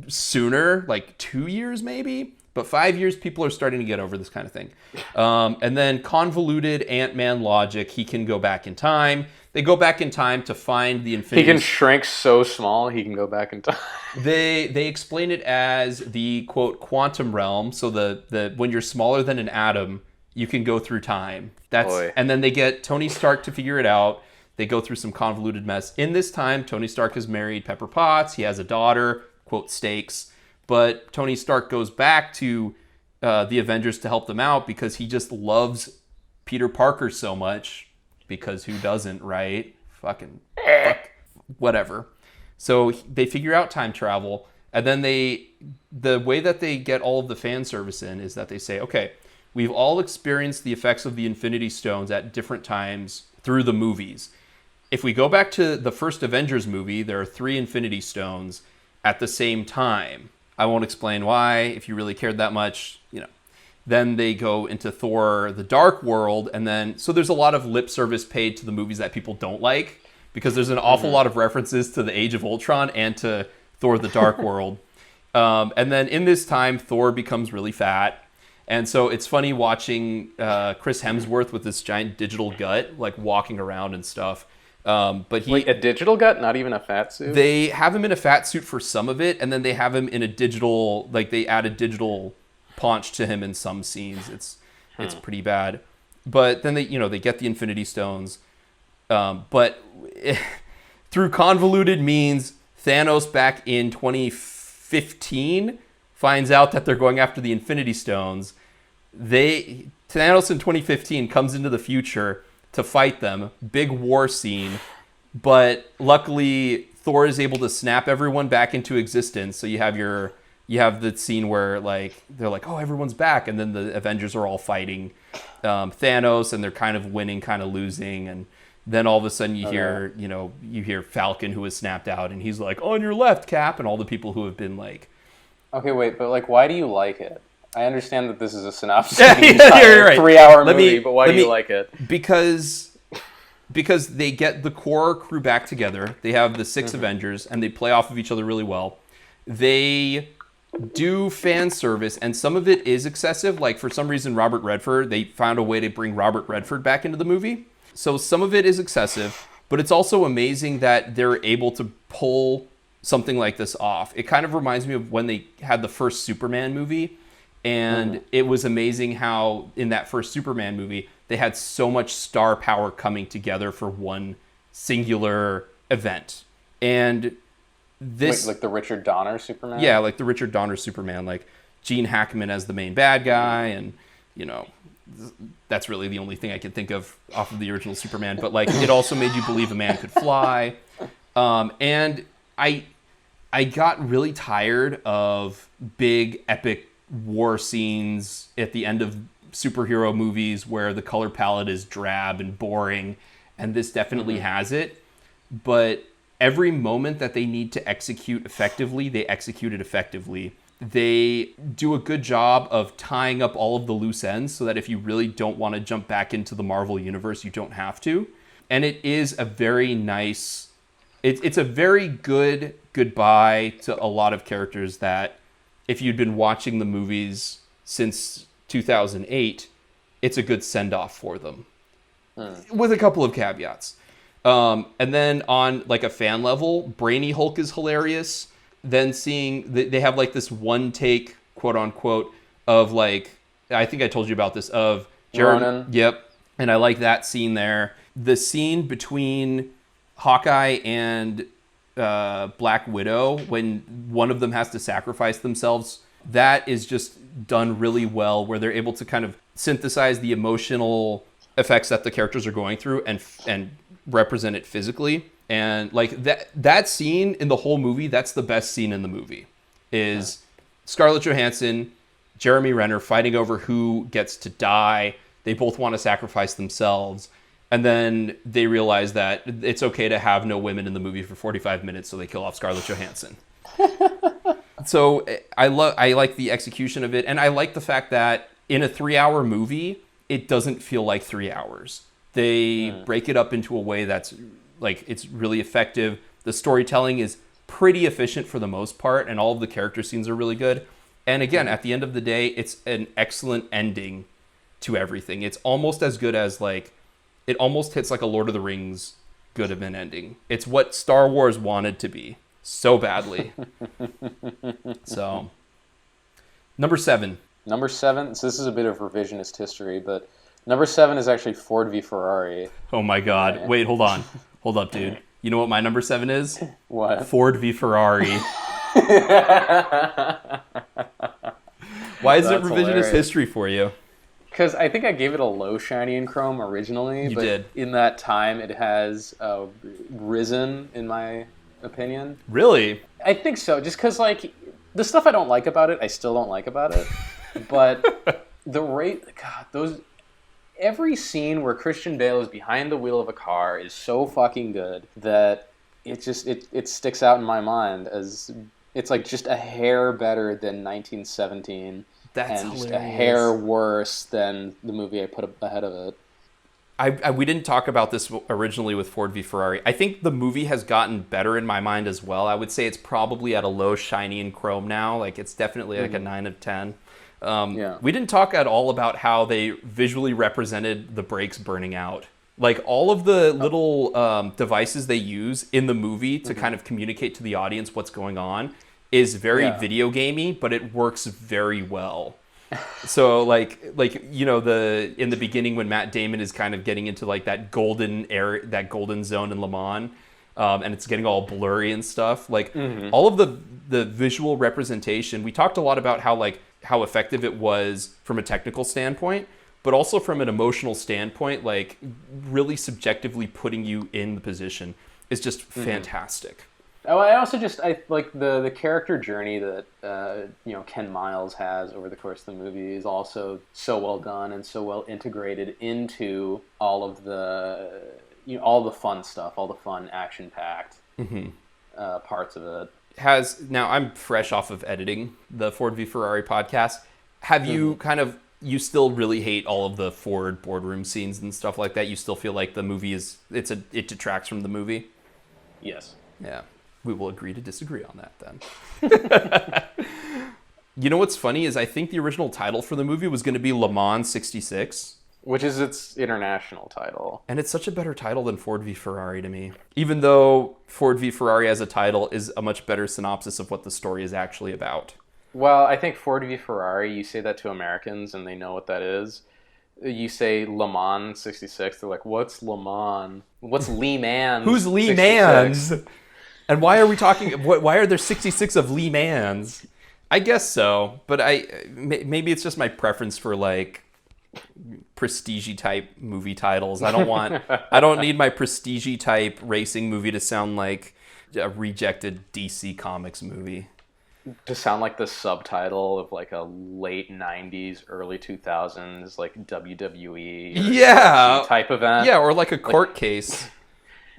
sooner, like 2 years maybe. But 5 years, people are starting to get over this kind of thing. And then convoluted Ant-Man logic, he can go back in time. They go back in time to find the Infinity...
He can shrink so small, he can go back in time.
They explain it as the, quote, quantum realm. So the when you're smaller than an atom, you can go through time. And then they get Tony Stark to figure it out. They go through some convoluted mess. In this time, Tony Stark has married Pepper Potts. He has a daughter, quote, Stakes. But Tony Stark goes back to the Avengers to help them out because he just loves Peter Parker so much. Because who doesn't, right? Fuck, whatever. So they figure out time travel. And then the way that they get all of the fan service in is that they say, okay, we've all experienced the effects of the Infinity Stones at different times through the movies. If we go back to the first Avengers movie, there are 3 Infinity Stones at the same time. I won't explain why. If you really cared that much, Then they go into Thor, the Dark World, and then... So there's a lot of lip service paid to the movies that people don't like, because there's an awful lot of references to the Age of Ultron and to Thor, the Dark World. And then in this time, Thor becomes really fat. And so it's funny watching Chris Hemsworth with this giant digital gut, like walking around and stuff. But he...
Like a digital gut, not even a fat suit?
They have him in a fat suit for some of it, and then they have him in a digital... Like they add a digital... paunch to him in some scenes. It's pretty bad. But then they get the Infinity Stones. But through convoluted means, Thanos back in 2015 finds out that they're going after the Infinity Stones. Thanos in 2015 comes into the future to fight them. Big war scene. But luckily, Thor is able to snap everyone back into existence. So you have the scene where like they're like, oh, everyone's back, and then the Avengers are all fighting Thanos, and they're kind of winning, kind of losing, and then all of a sudden you hear Falcon, who was snapped out, and he's like, on your left, Cap, and all the people who have been like,
okay, wait, but like, why do you like it? I understand that this is a synopsis
Yeah,
of the entire
right.
3-hour movie, but why do you like it?
Because they get the core crew back together. They have the 6 Avengers, and they play off of each other really well. They do fan service, and some of it is excessive. Like, for some reason, they found a way to bring Robert Redford back into the movie. So some of it is excessive, but it's also amazing that they're able to pull something like this off. It kind of reminds me of when they had the first Superman movie, and it was amazing how in that first Superman movie, they had so much star power coming together for one singular event. And this...
Like the Richard Donner Superman?
Yeah, like the Richard Donner Superman, like Gene Hackman as the main bad guy, and, you know... That's really the only thing I can think of off of the original Superman. But like, it also made you believe a man could fly. And I got really tired of big epic war scenes at the end of superhero movies where the color palette is drab and boring. And this definitely has it. But every moment that they need to execute effectively, they execute it effectively. They do a good job of tying up all of the loose ends so that if you really don't want to jump back into the Marvel universe, you don't have to. And it is a very nice... It's a very good goodbye to a lot of characters that if you'd been watching the movies since 2008, it's a good send-off for them. With a couple of caveats. And then on like a fan level, Brainy Hulk is hilarious. Then seeing they have like this one take, quote unquote, of like, I think I told you about this, of
Ronan.
Yep. And I like that scene there. The scene between Hawkeye and Black Widow, when one of them has to sacrifice themselves, that is just done really well, where they're able to kind of synthesize the emotional effects that the characters are going through and represent it physically. And like that scene in the whole movie, that's the best scene in the movie, is Scarlett Johansson, Jeremy Renner fighting over who gets to die. They both want to sacrifice themselves. And then they realize that it's okay to have no women in the movie for 45 minutes, so they kill off Scarlett Johansson. So I like the execution of it. And I like the fact that in a 3-hour movie, it doesn't feel like 3 hours. They break it up into a way that's like, it's really effective. The storytelling is pretty efficient for the most part, and all of the character scenes are really good. And again, at the end of the day, it's an excellent ending to everything. It's almost as good as like, it almost hits like a Lord of the Rings good of an ending. It's what Star Wars wanted to be so badly. So, number 7.
Number 7, so this is a bit of revisionist history, but number 7 is actually Ford v Ferrari.
Oh my God. Wait, hold on. Hold up, dude. You know what my number 7 is?
What?
Ford v Ferrari. Why is it revisionist
hilarious.
history for you?
Because I think I gave it a low shiny and chrome originally, but
did.
in that time it has risen, in my opinion.
Really?
I think so, just because like the stuff I don't like about it, I still don't like about it. But the rate, God, every scene where Christian Bale is behind the wheel of a car is so fucking good that it just it sticks out in my mind as it's like just a hair better than 1917.
That's
and
hilarious.
Just a hair worse than the movie I put ahead of it.
We didn't talk about this originally with Ford v Ferrari. I think the movie has gotten better in my mind as well. I would say it's probably at a low shiny and chrome now. Like, it's definitely like a 9 of 10. We didn't talk at all about how they visually represented the brakes burning out. Like, all of the little devices they use in the movie to kind of communicate to the audience what's going on is very video gamey, but it works very well. So like in the beginning when Matt Damon is kind of getting into like that golden area, that golden zone in Le Mans, and it's getting all blurry and stuff. Like all of the visual representation. We talked a lot about how effective it was from a technical standpoint, but also from an emotional standpoint. Like really subjectively putting you in the position is just fantastic.
Oh, I like the character journey that Ken Miles has over the course of the movie is also so well done and so well integrated into all of the all the fun stuff, all the fun action packed parts of it.
Now I'm fresh off of editing the Ford v Ferrari podcast. Have you you still really hate all of the Ford boardroom scenes and stuff like that? You still feel like the movie it detracts from the movie?
Yes.
Yeah. We will agree to disagree on that then. You know what's funny is I think the original title for the movie was going to be Le Mans 66.
Which is its international title.
And it's such a better title than Ford v Ferrari to me. Even though Ford v Ferrari as a title is a much better synopsis of what the story is actually about.
Well, I think Ford v Ferrari, you say that to Americans and they know what that is. You say Le Mans 66, they're like, what's Le Mans? What's Le Mans?
Who's Le
66?
Mans? And why are we talking? Why are there 66 of Le Mans? I guess so, but maybe it's just my preference for like prestige type movie titles. I don't need my prestige type racing movie to sound like a rejected DC Comics movie.
To sound like the subtitle of like a late 90s, early 2000s like WWE type event.
Yeah, or like a court case.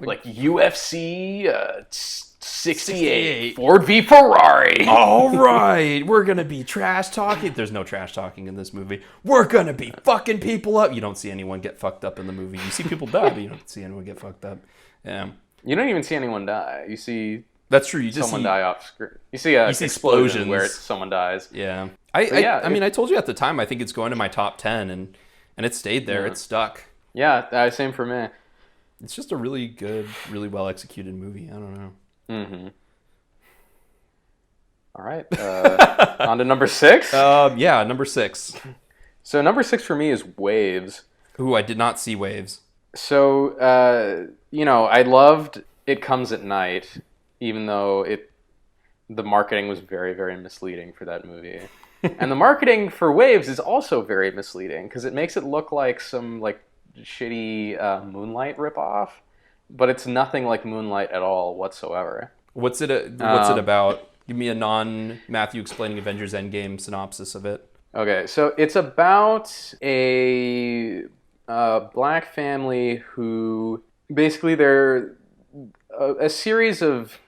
Like UFC 68, Ford v Ferrari.
All right, we're going to be trash talking. There's no trash talking in this movie. We're going to be fucking people up. You don't see anyone get fucked up in the movie. You see people die, but you don't see anyone get fucked up. Yeah.
You don't even see anyone die. You see
That's true. You just
someone
see,
die off screen. You see explosions where someone dies.
Yeah. I mean, I told you at the time, I think it's going to my top 10, and it stayed there. It stuck.
Yeah, same for me.
It's just a really good, really well executed movie. I don't know.
Mm-hmm. All right. On to number 6?
Yeah, number 6.
So number 6 for me is Waves.
Ooh, I did not see Waves.
So, I loved It Comes at Night, even though the marketing was very, very misleading for that movie. And the marketing for Waves is also very misleading because it makes it look like some like shitty Moonlight ripoff, but it's nothing like Moonlight at all whatsoever.
What's it about? Give me a non-Matthew explaining Avengers Endgame synopsis of it.
Okay, so it's about a black family who basically a series of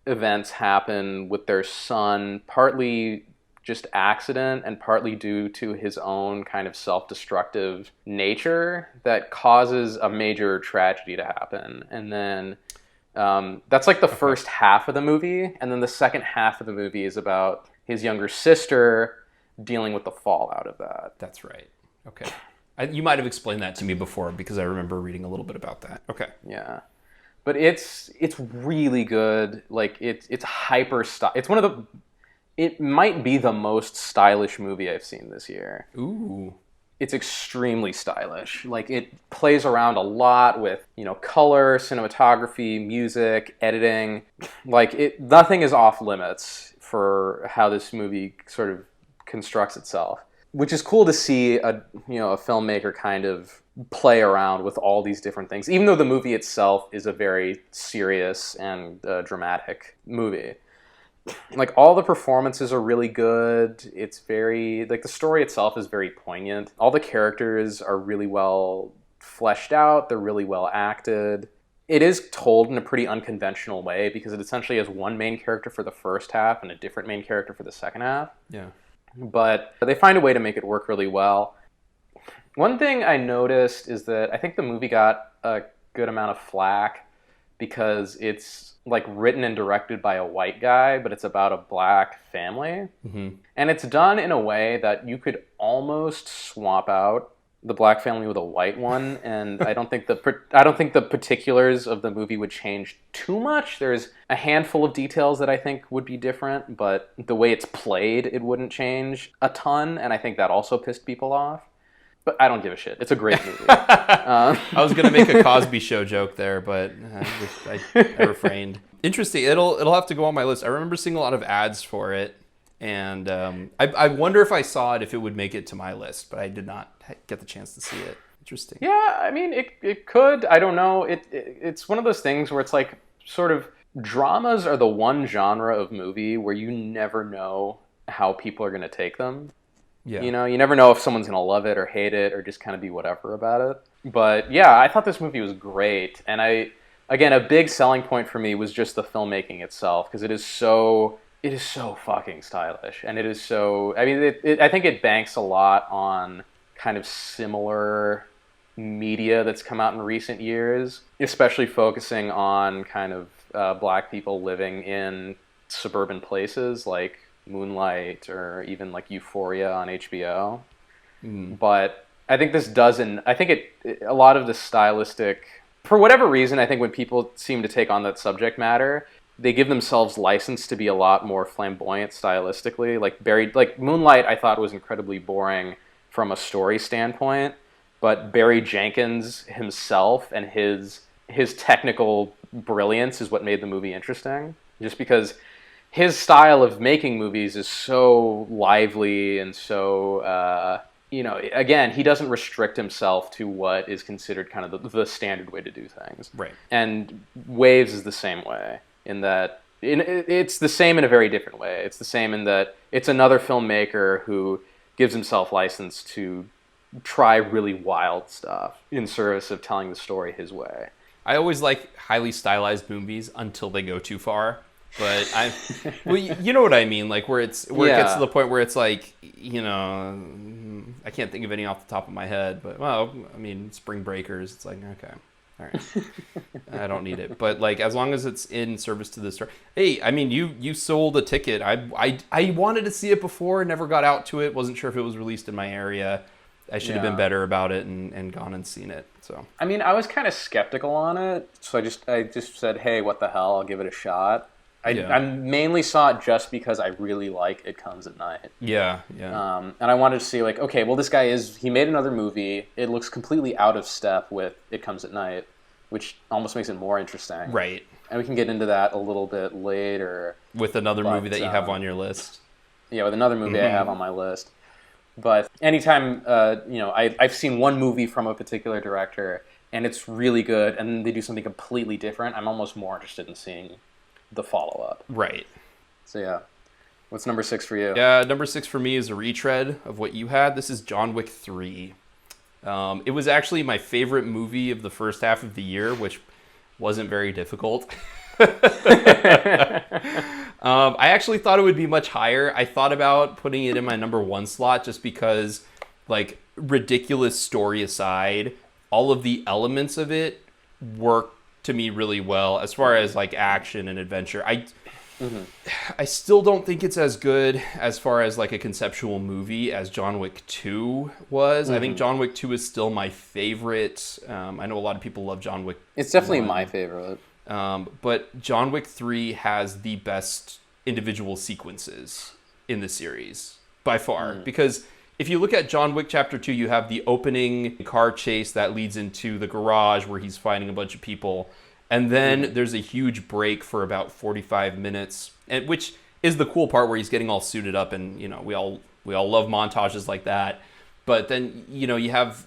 events happen with their son, partly just accident and partly due to his own kind of self-destructive nature that causes a major tragedy to happen. And then that's like the first half of the movie. And then the second half of the movie is about his younger sister dealing with the fallout of that.
That's right. Okay. You might have explained that to me before because I remember reading a little bit about that. Okay.
Yeah. But it's really good. Like it's hyper style. It's one of the... It might be the most stylish movie I've seen this year.
Ooh.
It's extremely stylish. Like, it plays around a lot with, color, cinematography, music, editing. Like, nothing is off limits for how this movie sort of constructs itself. Which is cool to see a filmmaker kind of play around with all these different things, even though the movie itself is a very serious and dramatic movie. Like, all the performances are really good. It's very, like, the story itself is very poignant. All the characters are really well fleshed out. They're really well acted. It is told in a pretty unconventional way because it essentially has one main character for the first half and a different main character for the second half.
Yeah.
But they find a way to make it work really well. One thing I noticed is that I think the movie got a good amount of flack because it's like written and directed by a white guy, but it's about a black family. Mm-hmm. And it's done in a way that you could almost swap out the black family with a white one, and I don't think the particulars of the movie would change too much. There's a handful of details that I think would be different, but the way it's played, it wouldn't change a ton, and I think that also pissed people off. But I don't give a shit. It's a great movie.
I was gonna make a Cosby Show joke there, but I refrained. Interesting. It'll have to go on my list. I remember seeing a lot of ads for it. And I wonder if I saw it, if it would make it to my list, but I did not get the chance to see it. Interesting.
Yeah, I mean, it could. I don't know. It's one of those things where it's like, sort of, dramas are the one genre of movie where you never know how people are going to take them.
Yeah.
You know, you never know if someone's going to love it or hate it or just kind of be whatever about it. But yeah, I thought this movie was great. And again, a big selling point for me was just the filmmaking itself, because it is so fucking stylish, and it is so. I mean, I think it banks a lot on kind of similar media that's come out in recent years, especially focusing on kind of black people living in suburban places like Moonlight or even like Euphoria on HBO. But I think this doesn't. I think a lot of the stylistic, for whatever reason, I think when people seem to take on that subject matter, they give themselves license to be a lot more flamboyant stylistically. Like Moonlight, I thought was incredibly boring from a story standpoint, but Barry Jenkins himself and his technical brilliance is what made the movie interesting. Just because his style of making movies is so lively and so, again, he doesn't restrict himself to what is considered kind of the standard way to do things.
Right.
And Waves is the same way. In that it's the same in a very different way. It's the same in that it's another filmmaker who gives himself license to try really wild stuff in service of telling the story his way.
I always like highly stylized movies until they go too far. But well, you know what I mean, like where it gets to the point where it's like, I can't think of any off the top of my head, but well, I mean, Spring Breakers, it's like, okay. All right, I don't need it, but like as long as it's in service to the story. Hey, I mean, you sold a ticket. I wanted to see it before, never got out to it. Wasn't sure if it was released in my area. I should have been better about it and gone and seen it. So
I mean, I was kind of skeptical on it, so I just said, hey, what the hell? I'll give it a shot. I mainly saw it just because I really like It Comes at Night.
Yeah.
And I wanted to see, like, okay, well, this guy he made another movie. It looks completely out of step with It Comes at Night, which almost makes it more interesting.
Right.
And we can get into that a little bit later.
With another movie that you have on your list.
Yeah, with another movie I have on my list. But anytime, I've seen one movie from a particular director, and it's really good, and then they do something completely different, I'm almost more interested in seeing the follow-up.
Right.
So yeah. What's number 6 for you?
Yeah, number 6 for me is a retread of what you had. This is John Wick 3. It was actually my favorite movie of the first half of the year, which wasn't very difficult. I actually thought it would be much higher. I thought about putting it in my number 1 slot just because, like, ridiculous story aside, all of the elements of it work to me really well as far as like action and adventure. I still don't think it's as good as far as like a conceptual movie as John Wick 2 was. I think John Wick 2 is still my favorite. I know a lot of people love John Wick.
It's definitely my favorite.
But John Wick 3 has the best individual sequences in the series by far. Because if you look at John Wick Chapter 2, you have the opening car chase that leads into the garage where he's fighting a bunch of people. And then there's a huge break for about 45 minutes, and which is the cool part where he's getting all suited up, and we all love montages like that. But then you have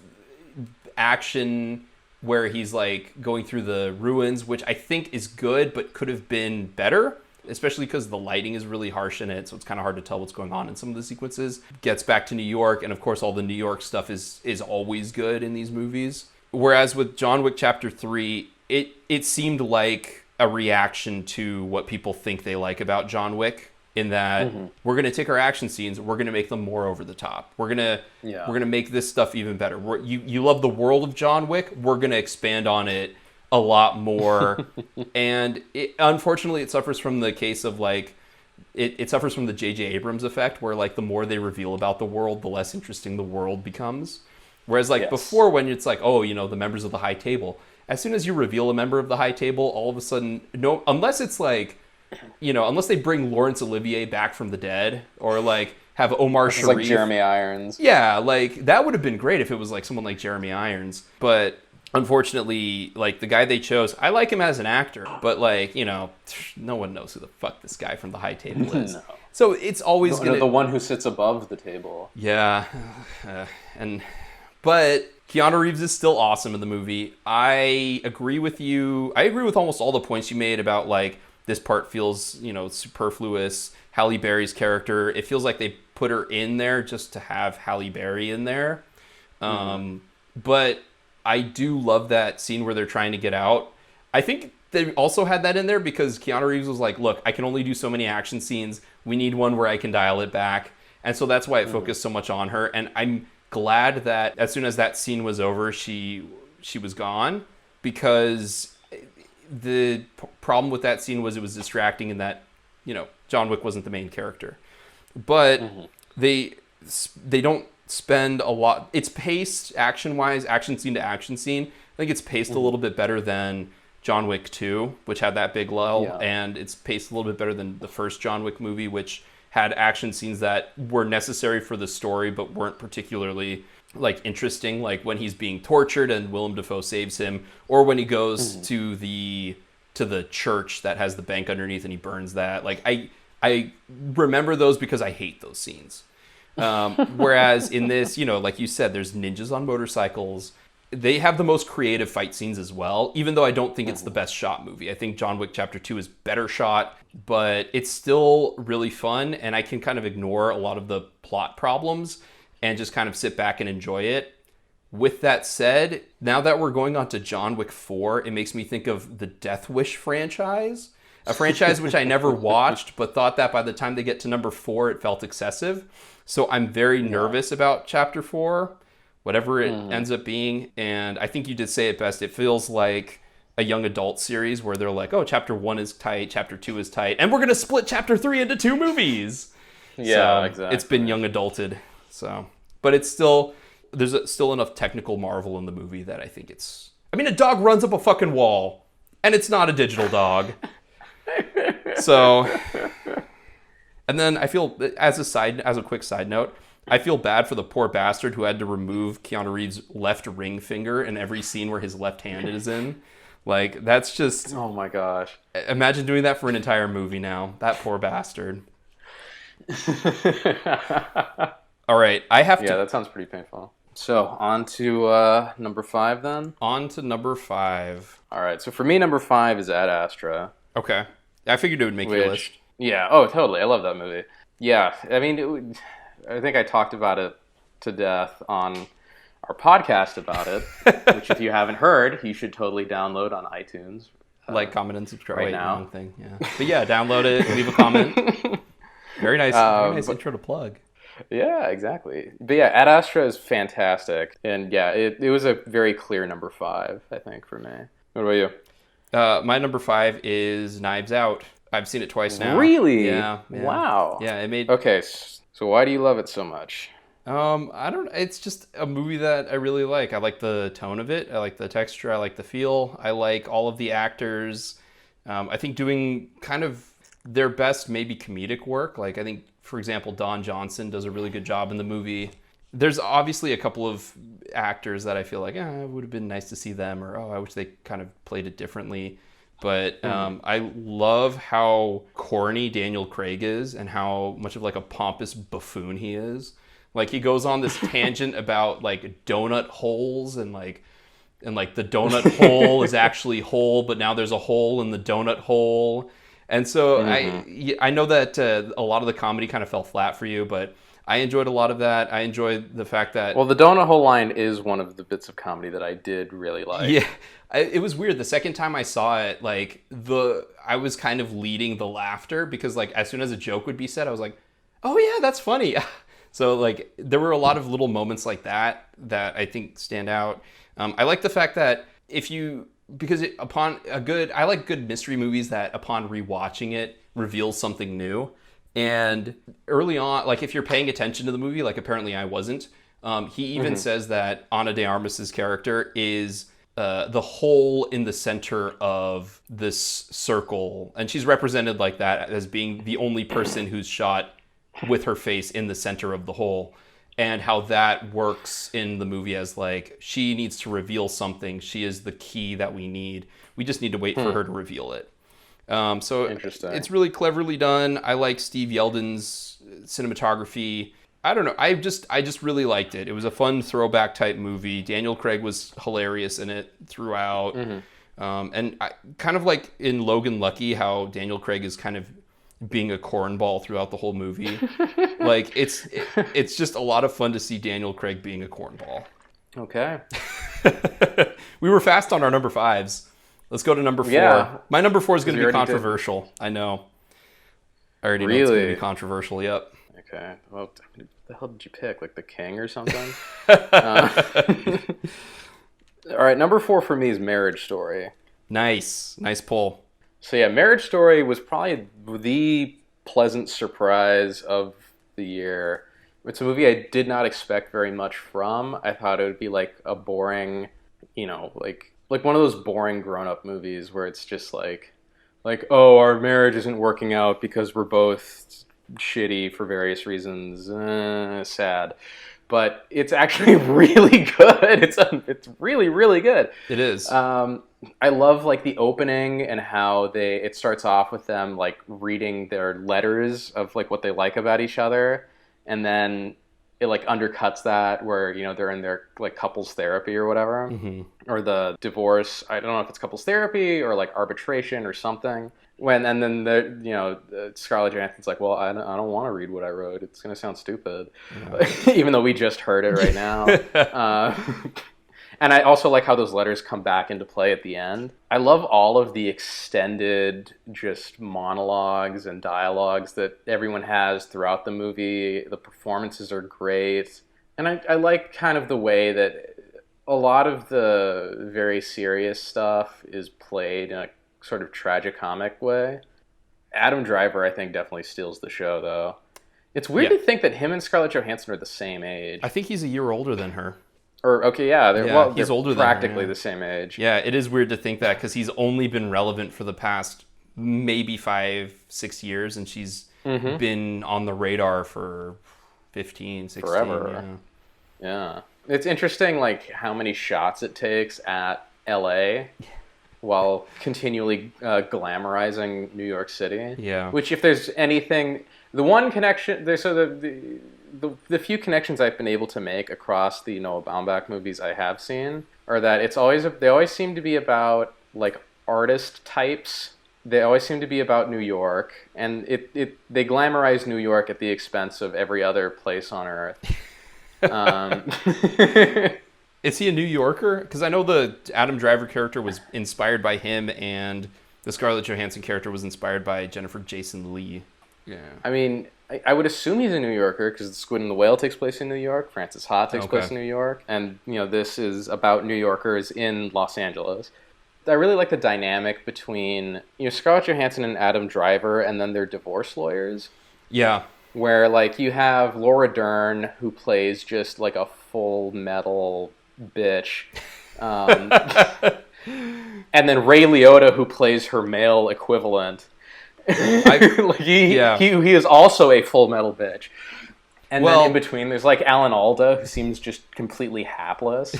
action where he's like going through the ruins, which I think is good but could have been better, especially because the lighting is really harsh in it, so it's kind of hard to tell what's going on in some of the sequences. Gets back to New York, and of course all the New York stuff is always good in these movies. Whereas with John Wick Chapter 3, it seemed like a reaction to what people think they like about John Wick, in that we're going to take our action scenes, we're going to make them more over the top. We're going to make this stuff even better. You love the world of John Wick, we're going to expand on it a lot more. And unfortunately it suffers from the case of like it suffers from the J.J. Abrams effect, where like the more they reveal about the world, the less interesting the world becomes. Whereas like
Yes.
before, when it's like, oh, the members of the High Table, as soon as you reveal a member of the High Table, all of a sudden, no, unless it's like, unless they bring Laurence Olivier back from the dead, or like have Omar
It's
Sharif.
like Jeremy Irons.
Yeah, like that would have been great if it was like someone like Jeremy Irons. But unfortunately, like the guy they chose, I like him as an actor, but like, no one knows who the fuck this guy from the High Table is.
No.
So it's always
No,
gonna
the one who sits above the table.
Yeah, but Keanu Reeves is still awesome in the movie. I agree with you. I agree with almost all the points you made about like this part feels, superfluous. Halle Berry's character, it feels like they put her in there just to have Halle Berry in there. But I do love that scene where they're trying to get out. I think they also had that in there because Keanu Reeves was like, look, I can only do so many action scenes. We need one where I can dial it back. And so that's why it focused so much on her. And I'm glad that as soon as that scene was over, she was gone, because the problem with that scene was it was distracting and that, John Wick wasn't the main character. But they don't spend a lot. It's paced action-wise, action scene to action scene. I think it's paced a little bit better than John Wick 2, which had that big lull, and it's paced a little bit better than the first John Wick movie, which had action scenes that were necessary for the story but weren't particularly like interesting, like when he's being tortured and Willem Dafoe saves him, or when he goes to the church that has the bank underneath and he burns that. Like I remember those because I hate those scenes. Whereas in this, like you said, there's ninjas on motorcycles. They have the most creative fight scenes as well, even though I don't think it's the best shot movie. I think John Wick Chapter 2 is better shot, but it's still really fun, and I can kind of ignore a lot of the plot problems and just kind of sit back and enjoy it. With that said, now that we're going on to John Wick 4, it makes me think of the Death Wish franchise, a franchise which I never watched, but thought that by the time they get to number 4, it felt excessive. So I'm very nervous about Chapter 4. Whatever it ends up being. And I think you did say it best. It feels like a young adult series where they're like, oh, Chapter 1 is tight, Chapter 2 is tight, and we're going to split Chapter 3 into 2 movies.
Yeah,
so
exactly.
It's been young adulted. So, but it's still, still enough technical marvel in the movie that I think it's... I mean, a dog runs up a fucking wall, and it's not a digital dog. So... And then I feel, as a quick side note, I feel bad for the poor bastard who had to remove Keanu Reeves' left ring finger in every scene where his left hand is in. Like, that's just...
Oh my gosh.
Imagine doing that for an entire movie now. That poor bastard. All right, I have to...
Yeah, that sounds pretty painful. So, on to number 5 then?
On to number 5.
All right, so for me, number 5 is Ad Astra.
Okay. I figured it would make your list.
Yeah, oh, totally. I love that movie. Yeah, I mean, I think I talked about it to death on our podcast about it, which if you haven't heard, you should totally download on iTunes.
Like, comment, and subscribe.
Right
Wait,
now.
wrong thing. Yeah. But yeah, download it, leave a comment. Very nice intro to plug.
Yeah, exactly. But yeah, Ad Astra is fantastic. And yeah, it was a very clear number 5, I think, for me. What about you?
My number 5 is Knives Out. I've seen it twice now.
Really?
Yeah.
Wow.
Yeah, it made...
Okay, so why do you love it so much?
I don't... It's just a movie that I really like. I like the tone of it. I like the texture. I like the feel. I like all of the actors. I think doing kind of their best maybe comedic work. Like, I think, for example, Don Johnson does a really good job in the movie. There's obviously a couple of actors that I feel like, it would have been nice to see them, or, I wish they kind of played it differently. But I love how corny Daniel Craig is and how much of like a pompous buffoon he is. Like, he goes on this tangent about like donut holes and like the donut hole is actually whole, but now there's a hole in the donut hole. And so I know that a lot of the comedy kind of fell flat for you, but I enjoyed a lot of that. I enjoyed the fact that...
Well, the donut hole line is one of the bits of comedy that I did really like.
Yeah. It was weird. The second time I saw it, like, I was kind of leading the laughter because, like, as soon as a joke would be said, I was like, oh, yeah, that's funny. So, like, there were a lot of little moments like that I think stand out. I like the fact that I like good mystery movies that upon rewatching it reveals something new. And early on, like, if you're paying attention to the movie, like apparently I wasn't, He even says that Ana de Armas's character is the hole in the center of this circle, and she's represented like that as being the only person who's shot with her face in the center of the hole, and how that works in the movie as like she needs to reveal something. She is the key that we need. We just need to wait for her to reveal it. So it's really cleverly done. I like Steve Yeldon's cinematography. I don't know. I just really liked it. It was a fun throwback type movie. Daniel Craig was hilarious in it throughout. And I, kind of like in Logan Lucky, how Daniel Craig is kind of being a cornball throughout the whole movie. Like it's just a lot of fun to see Daniel Craig being a cornball.
Okay.
We were fast on our number 5s. Let's go to number 4.
Yeah.
My number 4 is going to be controversial. I know. I already know it's going to be controversial. Yep.
Okay. Well, what the hell did you pick? Like The King or something? All right. Number 4 for me is Marriage Story.
Nice pull.
So yeah, Marriage Story was probably the pleasant surprise of the year. It's a movie I did not expect very much from. I thought it would be like a boring, like one of those boring grown-up movies where it's just like, oh, our marriage isn't working out because we're both shitty for various reasons. Sad. But it's actually really good. It's really, really good.
It is.
I love like the opening and how it starts off with them like reading their letters of like what they like about each other, and then it like undercuts that where they're in their like couples therapy or whatever, or the divorce. I don't know if it's couples therapy or like arbitration or something. And then Scarlett Johansson's like, well, I don't want to read what I wrote. It's gonna sound stupid, even though we just heard it right now. And I also like how those letters come back into play at the end. I love all of the extended just monologues and dialogues that everyone has throughout the movie. The performances are great. And I like kind of the way that a lot of the very serious stuff is played in a sort of tragicomic way. Adam Driver, I think, definitely steals the show, though. It's weird to think that him and Scarlett Johansson are the same age.
I think he's a year older than her.
He's
older
practically
than her,
the same age.
Yeah, it is weird to think that because he's only been relevant for the past maybe 5-6 years, and she's been on the radar for 15, 16.
Forever. Yeah. It's interesting, like, how many shots it takes at LA while continually glamorizing New York City.
Yeah.
Which, if there's anything... The one connection... The few connections I've been able to make across the Noah Baumbach movies I have seen are that they always seem to be about like artist types. They always seem to be about New York, and they glamorize New York at the expense of every other place on Earth.
Is he a New Yorker? Because I know the Adam Driver character was inspired by him, and the Scarlett Johansson character was inspired by Jennifer Jason Leigh. Yeah.
I mean, I would assume he's a New Yorker because The Squid and the Whale takes place in New York. Frances Ha takes place in New York. And, this is about New Yorkers in Los Angeles. I really like the dynamic between, Scarlett Johansson and Adam Driver and then their divorce lawyers.
Yeah.
Where, like, you have Laura Dern, who plays just, like, a full metal bitch. And then Ray Liotta, who plays her male equivalent. He is also a full metal bitch. And then in between there's like Alan Alda, who seems just completely hapless.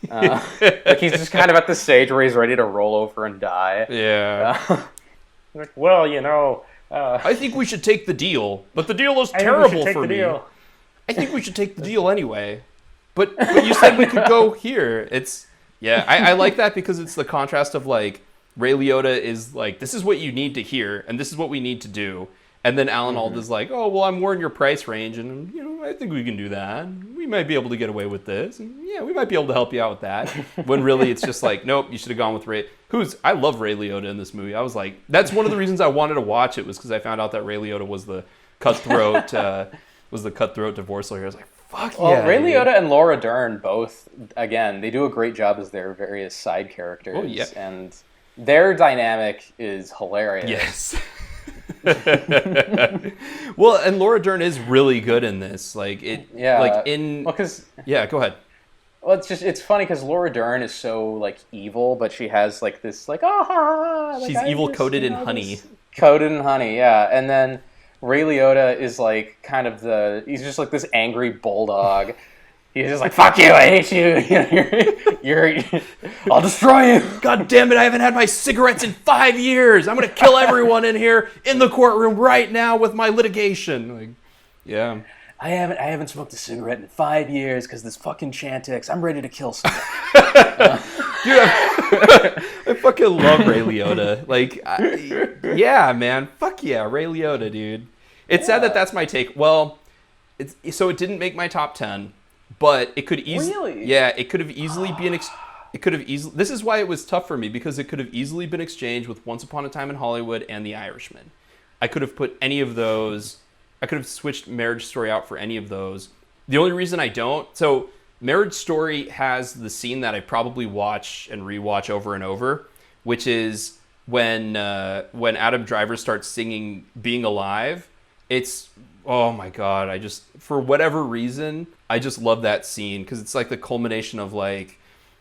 Like he's just kind of at the stage where he's ready to roll over and die.
Yeah. I think we should take the deal, but the deal is terrible for me. I think we should take the deal anyway. But you said we could go here. I like that because it's the contrast of like Ray Liotta is like, this is what you need to hear, and this is what we need to do. And then Alan Alda's like, oh, well, I'm more in your price range, and, I think we can do that. We might be able to get away with this. And, we might be able to help you out with that. When really it's just like, nope, you should have gone with Ray. I love Ray Liotta in this movie. I was like, that's one of the reasons I wanted to watch it was because I found out that Ray Liotta was the cutthroat, divorce lawyer. I was like, fuck yeah.
Well, Ray Liotta and Laura Dern both, again, they do a great job as their various side characters.
Oh, yeah.
And their dynamic is hilarious.
Yes. Well, and Laura Dern is really good in this. Like it.
Yeah.
Like in.
Well, because
Yeah. Go ahead.
well, it's funny because Laura Dern is so like evil, but she has like this like like,
She's
I
evil
just,
coated in
this-
honey.
Coated in honey, yeah. And then Ray Liotta is like kind of he's just like this angry bulldog. He's just like, fuck you, I hate you. You're I'll destroy you.
God damn it! I haven't had my cigarettes in 5 years. I'm gonna kill everyone in here in the courtroom right now with my litigation. Like, yeah.
I haven't smoked a cigarette in 5 years because this fucking Chantix. I'm ready to kill someone.
Dude, I fucking love Ray Liotta. Like, yeah, man. Fuck yeah, Ray Liotta, dude. It's sad that that's my take. Well, it didn't make my top 10, but it could easily.
Really?
Yeah, it could have easily been. It could have easily. This is why it was tough for me, because it could have easily been exchanged with Once Upon a Time in Hollywood and The Irishman. I could have put any of those. I could have switched Marriage Story out for any of those. The only reason I don't. So Marriage Story has the scene that I probably watch and rewatch over and over, which is when Adam Driver starts singing "Being Alive." It's, oh my god! I just, for whatever reason, I just love that scene because it's like the culmination of like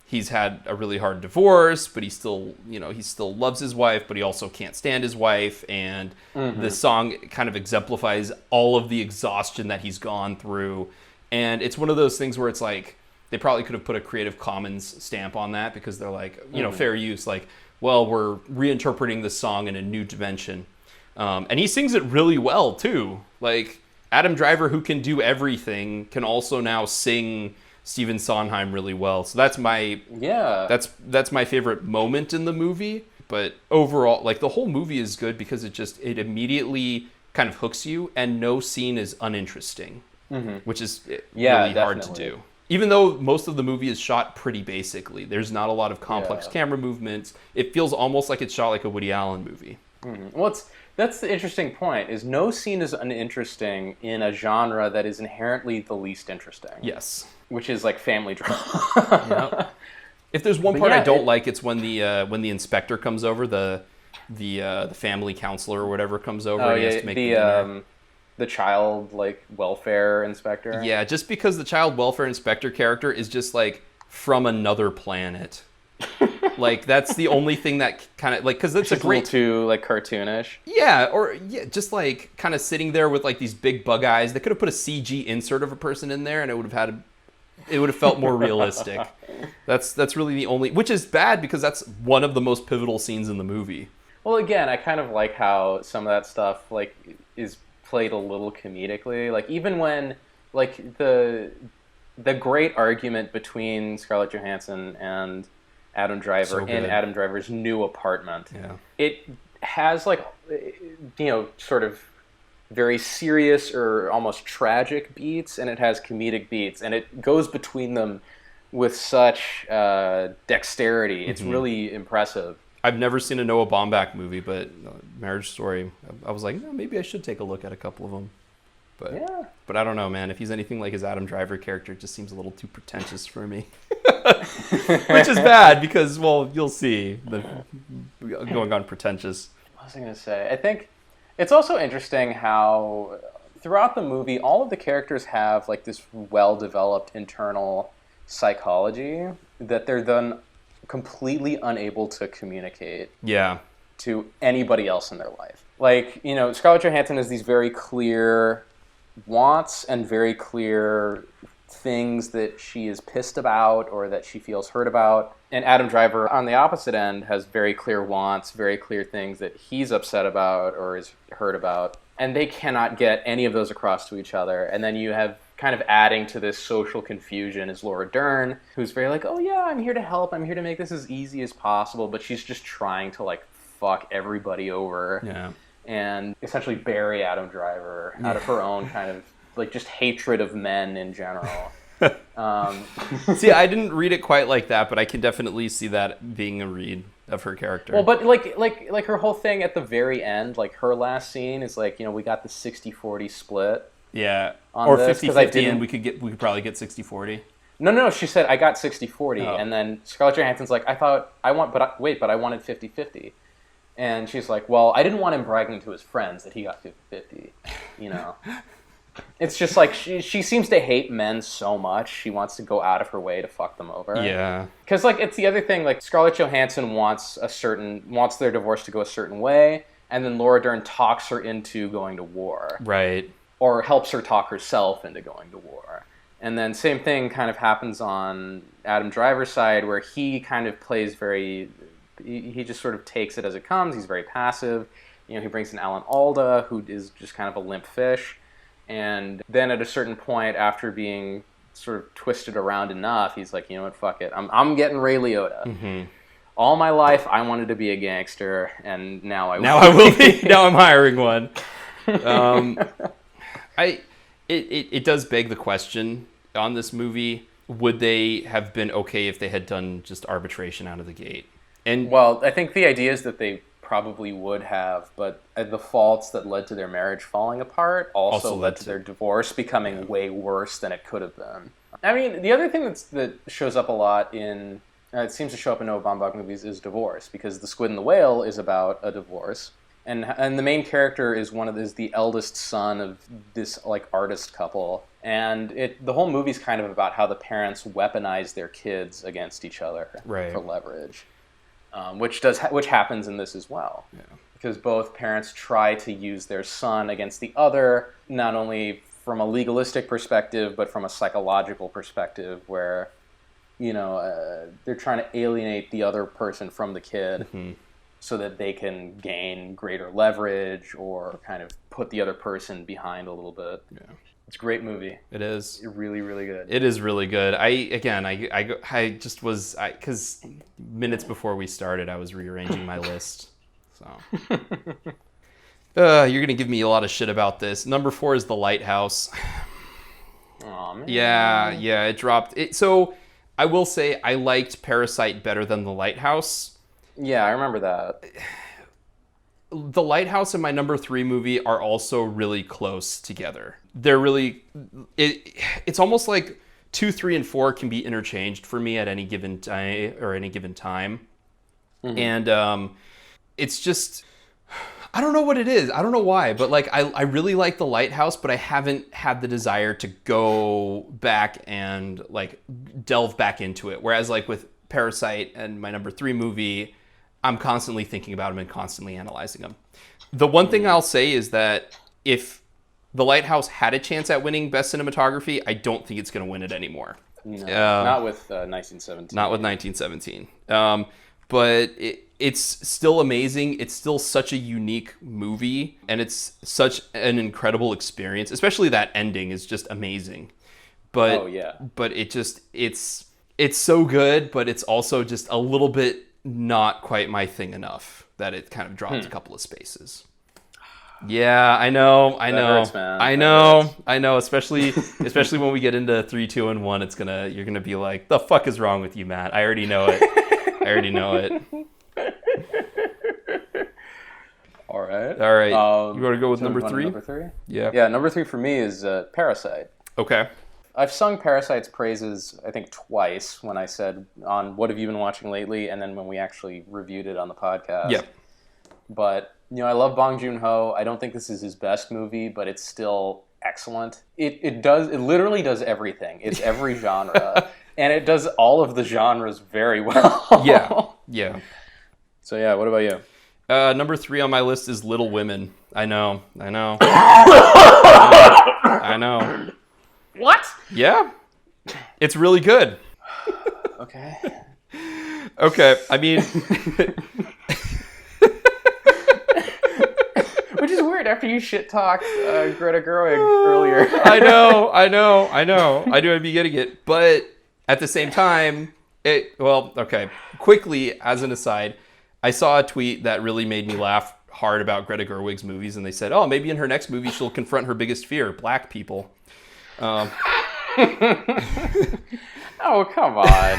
he's had a really hard divorce, but he still loves his wife, but he also can't stand his wife, and the song kind of exemplifies all of the exhaustion that he's gone through. And it's one of those things where it's like they probably could have put a Creative Commons stamp on that because they're like, fair use. Like, well, we're reinterpreting this song in a new dimension. And he sings it really well, too. Like, Adam Driver, who can do everything, can also now sing Stephen Sondheim really well. So that's my favorite moment in the movie. But overall, like, the whole movie is good because it immediately kind of hooks you, and no scene is uninteresting. Which is really hard to do. Even though most of the movie is shot pretty basically. There's not a lot of complex camera movements. It feels almost like it's shot like a Woody Allen movie.
Well, that's the interesting point, is no scene is uninteresting in a genre that is inherently the least interesting.
Yes.
Which is like family drama.
Yep. If there's one part I don't like, it's when the inspector comes over, the family counselor or whatever comes over.
Oh,
and he has to make the dinner.
The child like welfare inspector.
Yeah, just because the child welfare inspector character is just like from another planet. Like that's the only thing that kind of like, because it's a great
too like cartoonish.
Yeah, just like kind of sitting there with like these big bug eyes. They could have put a CG insert of a person in there, and it would have felt more realistic. That's really the only, which is bad because that's one of the most pivotal scenes in the movie.
Well, again, I kind of like how some of that stuff like is played a little comedically. Like even when like the great argument between Scarlett Johansson and Adam Driver in Adam Driver's new apartment. Yeah. It has like, sort of very serious or almost tragic beats, and it has comedic beats, and it goes between them with such dexterity. It's really impressive.
I've never seen a Noah Baumbach movie, but Marriage Story, I was like, maybe I should take a look at a couple of them. But I don't know, man. If he's anything like his Adam Driver character, it just seems a little too pretentious for me. Which is bad because, well, you'll see going on pretentious.
What was I going to say? I think it's also interesting how throughout the movie, all of the characters have like this well-developed internal psychology that they're then completely unable to communicate to anybody else in their life. Like, Scarlett Johansson has these very clear wants and very clear things that she is pissed about or that she feels hurt about. And Adam Driver, on the opposite end, has very clear wants, very clear things that he's upset about or is hurt about. And they cannot get any of those across to each other. And then you have kind of adding to this social confusion is Laura Dern, who's very like, oh yeah, I'm here to help. I'm here to make this as easy as possible. But she's just trying to like fuck everybody over. Yeah. And essentially bury Adam Driver out of her own kind of like just hatred of men in general.
See, I didn't read it quite like that, but I can definitely see that being a read of her character.
Well, but like her whole thing at the very end, like her last scene is like, we got the 60-40 split.
Yeah. Or 50-50 and we could probably get 60-40.
No, she said I got 60-40 and then Scarlett Johansson's like, I wanted 50-50. And she's like, well, I didn't want him bragging to his friends that he got 50-50, you know. It's just like she seems to hate men so much. She wants to go out of her way to fuck them over.
Yeah.
Because like it's the other thing. Like Scarlett Johansson wants their divorce to go a certain way, and then Laura Dern talks her into going to war.
Right.
Or helps her talk herself into going to war. And then same thing kind of happens on Adam Driver's side, where he kind of plays he just sort of takes it as it comes. He's very passive. You know, he brings in Alan Alda, who is just kind of a limp fish. And then at a certain point, after being sort of twisted around enough, he's like, you know what, fuck it. I'm getting Ray Liotta. Mm-hmm. All my life, I wanted to be a gangster, and now I will be.
Now I'm hiring one. It does beg the question on this movie, would they have been okay if they had done just arbitration out of the gate? And
well, I think the idea is that they probably would have, but the faults that led to their marriage falling apart also led to their divorce becoming way worse than it could have been. I mean, the other thing that shows up a lot in, it seems to show up in Noah Baumbach movies, is divorce, because The Squid and the Whale is about a divorce. And the main character is the eldest son of this like artist couple, and the whole movie's kind of about how the parents weaponize their kids against each other for leverage, which happens in this as well. Yeah. Because both parents try to use their son against the other, not only from a legalistic perspective but from a psychological perspective, where they're trying to alienate the other person from the kid. Mm-hmm. So that they can gain greater leverage or kind of put the other person behind a little bit. Yeah. It's a great movie.
It is.
It's really, really good.
It is really good. Because minutes before we started, I was rearranging my list. So you're going to give me a lot of shit about this. Number 4 is The Lighthouse.
Aw, man.
Yeah, it dropped. So I will say I liked Parasite better than The Lighthouse.
Yeah, I remember that.
The Lighthouse and my number 3 movie are also really close together. They're really... It's almost like 2, 3, and 4 can be interchanged for me at any given time or any given time. Mm-hmm. And it's just... I don't know what it is. I don't know why, but like I really like The Lighthouse, but I haven't had the desire to go back and like delve back into it. Whereas like with Parasite and my number 3 movie, I'm constantly thinking about them and constantly analyzing them. The one thing I'll say is that if The Lighthouse had a chance at winning Best Cinematography, I don't think it's going to win it anymore.
No, not with 1917.
Not with 1917. But it's still amazing. It's still such a unique movie, and it's such an incredible experience. Especially that ending is just amazing. But but it's so good, but it's also just a little bit not quite my thing enough that it kind of dropped a couple of spaces. Yeah, I know.
That hurts, man.
I know. Especially when we get into 3, 2, and 1, you're gonna be like, the fuck is wrong with you, Matt? I already know it.
All right.
You want to go with number 3?
Number 3?
Yeah.
Yeah. Number 3 for me is Parasite.
Okay.
I've sung Parasite's praises, I think, twice when I said on What Have You Been Watching Lately, and then when we actually reviewed it on the podcast.
Yeah.
But, I love Bong Joon-ho. I don't think this is his best movie, but it's still excellent. It literally does everything. It's every genre. And it does all of the genres very well.
Yeah.
So, yeah, what about you?
Number 3 on my list is Little Women. I know.
What?
Yeah. It's really good.
Okay.
I mean...
Which is weird after you shit-talked Greta Gerwig earlier.
I know. I knew I'd be getting it. But at the same time, quickly, as an aside, I saw a tweet that really made me laugh hard about Greta Gerwig's movies, and they said, oh, maybe in her next movie she'll confront her biggest fear, black people.
Oh, come on.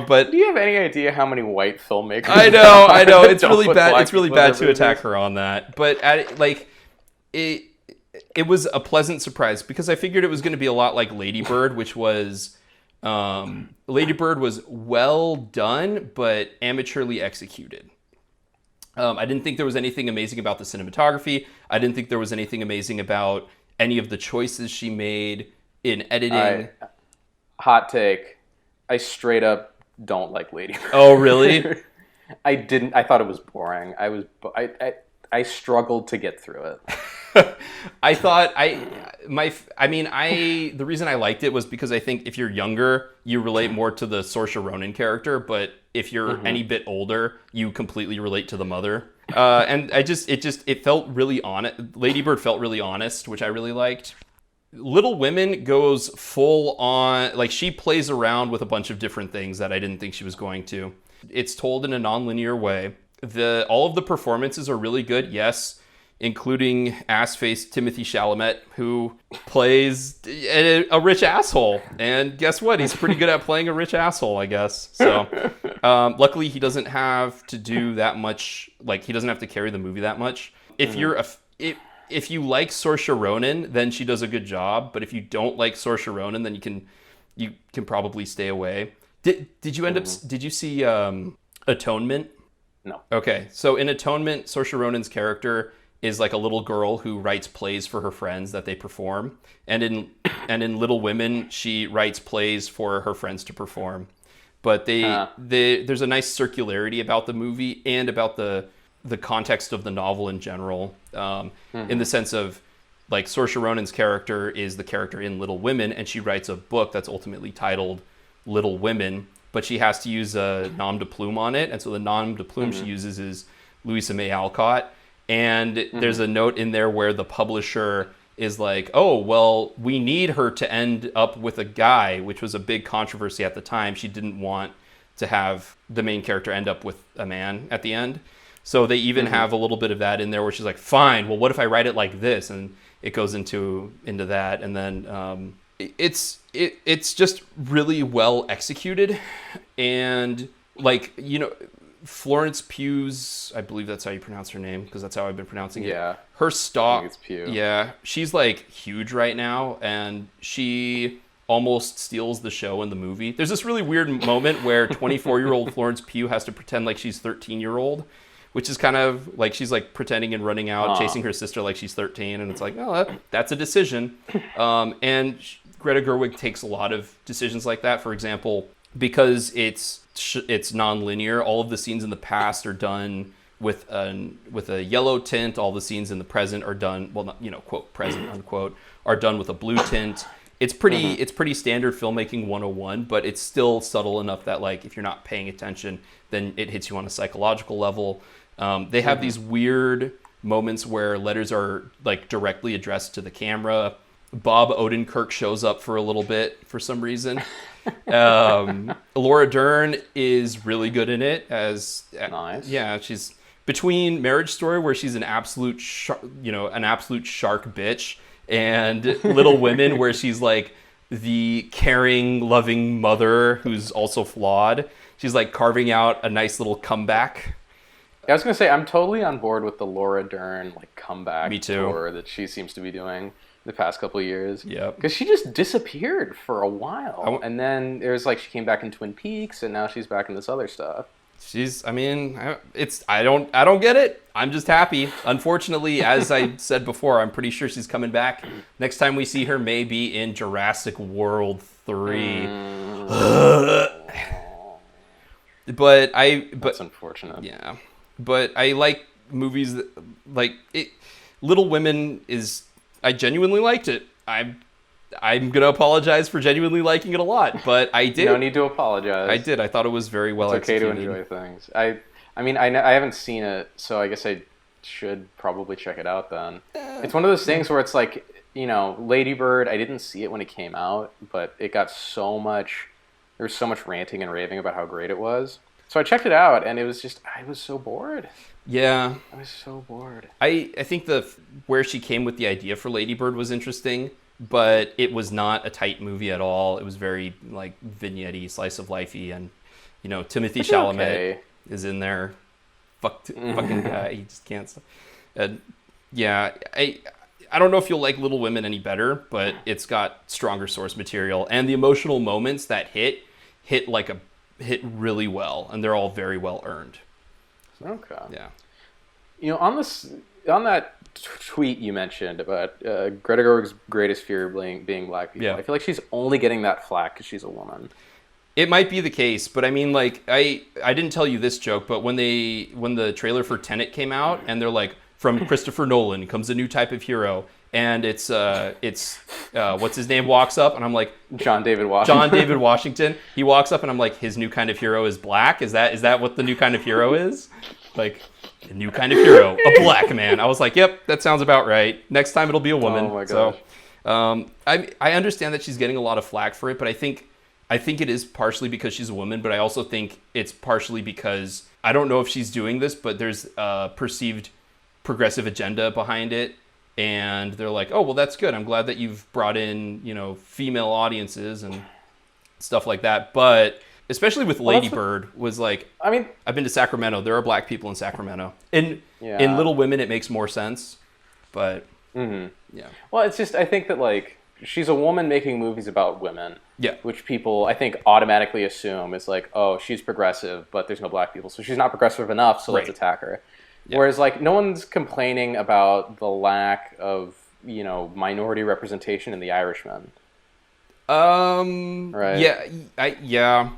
But
do you have any idea how many white filmmakers?
I know. It's really bad. It's really bad to attack her on that. But it was a pleasant surprise because I figured it was going to be a lot like Lady Bird, which was Lady Bird was well done but amateurly executed. I didn't think there was anything amazing about the cinematography. I didn't think there was anything amazing about any of the choices she made in editing.
Hot take. I straight up don't like Lady Bird.
Oh, really?
I didn't. I thought it was boring. I struggled to get through it.
I thought the reason I liked it was because I think if you're younger, you relate more to the Saoirse Ronan character, but if you're any bit older, you completely relate to the mother. And it felt really honest. Lady Bird felt really honest, which I really liked. Little Women goes full on, like, she plays around with a bunch of different things that I didn't think she was going to. It's told in a non-linear way. All of the performances are really good, yes, including ass-faced Timothée Chalamet, who plays a rich asshole. And guess what? He's pretty good at playing a rich asshole, I guess. So, luckily, he doesn't have to do that much. Like, he doesn't have to carry the movie that much. If if you like Saoirse Ronan, then she does a good job. But if you don't like Saoirse Ronan, then you can probably stay away. Did you end up? Did you see Atonement?
No.
Okay, so in Atonement, Saoirse Ronan's character is like a little girl who writes plays for her friends that they perform, and in Little Women, she writes plays for her friends to perform. But there's a nice circularity about the movie and about the context of the novel in general, in the sense of, like, Saoirse Ronan's character is the character in Little Women, and she writes a book that's ultimately titled Little Women, but she has to use a nom de plume on it, and so the nom de plume she uses is Louisa May Alcott, and there's a note in there where the publisher is like, oh, well, we need her to end up with a guy, which was a big controversy at the time. She didn't want to have the main character end up with a man at the end. So they even have a little bit of that in there where she's like, fine, well, what if I write it like this? And it goes into that. And then it's just really well executed. And, like, you know, Florence Pugh's, I believe that's how you pronounce her name, because that's how I've been pronouncing it.
Yeah.
Her stock.
I think it's Pugh.
Yeah. She's, like, huge right now. And she almost steals the show in the movie. There's this really weird moment where 24-year-old Florence Pugh has to pretend like she's 13-year-old. Which is kind of like she's like pretending and running out, chasing her sister like she's 13. And it's like, oh, that's a decision. And Greta Gerwig takes a lot of decisions like that. For example, because it's non-linear, all of the scenes in the past are done with a yellow tint. All the scenes in the present are done, well, not, you know, quote, present, unquote, are done with a blue tint. It's pretty standard filmmaking 101, but it's still subtle enough that, like, if you're not paying attention, then it hits you on a psychological level. They have these weird moments where letters are, like, directly addressed to the camera. Bob Odenkirk shows up for a little bit for some reason. Laura Dern is really good in it as
nice.
Yeah, she's between Marriage Story, where she's an absolute shark bitch, and Little Women, where she's like the caring, loving mother who's also flawed. She's like carving out a nice little comeback.
I was gonna say, I'm totally on board with the Laura Dern, like, comeback
Me too.
tour that she seems to be doing the past couple of years.
Yep.
Because she just disappeared for a while, and then it was like she came back in Twin Peaks, and now she's back in this other stuff.
I don't get it. I'm just happy. Unfortunately, as I said before, I'm pretty sure she's coming back. Next time we see her may be in Jurassic World 3.
That's unfortunate.
Yeah. But I like movies that, like, it. Little Women I genuinely liked it. I'm gonna apologize for genuinely liking it a lot, but I did.
No need to apologize.
I did. I thought it was very well executed.
It's okay to enjoy things. I mean, I haven't seen it, so I guess I should probably check it out then. It's one of those things where it's like, you know, Lady Bird, I didn't see it when it came out, but it got so much, there was so much ranting and raving about how great it was. So I checked it out, and it was just, I was so bored.
Yeah.
I was so bored.
I think where she came with the idea for Lady Bird was interesting, but it was not a tight movie at all. It was very, like, vignette-y, slice of life-y, and, you know, Timothée Chalamet is in there. Fucking guy. He just can't stop. Yeah, I don't know if you'll like Little Women any better, but it's got stronger source material, and the emotional moments that hit really well, and they're all very well earned.
Okay.
Yeah.
On that tweet you mentioned about Greta Gerwig's greatest fear being black people,
Yeah.
I feel like she's only getting that flack because she's a woman.
It might be the case, but I mean, like, I didn't tell you this joke, but when the trailer for Tenet came out, and they're like, from Christopher Nolan comes a new type of hero, and it's what's his name walks up, and I'm like,
John David Washington.
He walks up, and I'm like, his new kind of hero is black. Is that what the new kind of hero is? Like, a new kind of hero, a black man. I was like, yep, that sounds about right. Next time it'll be a woman.
Oh my gosh.
So, I understand that she's getting a lot of flack for it, but I think it is partially because she's a woman, but I also think it's partially because I don't know if she's doing this, but there's a perceived progressive agenda behind it. And they're like, oh, well, that's good. I'm glad that you've brought in, female audiences and stuff like that. But especially with Lady Bird was like,
I mean,
I've been to Sacramento. There are black people in Sacramento. In Little Women, it makes more sense. But, yeah.
Well, it's just, I think that, like, she's a woman making movies about women.
Yeah.
Which people, I think, automatically assume is like, oh, she's progressive, but there's no black people. So she's not progressive enough, so let's attack her. Yeah. Whereas, like, no one's complaining about the lack of, minority representation in The Irishman. Right.
Yeah.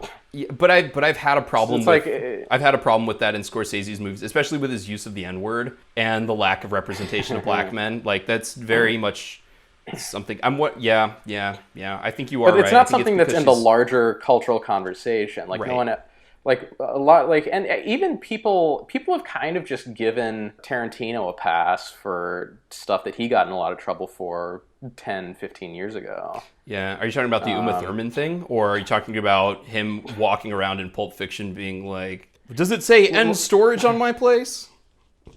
But I've had a problem.
So
I've had a problem with that in Scorsese's movies, especially with his use of the N-word and the lack of representation of black men. Like, that's very much something. Yeah. I think you are.
But it's
right.
not something that's in the larger cultural conversation. Like, no one. Like, a lot, like, and even people have kind of just given Tarantino a pass for stuff that he got in a lot of trouble for 10, 15 years ago.
Yeah. Are you talking about the Uma Thurman thing? Or are you talking about him walking around in Pulp Fiction being like, does it say end storage on my place?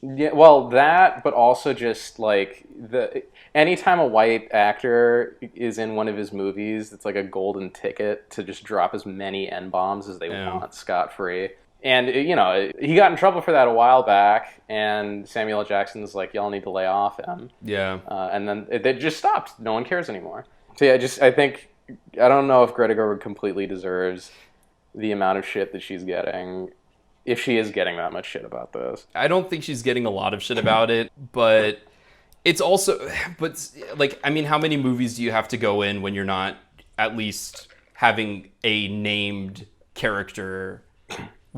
Yeah, well, that, but also just, like, anytime a white actor is in one of his movies, it's like a golden ticket to just drop as many N-bombs as they want scot-free. And, he got in trouble for that a while back, and Samuel L. Jackson's like, y'all need to lay off him.
Yeah.
And then they just stopped. No one cares anymore. So, yeah, I don't know if Greta Gerwig completely deserves the amount of shit that she's getting, if she is getting that much shit about this.
I don't think she's getting a lot of shit about it, but it's also, like, I mean, how many movies do you have to go in when you're not at least having a named character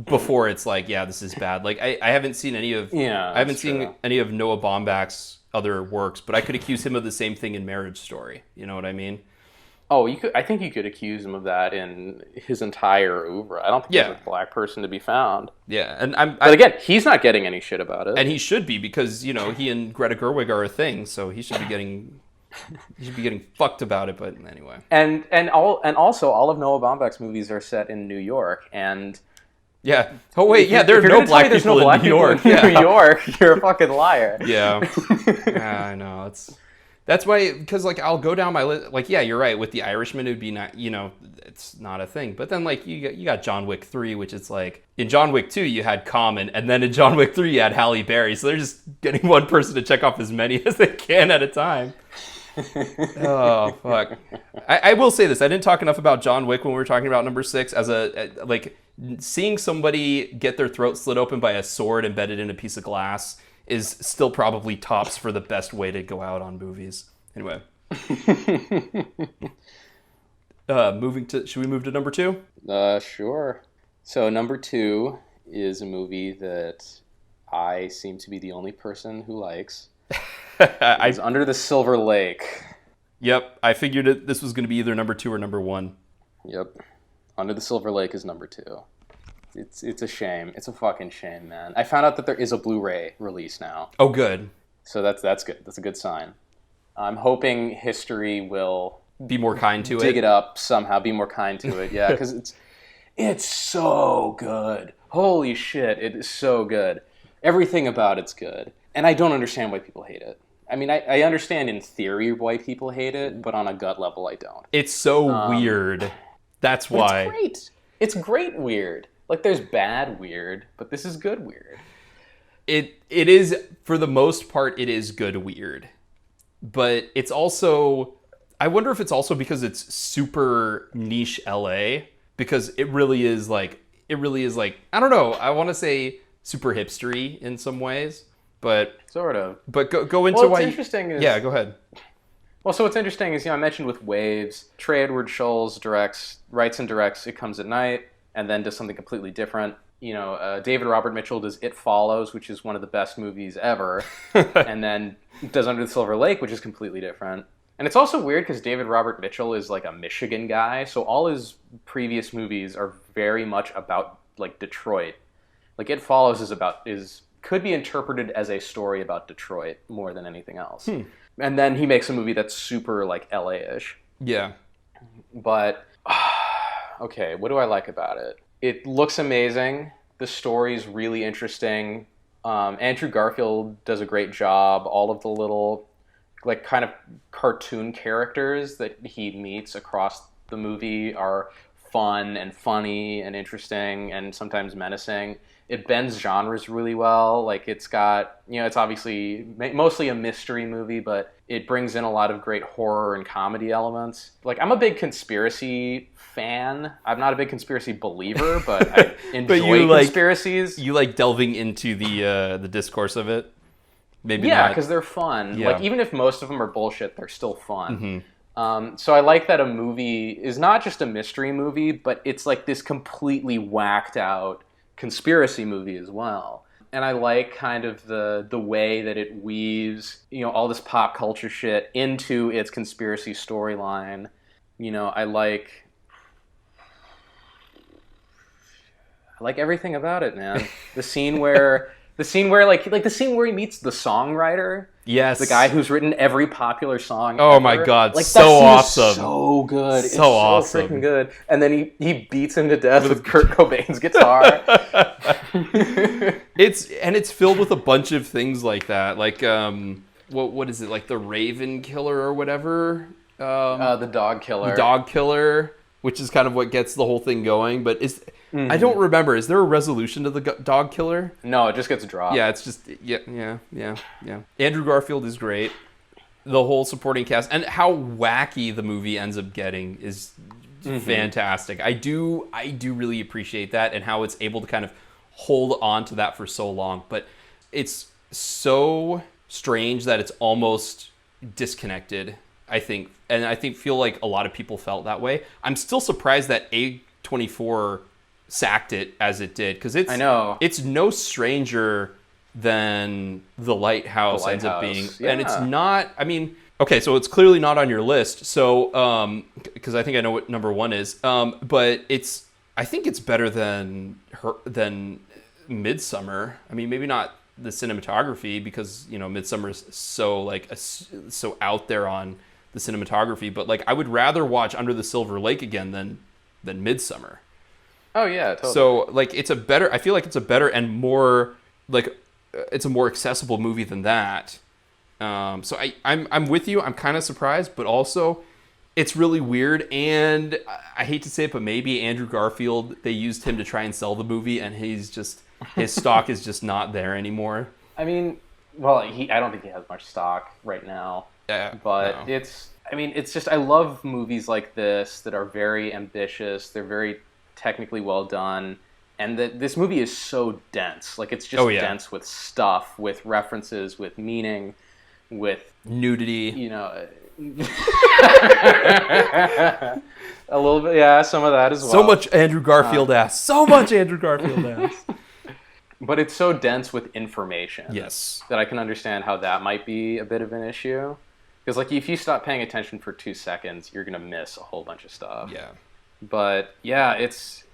before it's like, yeah, this is bad. Like, I haven't seen any of any of Noah Baumbach's other works, but I could accuse him of the same thing in Marriage Story. You know what I mean?
Oh, I think you could accuse him of that in his entire oeuvre. I don't think there's a black person to be found.
Yeah, and
but again, he's not getting any shit about it,
and he should be, because he and Greta Gerwig are a thing, so he should be getting fucked about it. But anyway,
and also all of Noah Baumbach's movies are set in New York, and
yeah. Oh wait, yeah, there are no black people in New York.
New York, you're a fucking liar.
Yeah, I know That's why, because, like, I'll go down my list. Like, yeah, you're right. With The Irishman, it would be not, it's not a thing. But then, like, you got John Wick 3, which is like, in John Wick 2, you had Common, and then in John Wick 3, you had Halle Berry. So they're just getting one person to check off as many as they can at a time. Oh, fuck. I will say this. I didn't talk enough about John Wick when we were talking about number 6 like, seeing somebody get their throat slit open by a sword embedded in a piece of glass is still probably tops for the best way to go out on movies. Anyway. Should we move to number 2?
Sure. So number 2 is a movie that I seem to be the only person who likes. It's Under the Silver Lake.
Yep. I figured this was going to be either number 2 or number 1.
Yep. Under the Silver Lake is number 2. It's a shame. It's a fucking shame, man. I found out that there is a Blu-ray release now.
Oh, good.
So that's good. That's a good sign. I'm hoping history will
be more kind to
dig it up somehow. Be more kind to it. Yeah, because it's so good. Holy shit, it is so good. Everything about it's good, and I don't understand why people hate it. I mean, I understand in theory why people hate it, but on a gut level, I don't.
It's so weird. That's why.
It's great. It's great weird. Like, there's bad weird, but this is good weird.
It is, for the most part, it is good weird. But it's also, I wonder if it's also because it's super niche LA, because it really is like, I don't know, I want to say super hipstery in some ways. But
Sort of.
But go into
Well,
why.
what's interesting is
Yeah, go ahead.
Well, so what's interesting is, I mentioned with Waves, Trey Edward Scholes writes and directs It Comes at Night, and then does something completely different. David Robert Mitchell does It Follows, which is one of the best movies ever, and then does Under the Silver Lake, which is completely different. And it's also weird because David Robert Mitchell is like a Michigan guy, so all his previous movies are very much about like Detroit. Like It Follows could be interpreted as a story about Detroit more than anything else. And then he makes a movie that's super like LA-ish.
Yeah.
But okay, what do I like about it? It looks amazing. The story's really interesting. Andrew Garfield does a great job. All of the little like kind of cartoon characters that he meets across the movie are fun and funny and interesting and sometimes menacing. It bends genres really well. Like it's got, it's obviously mostly a mystery movie, but it brings in a lot of great horror and comedy elements. Like I'm a big conspiracy fan. I'm not a big conspiracy believer, but I enjoy conspiracies.
You like delving into the discourse of it? Maybe
yeah,
not.
because they're fun.
Yeah.
Like even if most of them are bullshit, they're still fun. So I like that a movie is not just a mystery movie, but it's like this completely whacked out conspiracy movie as well. And I like kind of the way that it weaves, all this pop culture shit into its conspiracy storyline. I like everything about it, man. The scene where he meets the songwriter.
Yes.
The guy who's written every popular song
Oh
ever.
my God,
like,
so
that scene
awesome.
Is so good.
So awesome.
So freaking good. And then he beats him to death with Kurt Cobain's guitar.
It's filled with a bunch of things like that. Like what is it? Like the Raven Killer or whatever?
The Dog Killer.
The Dog Killer, which is kind of what gets the whole thing going, but I don't remember. Is there a resolution to the Dog Killer?
No, it just gets dropped.
Yeah, it's just yeah. Andrew Garfield is great. The whole supporting cast and how wacky the movie ends up getting is fantastic. I do really appreciate that and how it's able to kind of hold on to that for so long, but it's so strange that it's almost disconnected, I think. And I feel like a lot of people felt that way. I'm still surprised that A24 sacked it as it did, because it's no stranger than The Lighthouse ends up being.
Yeah.
And it's not, okay, so it's clearly not on your list. So, because I think I know what number one is. But I think it's better than Midsummer. Maybe not the cinematography, because Midsummer is so out there on the cinematography. But like, I would rather watch Under the Silver Lake again than Midsummer.
Oh yeah, totally.
So like, I feel like it's a better and more like, it's a more accessible movie than that. So I'm with you. I'm kind of surprised, but also it's really weird. And I hate to say it, but maybe Andrew Garfield, they used him to try and sell the movie, and his stock is just not there anymore.
I don't think he has much stock right now.
Yeah,
but
no.
it's just, I love movies like this that are very ambitious. They're very technically well done. And this movie is so dense. Like, it's just dense with stuff, with references, with meaning, with
nudity.
A little bit, yeah, some of that as well.
So much Andrew Garfield ass. So much Andrew Garfield ass.
But it's so dense with information.
Yes.
That I can understand how that might be a bit of an issue. Because, like, if you stop paying attention for 2 seconds, you're going to miss a whole bunch of stuff.
Yeah.
But, yeah, it's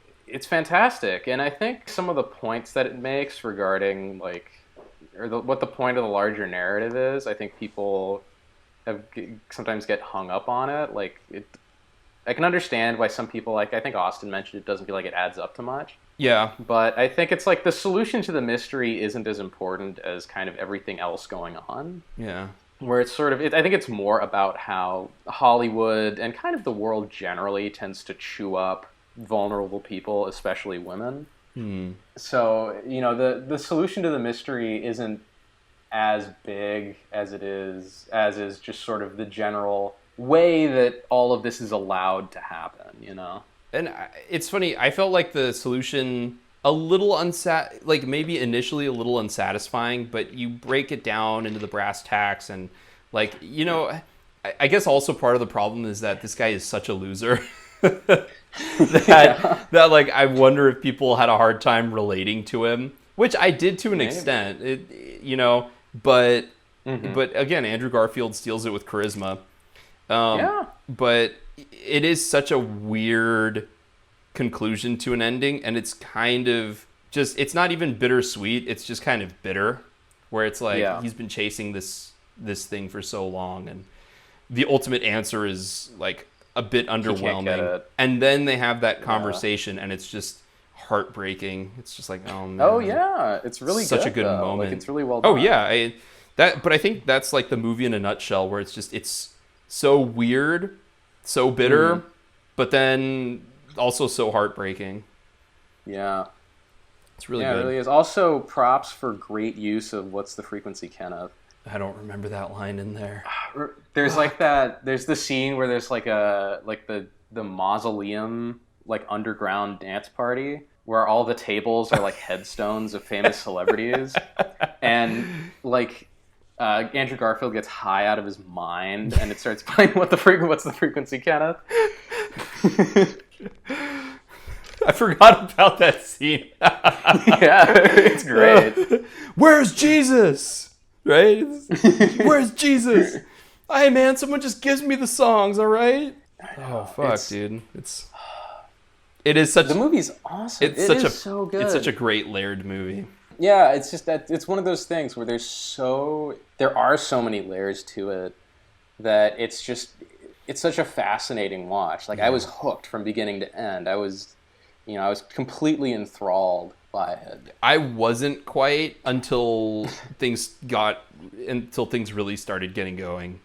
fantastic. And I think some of the points that it makes regarding, like, what the point of the larger narrative is, I think people sometimes get hung up on it. Like, I can understand why some people, like, I think Austin mentioned, it doesn't feel like it adds up to much.
Yeah.
But I think it's like the solution to the mystery isn't as important as kind of everything else going on.
Yeah.
Where it's sort of, I think it's more about how Hollywood and kind of the world generally tends to chew up vulnerable people, especially women. So, the solution to the mystery isn't as big as is just sort of the general way that all of this is allowed to happen,
And it's funny, I felt like the solution a little like maybe initially a little unsatisfying, but you break it down into the brass tacks and like, you know, I guess also part of the problem is that this guy is such a loser. that like I wonder if people had a hard time relating to him, which I did to an extent. You know, but again, Andrew Garfield steals it with charisma. But it is such a weird conclusion to an ending, and it's kind of just, it's not even bittersweet, it's just kind of bitter, where it's like he's been chasing this thing for so long, and the ultimate answer is like a bit underwhelming, and then they have that conversation and it's just heartbreaking. It's just like, oh man,
it's really
such
good,
a good
though.
moment.
Like, it's really well done.
But I think that's like the movie in a nutshell, where it's so weird, so bitter, but then also so heartbreaking.
Yeah.
It's really good.
It really is. Also, props for great use of "What's the Frequency, Kenneth."
I don't remember that line in there.
There's like that. There's the scene where there's like the mausoleum, like underground dance party where all the tables are like headstones of famous celebrities, and like Andrew Garfield gets high out of his mind, and it starts playing "What's the Frequency, Kenneth."
I forgot about that scene.
Yeah, it's great.
Where's Jesus? Right? Where's Jesus? Hey man, someone just gives me the songs, all right? Oh fuck, dude. It is such,
the movie's awesome. It is so good.
It's such a great layered movie.
Yeah, it's just that it's one of those things where there are so many layers to it that it's such a fascinating watch. Like, I was hooked from beginning to end. I was completely enthralled by it.
I wasn't quite until things really started getting going.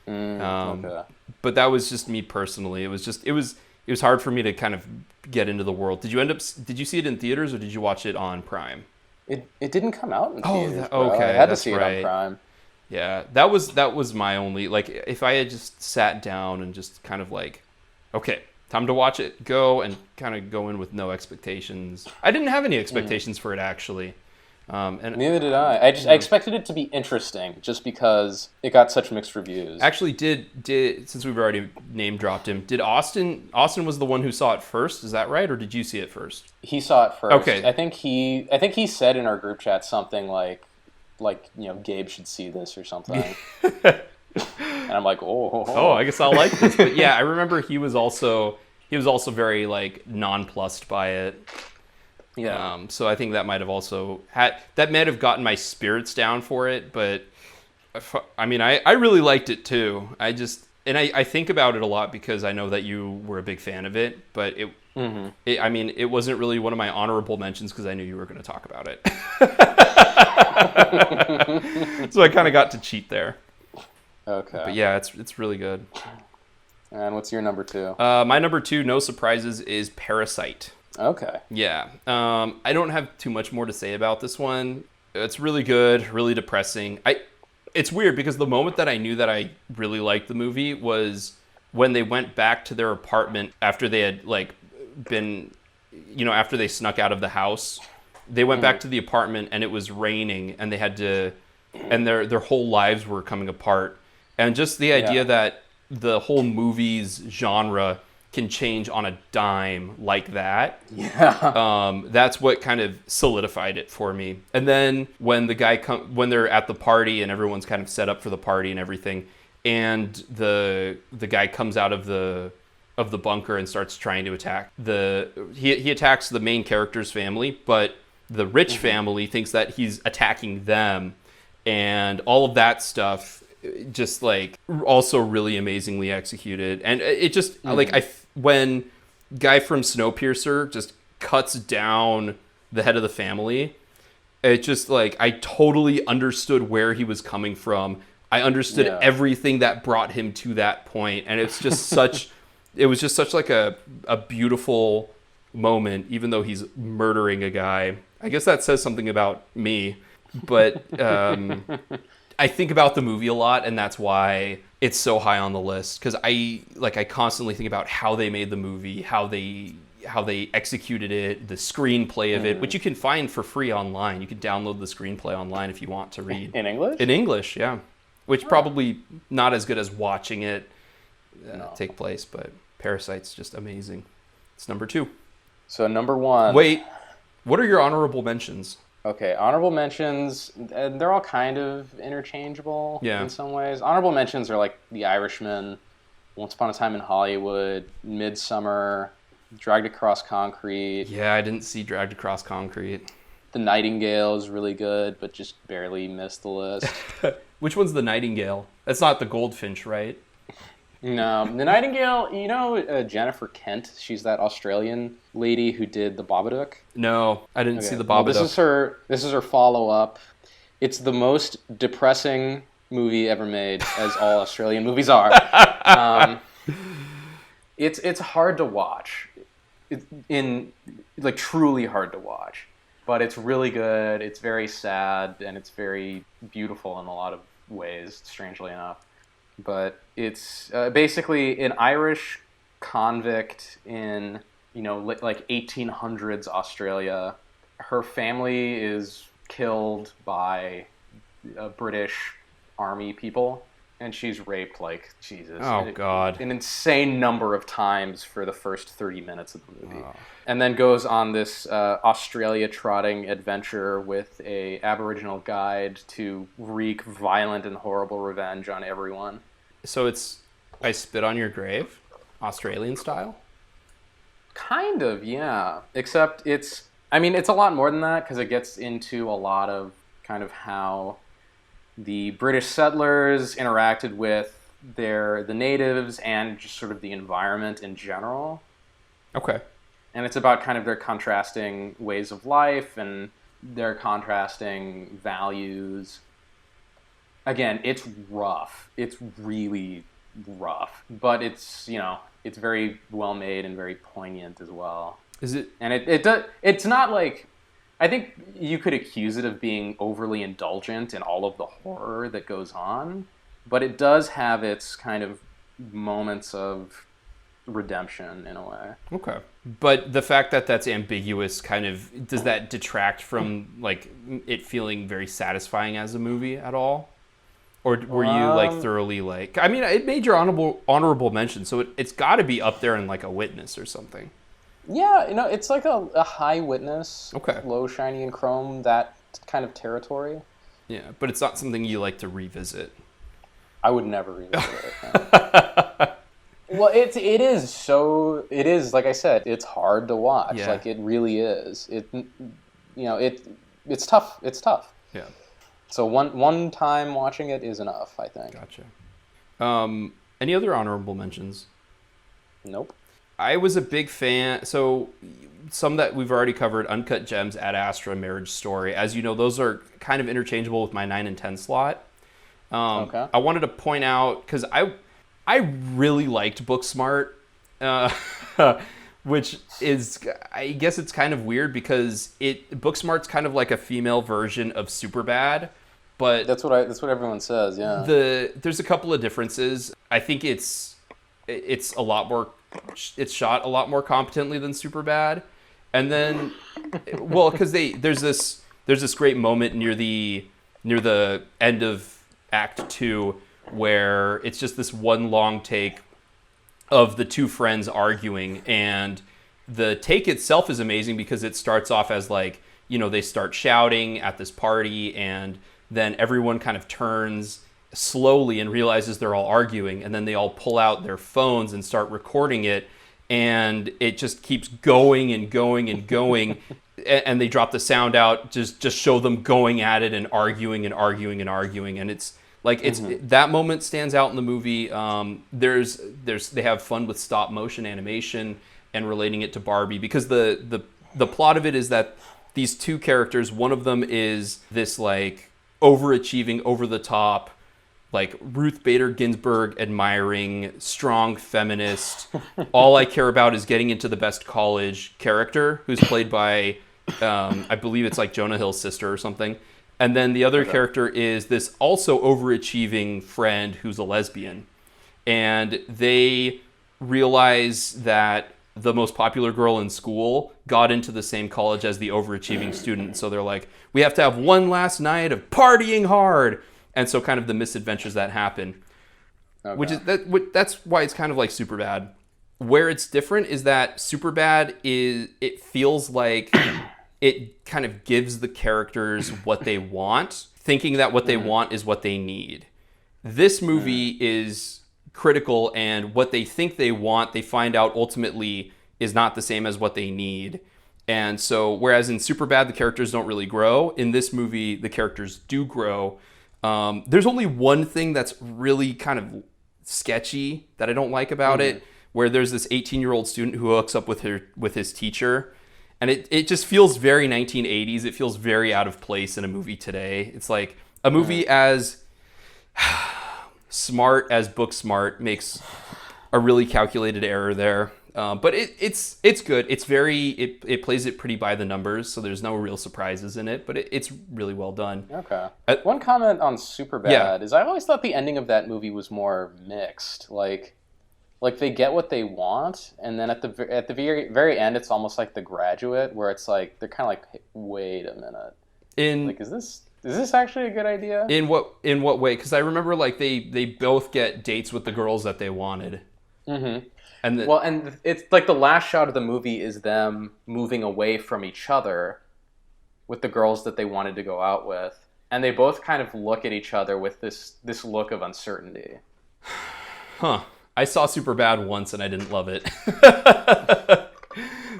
Okay.
But that was just me personally. It was hard for me to kind of get into the world. Did you see it in theaters, or did you watch it on Prime?
It didn't come out in theaters.
Okay,
I had to see it on Prime.
Yeah, that was my only, like, if I had just sat down and just kind of like, okay, time to watch it, go, and kind of go in with no expectations. I didn't have any expectations for it, actually. And
neither did I. I expected it to be interesting, just because it got such mixed reviews.
Actually, did since we've already name dropped him, did Austin was the one who saw it first? Is that right, or did you see it first?
He saw it first.
Okay.
I think he said in our group chat something like Gabe should see this or something. And I'm like, oh,
I guess I'll like this. But yeah, I remember he was also very like nonplussed by it.
Yeah.
So I think that might have gotten my spirits down for it. But I mean, I really liked it too. I think about it a lot because I know that you were a big fan of it. But it wasn't really one of my honorable mentions because I knew you were going to talk about it. So I kind of got to cheat there.
Okay.
But yeah, it's really good.
And what's your number 2?
My number 2, no surprises, is Parasite.
Okay.
Yeah. I don't have too much more to say about this one. It's really good, really depressing. It's weird because the moment that I knew that I really liked the movie was when they went back to their apartment after they had after they snuck out of the house. They went back to the apartment and it was raining and they had to, and their whole lives were coming apart. And just the idea that the whole movie's genre can change on a dime like that.
Yeah.
That's what kind of solidified it for me. And then when when they're at the party and everyone's kind of set up for the party and everything, and the guy comes out of the bunker and starts trying to attack he attacks the main character's family, but the rich family thinks that he's attacking them, and all of that stuff just like also really amazingly executed. And it just when guy from Snowpiercer just cuts down the head of the family, it just like I totally understood where he was coming from. I understood everything that brought him to that point, and it's just such it was just such like a beautiful moment, even though he's murdering a guy. I guess that says something about me, but I think about the movie a lot, and that's why it's so high on the list, because I constantly think about how they made the movie, how they how they executed it, the screenplay of it, which you can find for free online. You can download the screenplay online if you want to read.
In English?
In English, yeah. Which probably not as good as watching it take place, but Parasite's just amazing. It's number 2.
So number 1.
Wait, what are your honorable mentions?
Okay, honorable mentions, they're all kind of interchangeable in some ways. Honorable mentions are like The Irishman, Once Upon a Time in Hollywood, Midsummer, Dragged Across Concrete.
Yeah, I didn't see Dragged Across Concrete.
The Nightingale is really good, but just barely missed the list.
Which one's The Nightingale? That's not the Goldfinch, right?
No, The Nightingale, you know Jennifer Kent? She's that Australian lady who did The Babadook.
No, I didn't see The
Well,
Babadook.
this is her follow-up. It's the most depressing movie ever made, as all Australian movies are. It's hard to watch. It's truly hard to watch. But it's really good. It's very sad, and it's very beautiful in a lot of ways, strangely enough. But it's basically an Irish convict in, like 1800s Australia. Her family is killed by British army people, and she's raped like Jesus.
Oh, God.
An insane number of times for the first 30 minutes of the movie. Oh. And then goes on this Australia trotting adventure with a Aboriginal guide to wreak violent and horrible revenge on everyone.
So it's I Spit on Your Grave, Australian style?
Kind of, yeah. Except it's a lot more than that, because it gets into a lot of kind of how the British settlers interacted with the natives and just sort of the environment in general.
Okay.
And it's about kind of their contrasting ways of life and their contrasting values. Again, it's rough. It's really rough. But it's very well made and very poignant as well.
Is it?
And it's not like, I think you could accuse it of being overly indulgent in all of the horror that goes on, but it does have its kind of moments of redemption in a way.
Okay. But the fact that that's ambiguous does that detract from like it feeling very satisfying as a movie at all? Or were you thoroughly it made your honorable mention, so it's got to be up there in like a Witness or something.
Yeah, it's like a high Witness,
okay,
low shiny and chrome, that kind of territory.
Yeah, but it's not something you like to revisit.
I would never revisit it. Well, it is like I said, it's hard to watch.
Yeah.
Like it really is. It's tough. It's tough.
Yeah.
So one time watching it is enough, I think.
Gotcha. Any other honorable mentions?
Nope.
I was a big fan. So some that we've already covered: Uncut Gems, Ad Astra, Marriage Story. As you know, those are kind of interchangeable with my 9 and 10 slot.
Okay.
I wanted to point out, because I really liked Booksmart, which is, I guess it's kind of weird because Booksmart's kind of like a female version of Superbad, but
that's what everyone says. Yeah.
There's a couple of differences. I think it's a lot more. It's shot a lot more competently than Superbad, and then, well, because there's this great moment near the end of Act 2 where it's just this one long take of the two friends arguing, and the take itself is amazing because it starts off as like, they start shouting at this party, and then everyone kind of turns slowly and realizes they're all arguing, and then they all pull out their phones and start recording it, and it just keeps going and going and going. And they drop the sound out, just show them going at it and arguing and arguing and arguing, and it's like that moment stands out in the movie. They have fun with stop motion animation and relating it to Barbie, because the plot of it is that these two characters, one of them is this like overachieving, over the top, like Ruth Bader Ginsburg admiring, strong feminist, all I care about is getting into the best college character, who's played by I believe it's like Jonah Hill's sister or something. And then the other character is this also overachieving friend who's a lesbian. And they realize that the most popular girl in school got into the same college as the overachieving student. So they're like, we have to have one last night of partying hard. And so kind of the misadventures that happen,
Okay.
that's why it's kind of like Superbad. Where it's different is that Superbad it feels like it kind of gives the characters what they want, thinking that what they want is what they need. This movie is critical, and what they think they want, they find out ultimately is not the same as what they need. And so, whereas in Superbad, the characters don't really grow, in this movie, the characters do grow. There's only one thing that's really kind of sketchy that I don't like about it, where there's this 18-year-old student who hooks up with his teacher. And it just feels very 1980s. It feels very out of place in a movie today. It's like a movie as smart as Booksmart makes a really calculated error there. But it's good. It's it plays it pretty by the numbers, so there's no real surprises in it. But it's really well done.
Okay. One comment on Superbad is I always thought the ending of that movie was more mixed. Like they get what they want, and then at the very end, it's almost like The Graduate, where it's like they're kind of like, wait a minute, is this actually a good idea?
In what way? Because I remember like they both get dates with the girls that they wanted. Mm-hmm.
And it's like the last shot of the movie is them moving away from each other with the girls that they wanted to go out with, and they both kind of look at each other with this look of uncertainty.
Huh. I saw Superbad once and I didn't love it.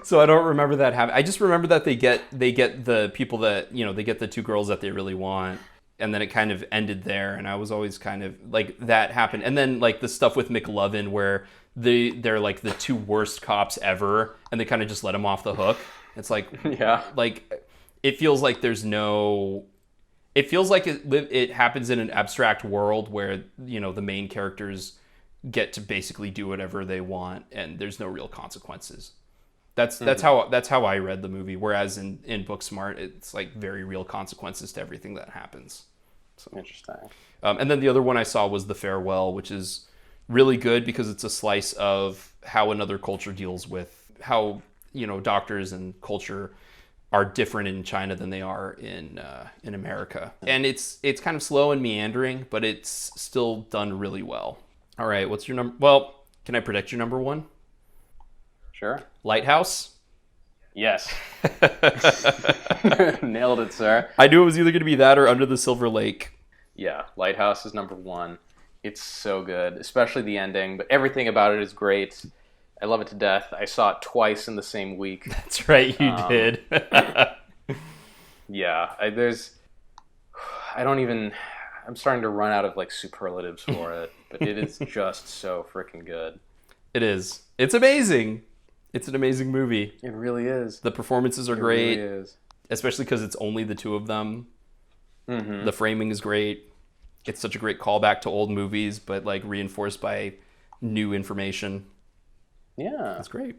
So I don't remember that happening. I just remember that they get the people that, they get the two girls that they really want. And then it kind of ended there. And I was always kind of like, that happened. And then like the stuff with McLovin where they're like the two worst cops ever. And they kind of just let him off the hook. It's like, like it feels like it feels like it happens in an abstract world where, the main characters get to basically do whatever they want and there's no real consequences. That's how I read the movie. Whereas in Booksmart, it's like very real consequences to everything that happens. So
interesting.
And then the other one I saw was The Farewell, which is really good because it's a slice of how another culture deals with how doctors and culture are different in China than they are in America. And it's kind of slow and meandering, but it's still done really well. All right, what's your number? Well, can I predict your number one?
Sure.
Lighthouse?
Yes. Nailed it, sir.
I knew it was either going to be that or Under the Silver Lake.
Yeah, Lighthouse is number one. It's so good, especially the ending, but everything about it is great. I love it to death. I saw it twice in the same week.
That's right, you did.
Yeah, I'm starting to run out of like superlatives for it, but it is just so freaking good.
It is. It's amazing. It's an amazing movie.
It really is.
The performances are great,
really is.
Especially because it's only the two of them.
Mm-hmm.
The framing is great. It's such a great callback to old movies, but like reinforced by new information.
Yeah,
that's great.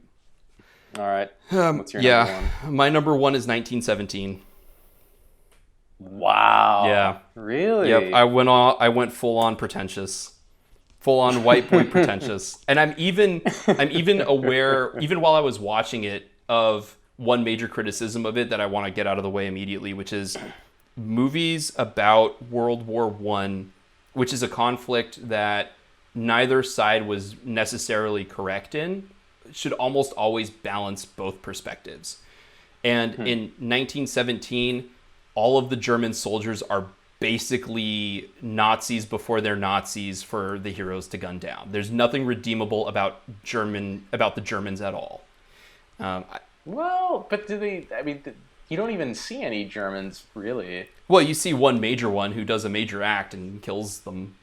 All right. What's your number one?
My number one is 1917.
Wow.
Yeah.
Really?
Yep. I went full on pretentious. Full on white boy pretentious. And I'm even aware, even while I was watching it, of one major criticism of it that I want to get out of the way immediately, which is movies about World War I, which is a conflict that neither side was necessarily correct in, should almost always balance both perspectives. And in 1917, all of the German soldiers are basically Nazis before they're Nazis for the heroes to gun down. There's nothing redeemable about the Germans at all.
Well, but you don't even see any Germans, really.
Well, you see one major one who does a major act and kills them.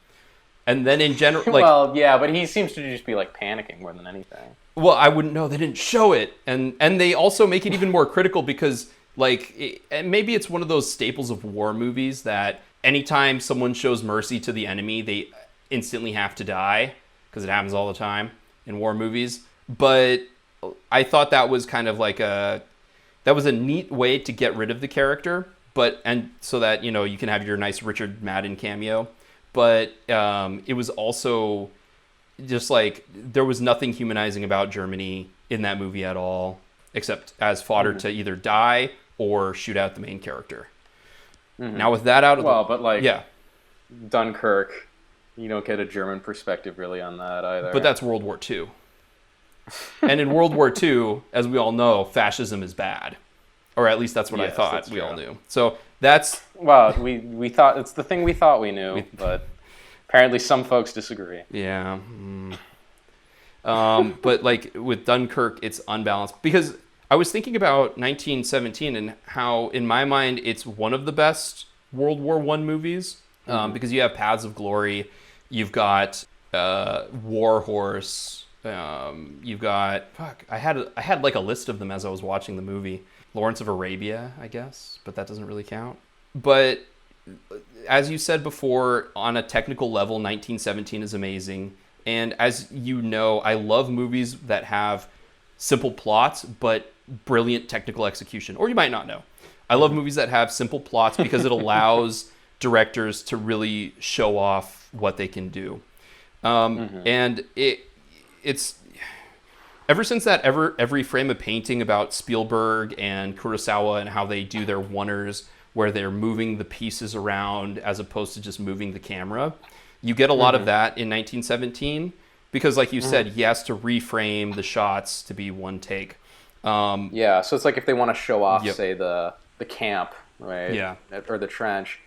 And then in general, like...
Well, yeah, but he seems to just be, like, panicking more than anything.
Well, I wouldn't know. They didn't show it. And they also make it even more critical because, like, maybe it's one of those staples of war movies that anytime someone shows mercy to the enemy, they instantly have to die, because it happens all the time in war movies. But I thought that was kind of like that was a neat way to get rid of the character, and so that, you can have your nice Richard Madden cameo. But it was also just like there was nothing humanizing about Germany in that movie at all, except as fodder to either die or shoot out the main character. Now with that out of
but like
yeah,
Dunkirk, you don't get a German perspective really on that either.
but that's World War II. And in World War II, as we all know, fascism is bad. Or at least that's what I thought we all knew. So that's...
Well, we thought... It's the thing we thought we knew, but apparently some folks disagree.
Yeah. But like with Dunkirk, it's unbalanced. Because I was thinking about 1917 and how, in my mind, it's one of the best World War I movies. Because you have Paths of Glory, you've got War Horse... you've got I had like a list of them as I was watching the movie. Lawrence of Arabia, I guess, but that doesn't really count. But as you said before, on a technical level, 1917 is amazing. And as you know, I love movies that have simple plots but brilliant technical execution. Or you might not know. I love movies that have simple plots because it allows directors to really show off what they can do. And it's ever since that every frame of painting about Spielberg and Kurosawa and how they do their oneers where they're moving the pieces around as opposed to just moving the camera. You get a lot of that in 1917 because, like you said, he has to reframe the shots to be one take.
So it's like if they want to show off, say, the camp, right? Yeah. Or the trench,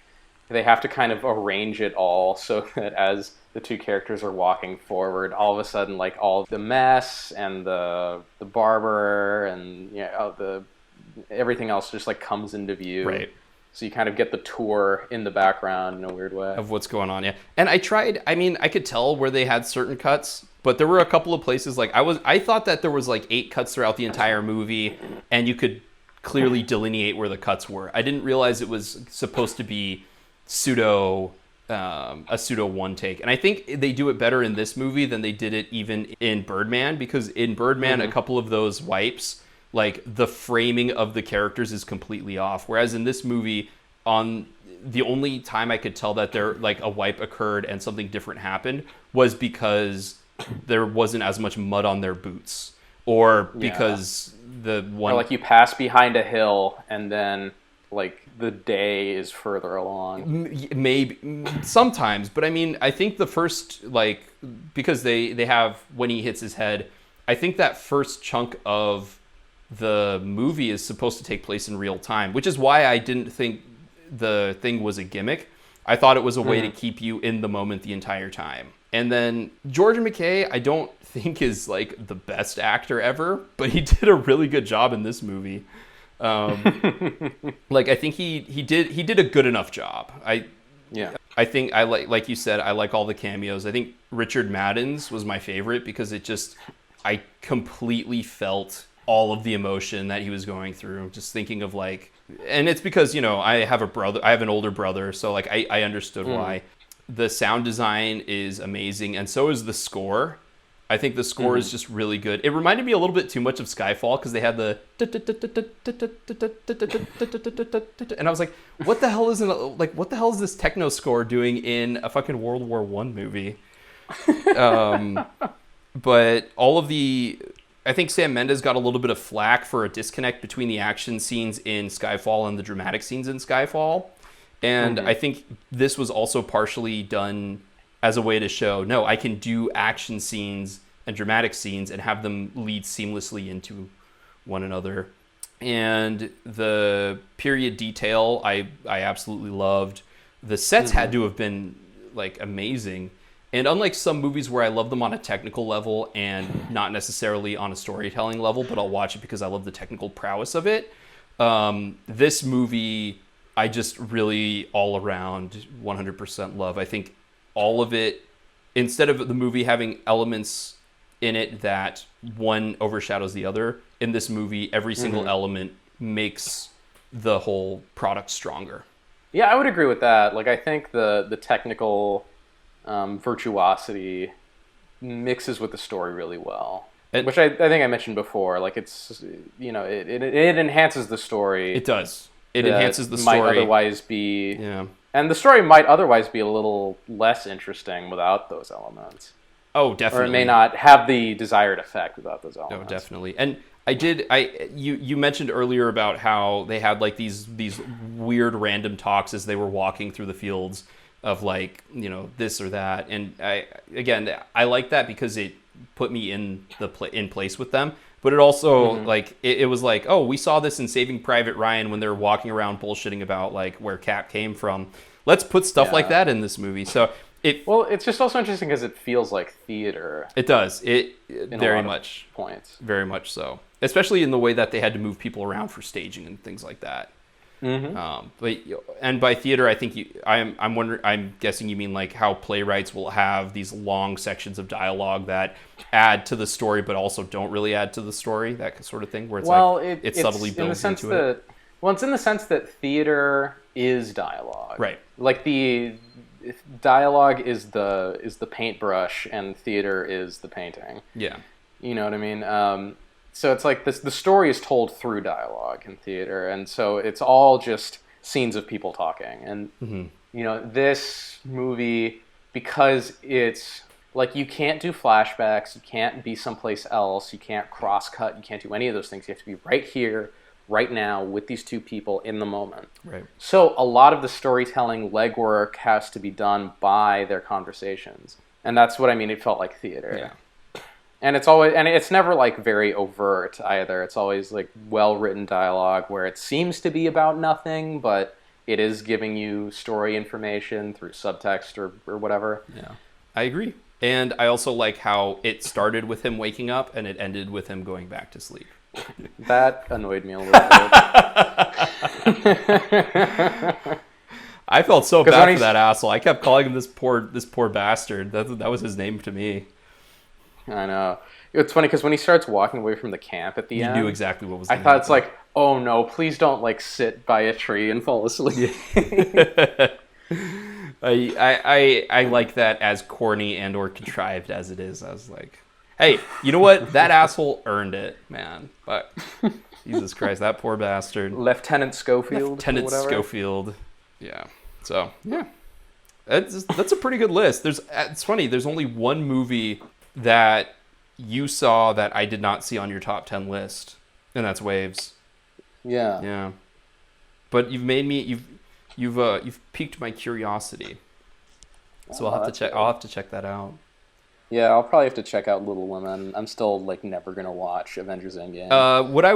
they have to kind of arrange it all so that as the two characters are walking forward, all of a sudden, like, all the mess and the barber and the everything else just like comes into view. Right. So you kind of get the tour in the background in a weird way
of what's going on. Yeah. And I could tell where they had certain cuts, but there were a couple of places like I thought that there was like 8 cuts throughout the entire movie, and you could clearly delineate where the cuts were. I didn't realize it was supposed to be a pseudo one take, and I think they do it better in this movie than they did it even in Birdman, because in Birdman a couple of those wipes, like the framing of the characters is completely off, whereas in this movie, on the only time I could tell that there like a wipe occurred and something different happened was because there wasn't as much mud on their boots, or because the one,
or like you pass behind a hill and then like the day is further along.
Maybe sometimes, but I mean, I think the first, like, because they have when he hits his head, I think that first chunk of the movie is supposed to take place in real time, which is why I didn't think the thing was a gimmick. I thought it was a way to keep you in the moment the entire time. And then George McKay, I don't think is like the best actor ever, but he did a really good job in this movie. Like I think he did a good enough job. I think I like you said, I like all the cameos. I think Richard Madden's was my favorite because I completely felt all of the emotion that he was going through, just thinking of like, and it's because, I have an older brother, so like I understood why. The sound design is amazing, and so is the score. I think the score is just really good. It reminded me a little bit too much of Skyfall because they had the and I was like, what the hell is this techno score doing in a fucking World War I movie? But I think Sam Mendes got a little bit of flack for a disconnect between the action scenes in Skyfall and the dramatic scenes in Skyfall. And I think this was also partially done as a way to show, no, I can do action scenes and dramatic scenes and have them lead seamlessly into one another. And the period detail, I absolutely loved. The sets had to have been like amazing. And unlike some movies where I love them on a technical level and not necessarily on a storytelling level, but I'll watch it because I love the technical prowess of it, this movie, I just really all around 100% love. I think all of it, instead of the movie having elements in it that one overshadows the other, in this movie, every single element makes the whole product stronger.
Yeah, I would agree with that. Like, I think the technical virtuosity mixes with the story really well, which I think I mentioned before. Like, it's, it enhances the story.
It does. It enhances the story.
Might otherwise be, and the story might otherwise be a little less interesting without those elements.
Oh, definitely.
Or it may not have the desired effect without those
No,
elements.
definitely. And you mentioned earlier about how they had like these weird random talks as they were walking through the fields of like, you know, this or that. And I like that because it put me in in place with them. But it also like it was like, oh, we saw this in Saving Private Ryan when they were walking around bullshitting about like where Cap came from. Let's put stuff like that in this movie. So
it's just also interesting because it feels like theater.
It does. It
in
very
a lot
much
of points.
Very much so. Especially in the way that they had to move people around for staging and things like that. But by theater, I think I'm guessing you mean like how playwrights will have these long sections of dialogue that add to the story, but also don't really add to the story. That sort of thing, where it's subtly built into it.
Well, it's in the sense that theater is dialogue,
right?
Like the dialogue is the paintbrush, and theater is the painting.
Yeah,
you know what I mean. So it's like this: the story is told through dialogue in theater, and so it's all just scenes of people talking. And you know, this movie, because it's like you can't do flashbacks, you can't be someplace else, you can't cross-cut, you can't do any of those things. You have to be right here, right now, with these two people in the moment.
Right.
So a lot of the storytelling legwork has to be done by their conversations, and that's what I mean. It felt like theater.
Yeah.
And it's never like very overt either. It's always like well-written dialogue where it seems to be about nothing, but it is giving you story information through subtext or whatever.
Yeah, I agree. And I also like how it started with him waking up and it ended with him going back to sleep.
That annoyed me a little bit.
I felt so bad for that asshole. I kept calling him this poor bastard. That was his name to me.
I know. It's funny because when he starts walking away from the camp at the end,
you knew exactly what was
going to happen. I thought it's like, oh no, please don't like sit by a tree and fall asleep.
I like that as corny and or contrived as it is. I was like, hey, you know what? That asshole earned it, man. But Jesus Christ, that poor bastard.
Lieutenant Schofield.
Lieutenant Schofield. Yeah. So yeah, that's a pretty good list. It's funny. There's only one movie that you saw that I did not see on your top 10 list, and that's Waves.
Yeah.
Yeah. But you've piqued my curiosity. So I'll have to check that out.
Yeah, I'll probably have to check out Little Women. I'm still like never gonna watch Avengers Endgame.
What I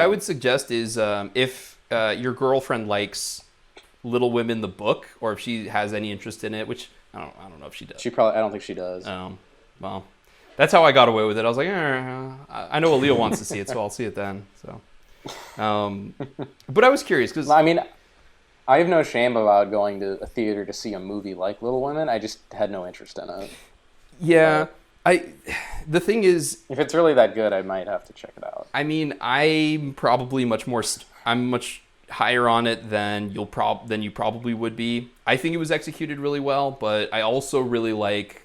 would suggest is if your girlfriend likes Little Women the book, or if she has any interest in it, which I don't know if she does.
I don't think she does.
Well, that's how I got away with it. I was like, I know Aaliyah wants to see it, so I'll see it then. So, but I was curious because
I mean, I have no shame about going to a theater to see a movie like Little Women. I just had no interest in it.
Yeah, the thing is,
if it's really that good, I might have to check it out.
I mean, I'm probably I'm much higher on it than you probably would be. I think it was executed really well, but I also really like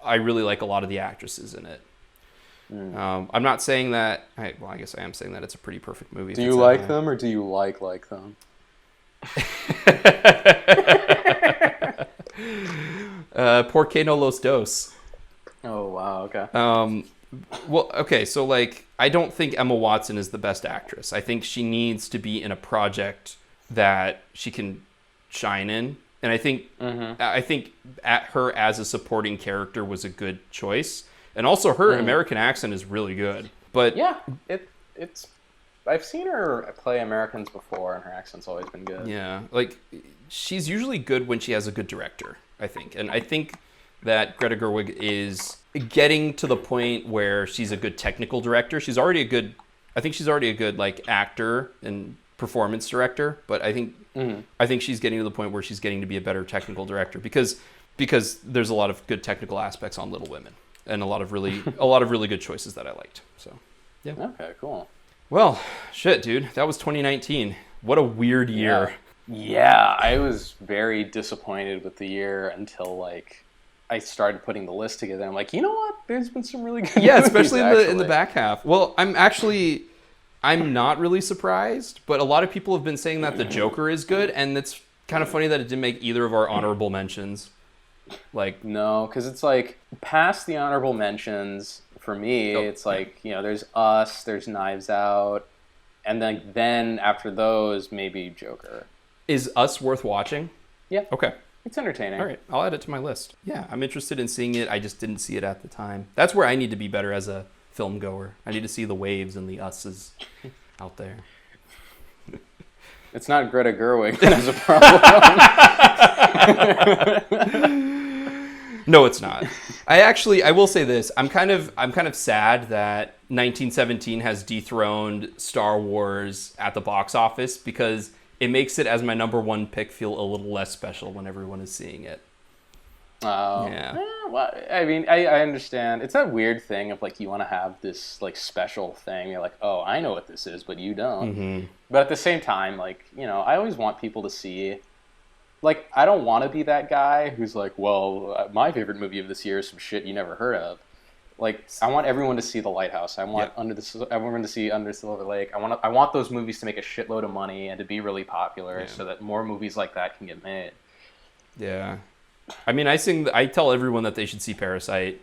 a lot of the actresses in it. I'm not saying that. I guess I am saying that it's a pretty perfect movie.
Do you like them, or do you like them?
Por qué no los dos?
Oh wow, okay.
Well, okay, so like I don't think Emma Watson is the best actress. I think she needs to be in a project that she can shine in, and I think at her as a supporting character was a good choice, and also her American accent is really good. But
yeah, it's. I've seen her play Americans before, and her accent's always been good.
Yeah, like she's usually good when she has a good director, I think. And I think that Greta Gerwig is getting to the point where she's a good technical director. She's already a good like actor and performance director, but I think she's getting to the point where she's getting to be a better technical director because there's a lot of good technical aspects on Little Women and a lot of really good choices that I liked. So, yeah.
Okay, cool.
Well, shit, dude. That was 2019. What a weird year.
Yeah, I was very disappointed with the year until like I started putting the list together. I'm like, you know what? There's been some really good movies,
especially in the back half. Well, I'm not really surprised, but a lot of people have been saying that The Joker is good, and it's kind of funny that it didn't make either of our honorable mentions. Like,
No, because it's like past the honorable mentions for me. It's like there's Us, there's Knives Out, and then after those maybe Joker.
is Us worth watching?
Yeah.
Okay.
It's entertaining.
All right, I'll add it to my list. Yeah, I'm interested in seeing it. I just didn't see it at the time. That's where I need to be better as a film goer. I need to see the waves and the us's out there.
It's not Greta Gerwig that has a problem.
No, it's not. I will say this. I'm kind of sad that 1917 has dethroned Star Wars at the box office because it makes it as my number one pick feel a little less special when everyone is seeing it.
Oh.
Yeah.
Well, I mean, I understand. It's that weird thing of like you want to have this like special thing. You're like, oh, I know what this is, but you don't.
Mm-hmm.
But at the same time, like, I always want people to see. Like, I don't want to be that guy who's like, well, my favorite movie of this year is some shit you never heard of. Like, I want everyone to see The Lighthouse. I want everyone to see Under the Silver Lake. I want those movies to make a shitload of money and to be really popular so that more movies like that can get made.
Yeah. I mean, I tell everyone that they should see Parasite.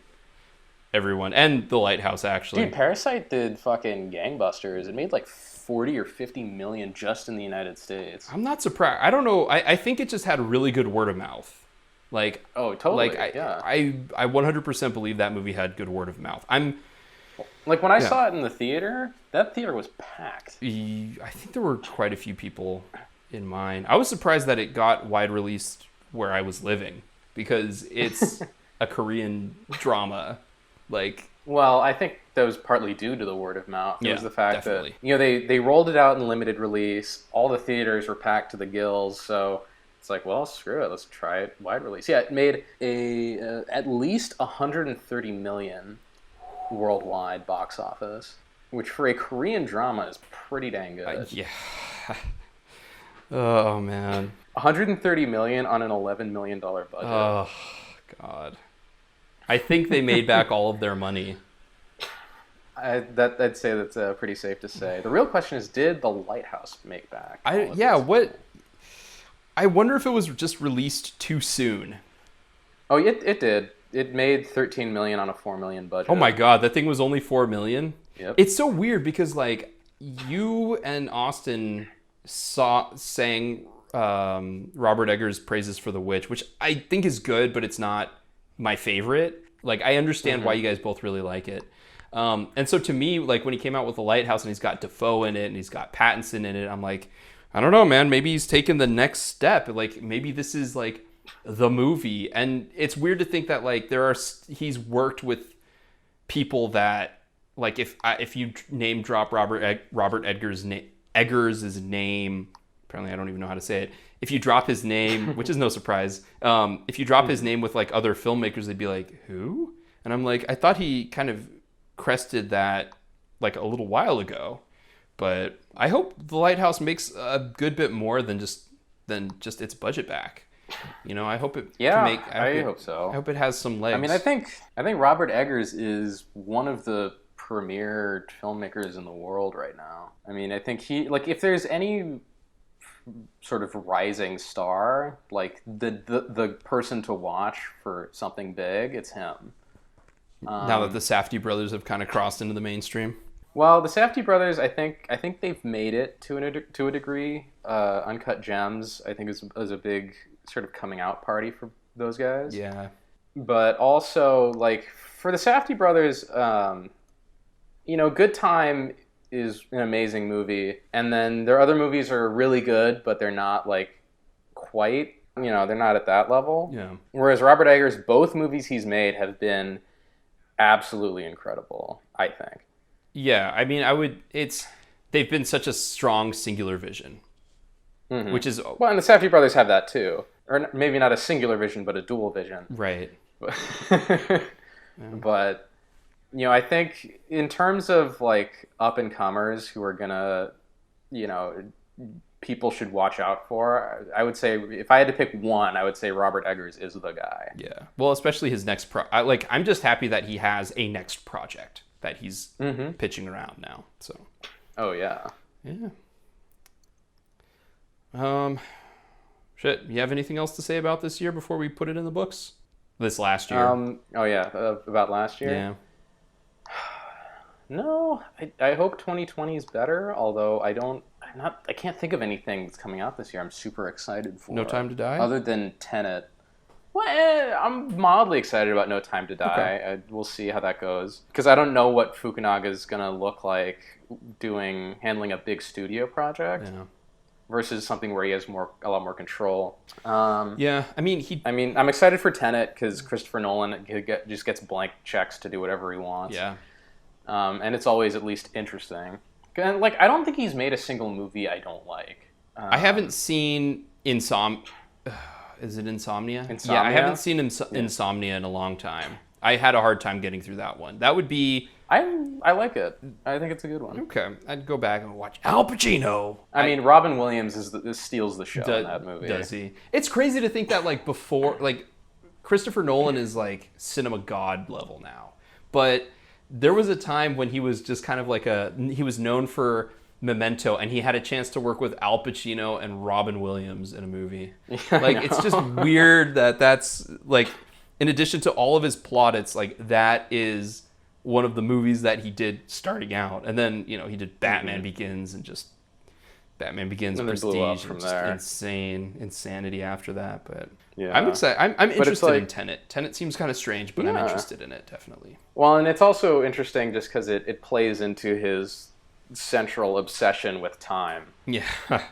Everyone. And The Lighthouse, actually.
Dude, Parasite did fucking gangbusters. It made like 40 or 50 million just in the United States.
I'm not surprised. I don't know. I think it just had really good word of mouth. Like,
oh, totally.
Like,
yeah.
I 100% believe that movie had good word of mouth.
Like, when I saw it in the theater, that theater was packed.
I think there were quite a few people in mine. I was surprised that it got wide released where I was living because it's a Korean drama. Like,
well, I think that was partly due to the word of mouth. It was the fact
definitely.
that they rolled it out in limited release. All the theaters were packed to the gills, so it's like, well, screw it, let's try it wide release. Yeah, it made at least 130 million worldwide box office, which for a Korean drama is pretty dang good.
Yeah. Oh man.
130 million on an $11 million budget.
Oh God. I think they made back all of their money.
I'd say that's pretty safe to say. The real question is, did The Lighthouse make back?
I wonder if it was just released too soon.
Oh, it did. It made 13 million on a 4 million budget.
Oh my God, that thing was only 4 million.
Yep.
It's so weird because like you and Austin sang Robert Eggers' praises for The Witch, which I think is good, but it's not my favorite. Like, I understand why you guys both really like it. And so to me, like when he came out with The Lighthouse and he's got Defoe in it and he's got Pattinson in it, I'm like, I don't know, man, maybe he's taken the next step. Like maybe this is like the movie. And it's weird to think that like he's worked with people that like if you name drop Robert Eggers' name, apparently I don't even know how to say it. If you drop his name, which is no surprise, if you drop his name with like other filmmakers, they'd be like, who? And I'm like, I thought he kind of crested that like a little while ago, but I hope The Lighthouse makes a good bit more than just its budget back. I hope it can make.
I hope so.
I hope it has some legs.
I mean, I think Robert Eggers is one of the premier filmmakers in the world right now. I mean, I think if there's any sort of rising star, like the person to watch for something big, it's him.
Now that the Safdie brothers have kind of crossed into the mainstream.
Well, the Safdie brothers, I think they've made it to a degree. Uncut Gems, I think, is a big sort of coming out party for those guys.
Yeah.
But also, like, for the Safdie brothers, Good Time is an amazing movie, and then their other movies are really good, but they're not like quite, they're not at that level.
Yeah.
Whereas Robert Eggers, both movies he's made have been absolutely incredible, I think.
Yeah, I mean, they've been such a strong singular vision, which is
well, and the Safdie brothers have that too, or maybe not a singular vision, but a dual vision.
Right.
But I think in terms of like up and comers who are gonna, people should watch out for, I would say if I had to pick one, I would say Robert Eggers is the guy.
Yeah. Well, especially his next I'm just happy that he has a next project that he's pitching around now. So.
Oh yeah.
Yeah. Shit. You have anything else to say about this year before we put it in the books? this last year.
About last year.
Yeah.
No, I hope 2020 is better. Although I can't think of anything that's coming out this year. I'm super excited for.
No Time to Die?
Other than Tenet. Well, I'm mildly excited about No Time to Die.
Okay.
We'll see how that goes because I don't know what Fukunaga is gonna look like handling a big studio project versus something where he has a lot more control.
Yeah, I mean,
I'm excited for Tenet because Christopher Nolan just gets blank checks to do whatever he wants.
Yeah.
And it's always at least interesting. And, like, I don't think he's made a single movie I don't like.
I haven't seen Is it Insomnia?
Insomnia?
Yeah, I haven't seen Insomnia in a long time. I had a hard time getting through that one. That would be...
I like it. I think it's a good one.
Okay, I'd go back and watch Al Pacino.
I mean, Robin Williams steals the show in that movie.
Does he? It's crazy to think that, like, before... Like, Christopher Nolan is, like, cinema god level now. But there was a time when he was just kind of like he was known for Memento, and he had a chance to work with Al Pacino and Robin Williams in a movie. Like, it's just weird that's, like, in addition to all of his plot, it's like that is one of the movies that he did starting out. And then, you know, he did Batman Begins and just Batman Begins,
and
Prestige,
from
and just
there.
insanity after that. But
yeah.
I'm excited. I'm interested in Tenet. Tenet seems kind of strange, but I'm interested in it, definitely.
Well, and it's also interesting just because it plays into his central obsession with time.
Yeah.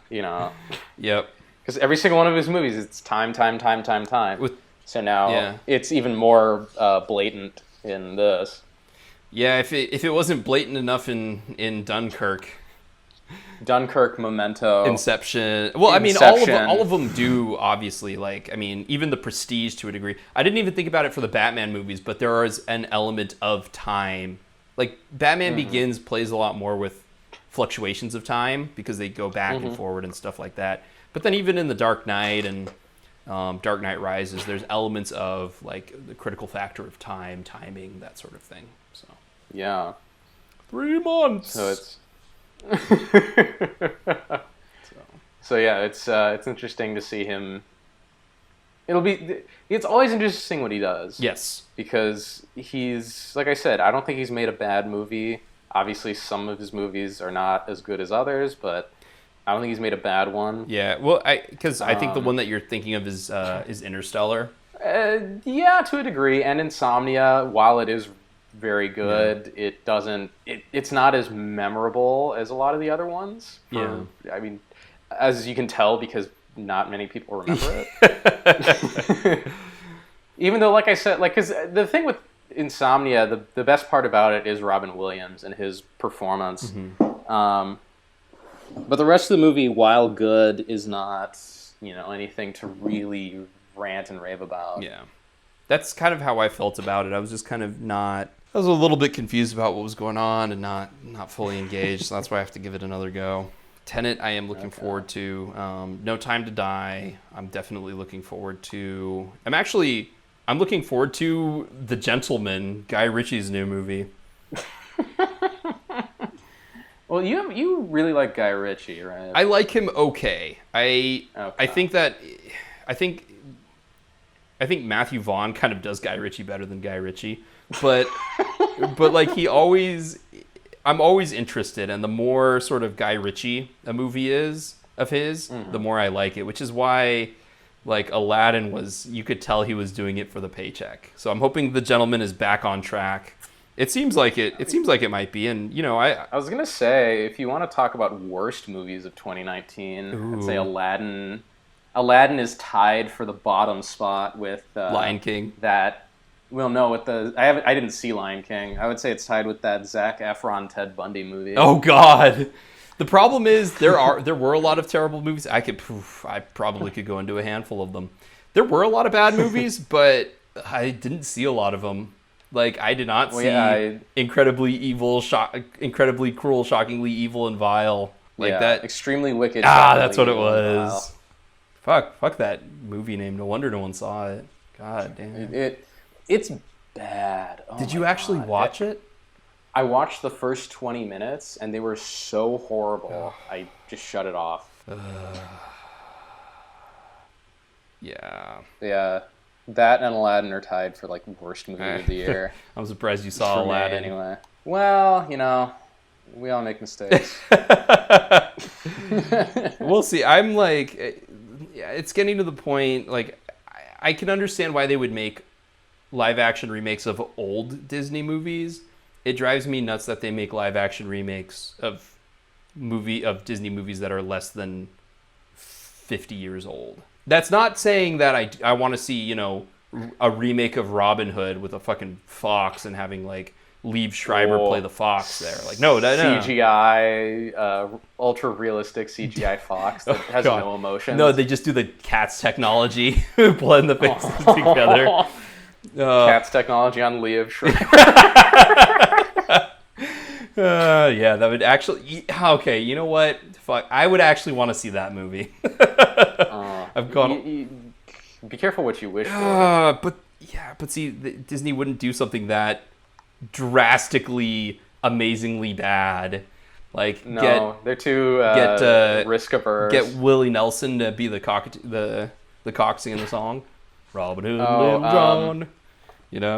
You know?
Yep.
Because every single one of his movies, it's time. So now it's even more blatant in this.
Yeah, if it wasn't blatant enough in Dunkirk,
Memento,
Inception. Well, I mean, all of them do, obviously. Like, I mean, even The Prestige to a degree. I didn't even think about it for the Batman movies, but there is an element of time. Like, Batman Begins plays a lot more with fluctuations of time because they go back and forward and stuff like that. But then even in The Dark Knight and Dark Knight Rises, there's elements of, like, the critical factor of timing, that sort of thing. So
yeah.
3 months.
So it's so yeah, it's interesting to see him. It's always interesting what he does.
Yes,
because he's, like I said, I don't think he's made a bad movie. Obviously, some of his movies are not as good as others, but I don't think he's made a bad one.
Yeah, well, I think the one that you're thinking of is Interstellar.
Yeah, to a degree, and Insomnia, while it is very good, it's not as memorable as a lot of the other ones. I mean, as you can tell, because not many people remember it. Even though, like I said, like, because the thing with Insomnia, the best part about it is Robin Williams and his performance. But the rest of the movie, while good, is not, you know, anything to really rant and rave about.
Yeah. That's kind of how I felt about it. I was just kind of I was a little bit confused about what was going on and not fully engaged, so that's why I have to give it another go. Tenet, I am looking forward to. No Time to Die, I'm definitely looking forward to. I'm looking forward to The Gentleman, Guy Ritchie's new movie.
Well, you really like Guy Ritchie, right?
I like him okay. I think Matthew Vaughn kind of does Guy Ritchie better than Guy Ritchie, but like I'm always interested, and the more sort of Guy Ritchie a movie is of his, the more I like it, which is why, like, Aladdin you could tell he was doing it for the paycheck. So I'm hoping The Gentleman is back on track. It seems like it might be, and, you know, I
was gonna say, if you want to talk about worst movies of 2019, I'd say Aladdin. Aladdin is tied for the bottom spot with
Lion King.
I didn't see Lion King. I would say it's tied with that Zac Efron Ted Bundy movie.
Oh God. The problem is there were a lot of terrible movies. I probably could go into a handful of them. There were a lot of bad movies, but I didn't see a lot of them. Like, I did not see Incredibly Evil, Incredibly Cruel, Shockingly Evil and Vile. That.
Extremely Wicked.
That's what it was. Fuck that movie name. No wonder no one saw it. God damn.
It's bad.
Did you actually watch it?
I watched the first 20 minutes, and they were so horrible, I just shut it off.
Yeah.
Yeah. That and Aladdin are tied for like worst movie of the year.
I'm surprised you saw
For me,
Aladdin.
anyway. Well, we all make mistakes.
We'll see. I'm like, it's getting to the point, like, I can understand why they would make live action remakes of old Disney movies. It drives me nuts that they make live action remakes of Disney movies that are less than 50 years old. That's not saying that I want to see, a remake of Robin Hood with a fucking fox and having like Liev Schreiber play the fox there. Like, no.
CGI, ultra realistic CGI fox that has no emotion.
No, they just do the Cats technology, blend the faces together.
Cats technology on Liev Schreiber.
Yeah, that would actually. Okay, you know what? Fuck, I would actually want to see that movie. I've gone.
Be careful what you wish for.
But see, Disney wouldn't do something that drastically, amazingly bad. Like,
they're too risk averse.
Get Willie Nelson to be the cock singing the song. Robin Hood, Little John.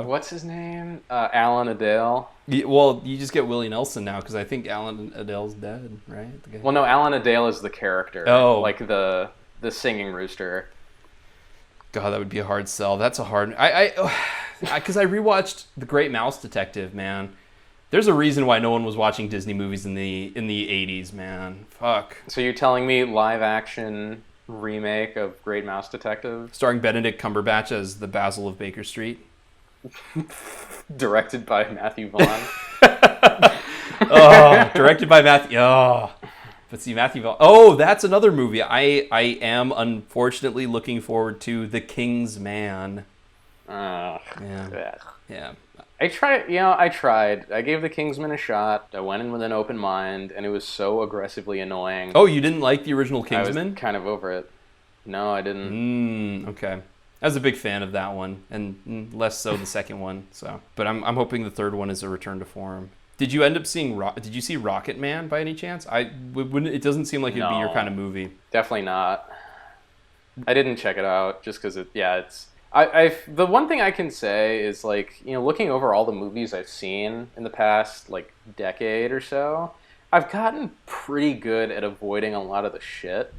What's his name? Alan Adale.
Well, you just get Willie Nelson now because I think Alan Adale's dead, right?
Well, no, Alan Adale is the character.
Oh,
like the singing rooster.
God, that would be a hard sell. That's a hard. Because I rewatched The Great Mouse Detective. Man, there's a reason why no one was watching Disney movies in the 80s. Man, fuck.
So you're telling me live action remake of Great Mouse Detective,
starring Benedict Cumberbatch as the Basil of Baker Street,
directed by Matthew Vaughn.
Directed by Matthew. But see, Matthew Vaughn. Oh, that's another movie I am unfortunately looking forward to. The King's Man. Yeah.
I tried. I gave The Kingsman a shot. I went in with an open mind, and it was so aggressively annoying.
Oh, you didn't like the original Kingsman?
I was kind of over it. No, I didn't.
Okay. I was a big fan of that one, and less so the second one. So, but I'm hoping the third one is a return to form. Did you end up seeing? Did you see Rocket Man by any chance? It doesn't seem like it'd be your kind of movie.
Definitely not. I didn't check it out just because it's. The one thing I can say is, like, looking over all the movies I've seen in the past, like, decade or so, I've gotten pretty good at avoiding a lot of the shit.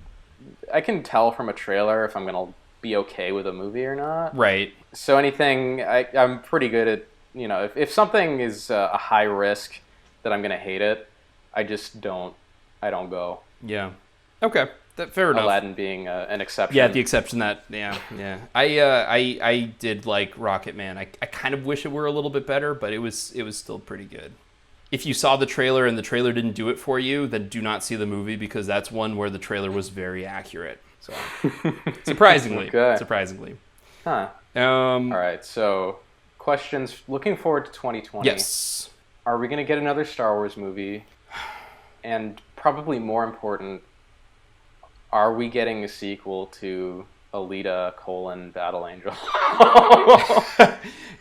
I can tell from a trailer if I'm going to be okay with a movie or not.
Right.
So anything, I'm pretty good at, if something is a high risk that I'm going to hate it, I don't go.
Yeah. Okay. Fair enough.
Aladdin being an exception.
Yeah, the exception that, yeah. I did like Rocket Man. I kind of wish it were a little bit better, but it was still pretty good. If you saw the trailer and the trailer didn't do it for you, then do not see the movie, because that's one where the trailer was very accurate. So, surprisingly.
Okay.
Surprisingly.
Huh. All right, so questions. Looking forward to 2020.
Yes.
Are we going to get another Star Wars movie? And probably more important, are we getting a sequel to Alita: Battle Angel?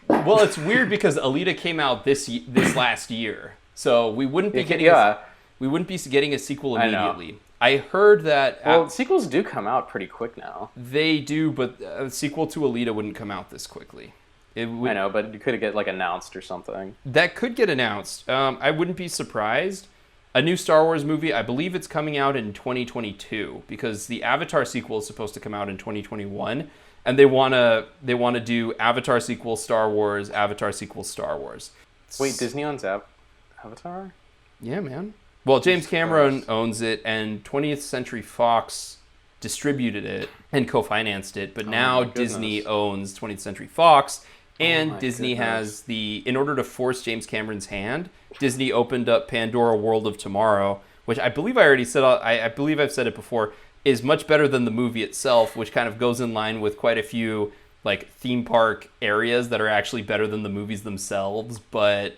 Well, it's weird because Alita came out this last year, so we wouldn't be getting a sequel immediately. I heard that.
Well, sequels do come out pretty quick now.
They do, but a sequel to Alita wouldn't come out this quickly.
I know, but it could get announced or something.
That could get announced. I wouldn't be surprised. A new Star Wars movie, I believe it's coming out in 2022, because the Avatar sequel is supposed to come out in 2021, and they wanna do Avatar sequel Star Wars, Avatar sequel Star Wars.
Wait, Disney owns Avatar?
Yeah, man. Well, James Cameron owns it, and 20th Century Fox distributed it and co-financed it, but now Disney owns 20th Century Fox. And Disney has in order to force James Cameron's hand, Disney opened up Pandora World of Tomorrow, which I believe I already said, I believe I've said it before, is much better than the movie itself, which kind of goes in line with quite a few like theme park areas that are actually better than the movies themselves. But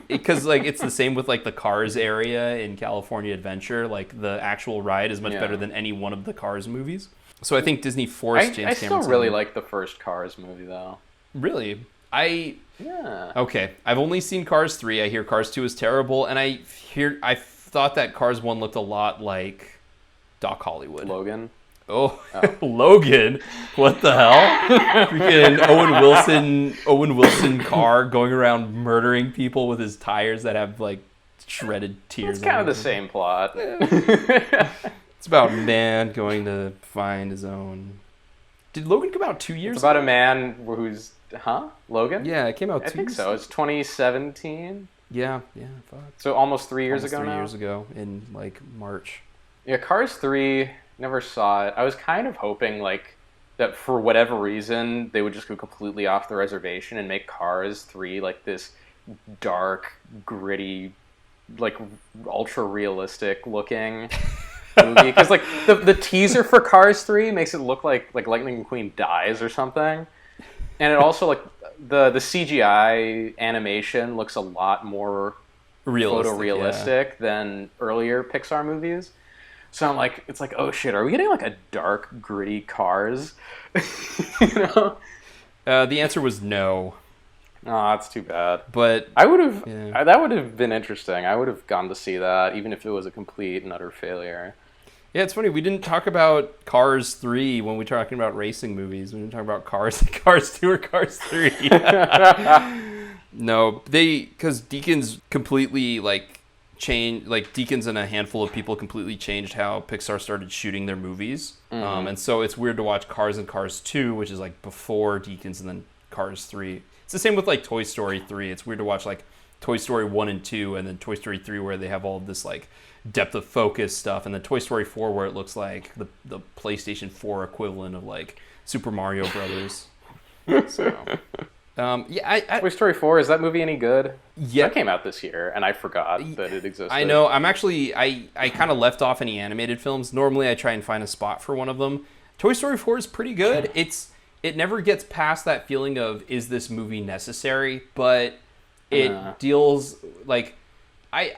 because it's the same with like the Cars area in California Adventure, like the actual ride is much better than any one of the Cars movies. So I think Disney forced James Cameron.
I still really like the first Cars movie though.
Really?
Yeah.
Okay. I've only seen Cars 3. I hear Cars 2 is terrible, and I thought that Cars 1 looked a lot like Doc Hollywood.
Logan?
Oh, Logan! What the hell? Freaking Owen Wilson car going around murdering people with his tires that have like shredded tears.
It's kind of the same plot.
It's about a man going to find his own. Did Logan come out 2 years?
It's about a man who's Logan?
Yeah, it came out 2 years.
I think so. It's 2017.
Yeah. Fuck.
So almost 3 years
Almost
ago
3
now.
years ago in like March.
Yeah, Cars 3. Never saw it. I was kind of hoping like that for whatever reason they would just go completely off the reservation and make Cars 3 like this dark, gritty, like ultra realistic looking movie. Because like the teaser for Cars 3 makes it look like Lightning McQueen dies or something, and it also like the CGI animation looks a lot more photorealistic than earlier Pixar movies. So I'm like, it's like, oh shit, are we getting like a dark, gritty Cars? You know?
The answer was no.
Oh, that's too bad.
But
I would have. Yeah. That would have been interesting. I would have gone to see that, even if it was a complete and utter failure.
Yeah, it's funny. We didn't talk about Cars 3 when we were talking about racing movies. We didn't talk about Cars 2 or Cars 3. No, because Deakins completely changed. Like Deakins and a handful of people completely changed how Pixar started shooting their movies. Mm-hmm. And so it's weird to watch Cars and Cars 2, which is like before Deakins, and then Cars 3. It's the same with like Toy Story 3. It's weird to watch like Toy Story 1 and 2 and then Toy Story 3 where they have all of this like depth of focus stuff, and then Toy Story 4 where it looks like the PlayStation 4 equivalent of like Super Mario Brothers. So
Toy Story 4, is that movie any good?
Yeah.
That came out this year and I forgot that it existed.
I know. I'm actually I kind of left off any animated films. Normally I try and find a spot for one of them. Toy Story 4 is pretty good. It never gets past that feeling of, is this movie necessary? But it deals, like, I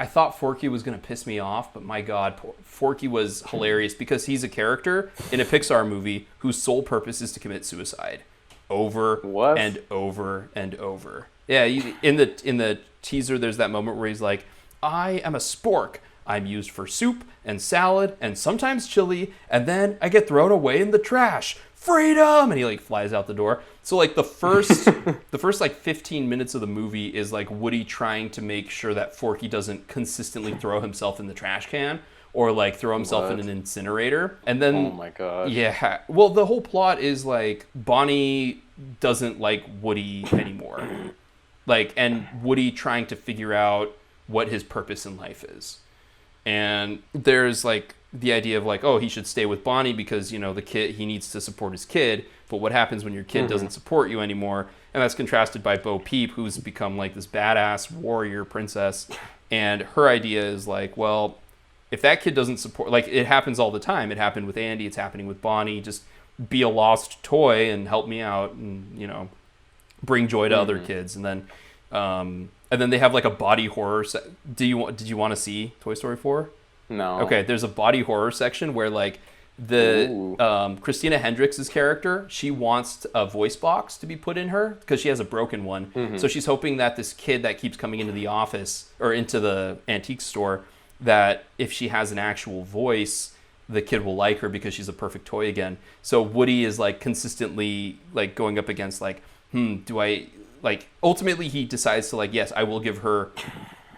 thought Forky was going to piss me off, but my God, Forky was hilarious because he's a character in a Pixar movie whose sole purpose is to commit suicide over and over and over. Yeah, in the teaser, there's that moment where he's like, I am a spork. I'm used for soup and salad and sometimes chili, and then I get thrown away in the trash. Freedom! And he like flies out the door. So like the first like 15 minutes of the movie is like Woody trying to make sure that Forky doesn't consistently throw himself in the trash can or like throw himself in an incinerator. And then,
oh my God.
Yeah. Well, the whole plot is like Bonnie doesn't like Woody anymore. Like, and Woody trying to figure out what his purpose in life is. And there's like the idea of like, oh, he should stay with Bonnie because, you know, the kid, he needs to support his kid. But what happens when your kid doesn't support you anymore? And that's contrasted by Bo Peep, who's become like this badass warrior princess. And her idea is like, well, if that kid doesn't support, like it happens all the time. It happened with Andy. It's happening with Bonnie. Just be a lost toy and help me out and, you know, bring joy to other kids. And then they have like a body horror. Did you want to see Toy Story 4?
No.
Okay, there's a body horror section where like Christina Hendricks' character, she wants a voice box to be put in her because she has a broken one. Mm-hmm. So she's hoping that this kid that keeps coming into the office or into the antique store, that if she has an actual voice, the kid will like her because she's a perfect toy again. So Woody is like consistently like going up against like, do I like, ultimately he decides to like, yes, I will give her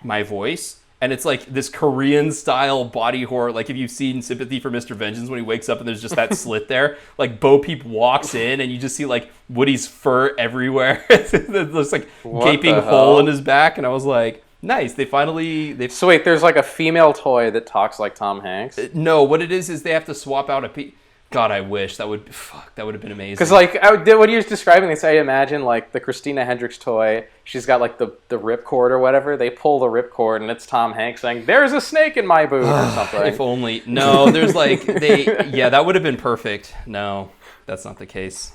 my voice. And it's like this Korean style body horror. Like if you've seen Sympathy for Mr. Vengeance, when he wakes up and there's just that slit there, like Bo Peep walks in and you just see like Woody's fur everywhere. There's like gaping hole in his back. And I was like, nice. So wait, there's like a female toy that talks like Tom Hanks? No, what it is they have to swap out a piece. God, I wish that would have been amazing.
Because like what he was describing this, I imagine like the Christina Hendricks toy. She's got like the ripcord or whatever. They pull the ripcord and it's Tom Hanks saying, "There's a snake in my boob" or something.
If only. No, there's like that would have been perfect. No, that's not the case.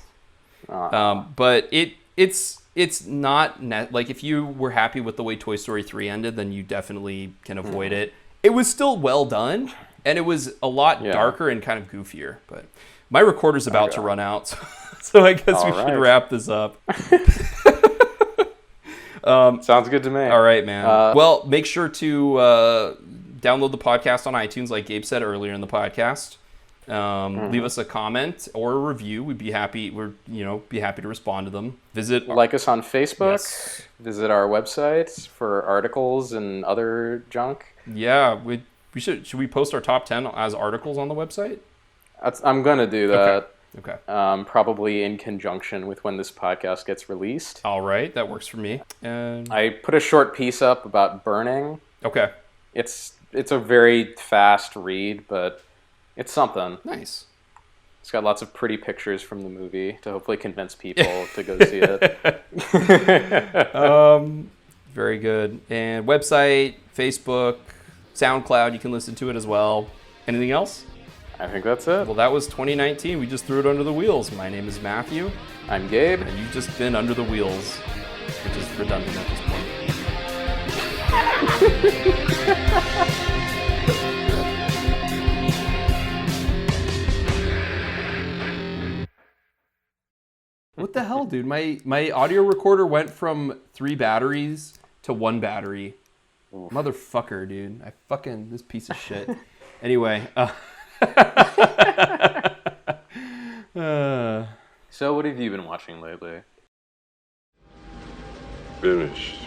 But it's not like if you were happy with the way Toy Story 3 ended, then you definitely can avoid it. It was still well done. And it was a lot darker and kind of goofier. But my recorder's about to run out, so I guess we should wrap this up.
Sounds good to me.
All right, man. Well, make sure to download the podcast on iTunes, like Gabe said earlier in the podcast. Leave us a comment or a review. We'd be happy. Be happy to respond to them.
Like us on Facebook.
Yes.
Visit our website for articles and other junk.
Yeah, we should. Should we post our top 10 as articles on the website?
I'm gonna do that.
Okay.
Probably in conjunction with when this podcast gets released.
All right, that works for me. And
I put a short piece up about Burning.
okay.
It's a very fast read, but it's something.
Nice.
It's got lots of pretty pictures from the movie to hopefully convince people to go see it.
Very good. And website, Facebook, SoundCloud, you can listen to it as well. Anything else?
I think that's it.
Well, that was 2019. We just threw it under the wheels. My name is Matthew.
I'm Gabe.
And you've just been under the wheels, which is redundant at this point. What the hell, dude? My audio recorder went from 3 batteries to 1 battery. Oof. Motherfucker, dude. This piece of shit. Anyway.
So what have you been watching lately?
Finished.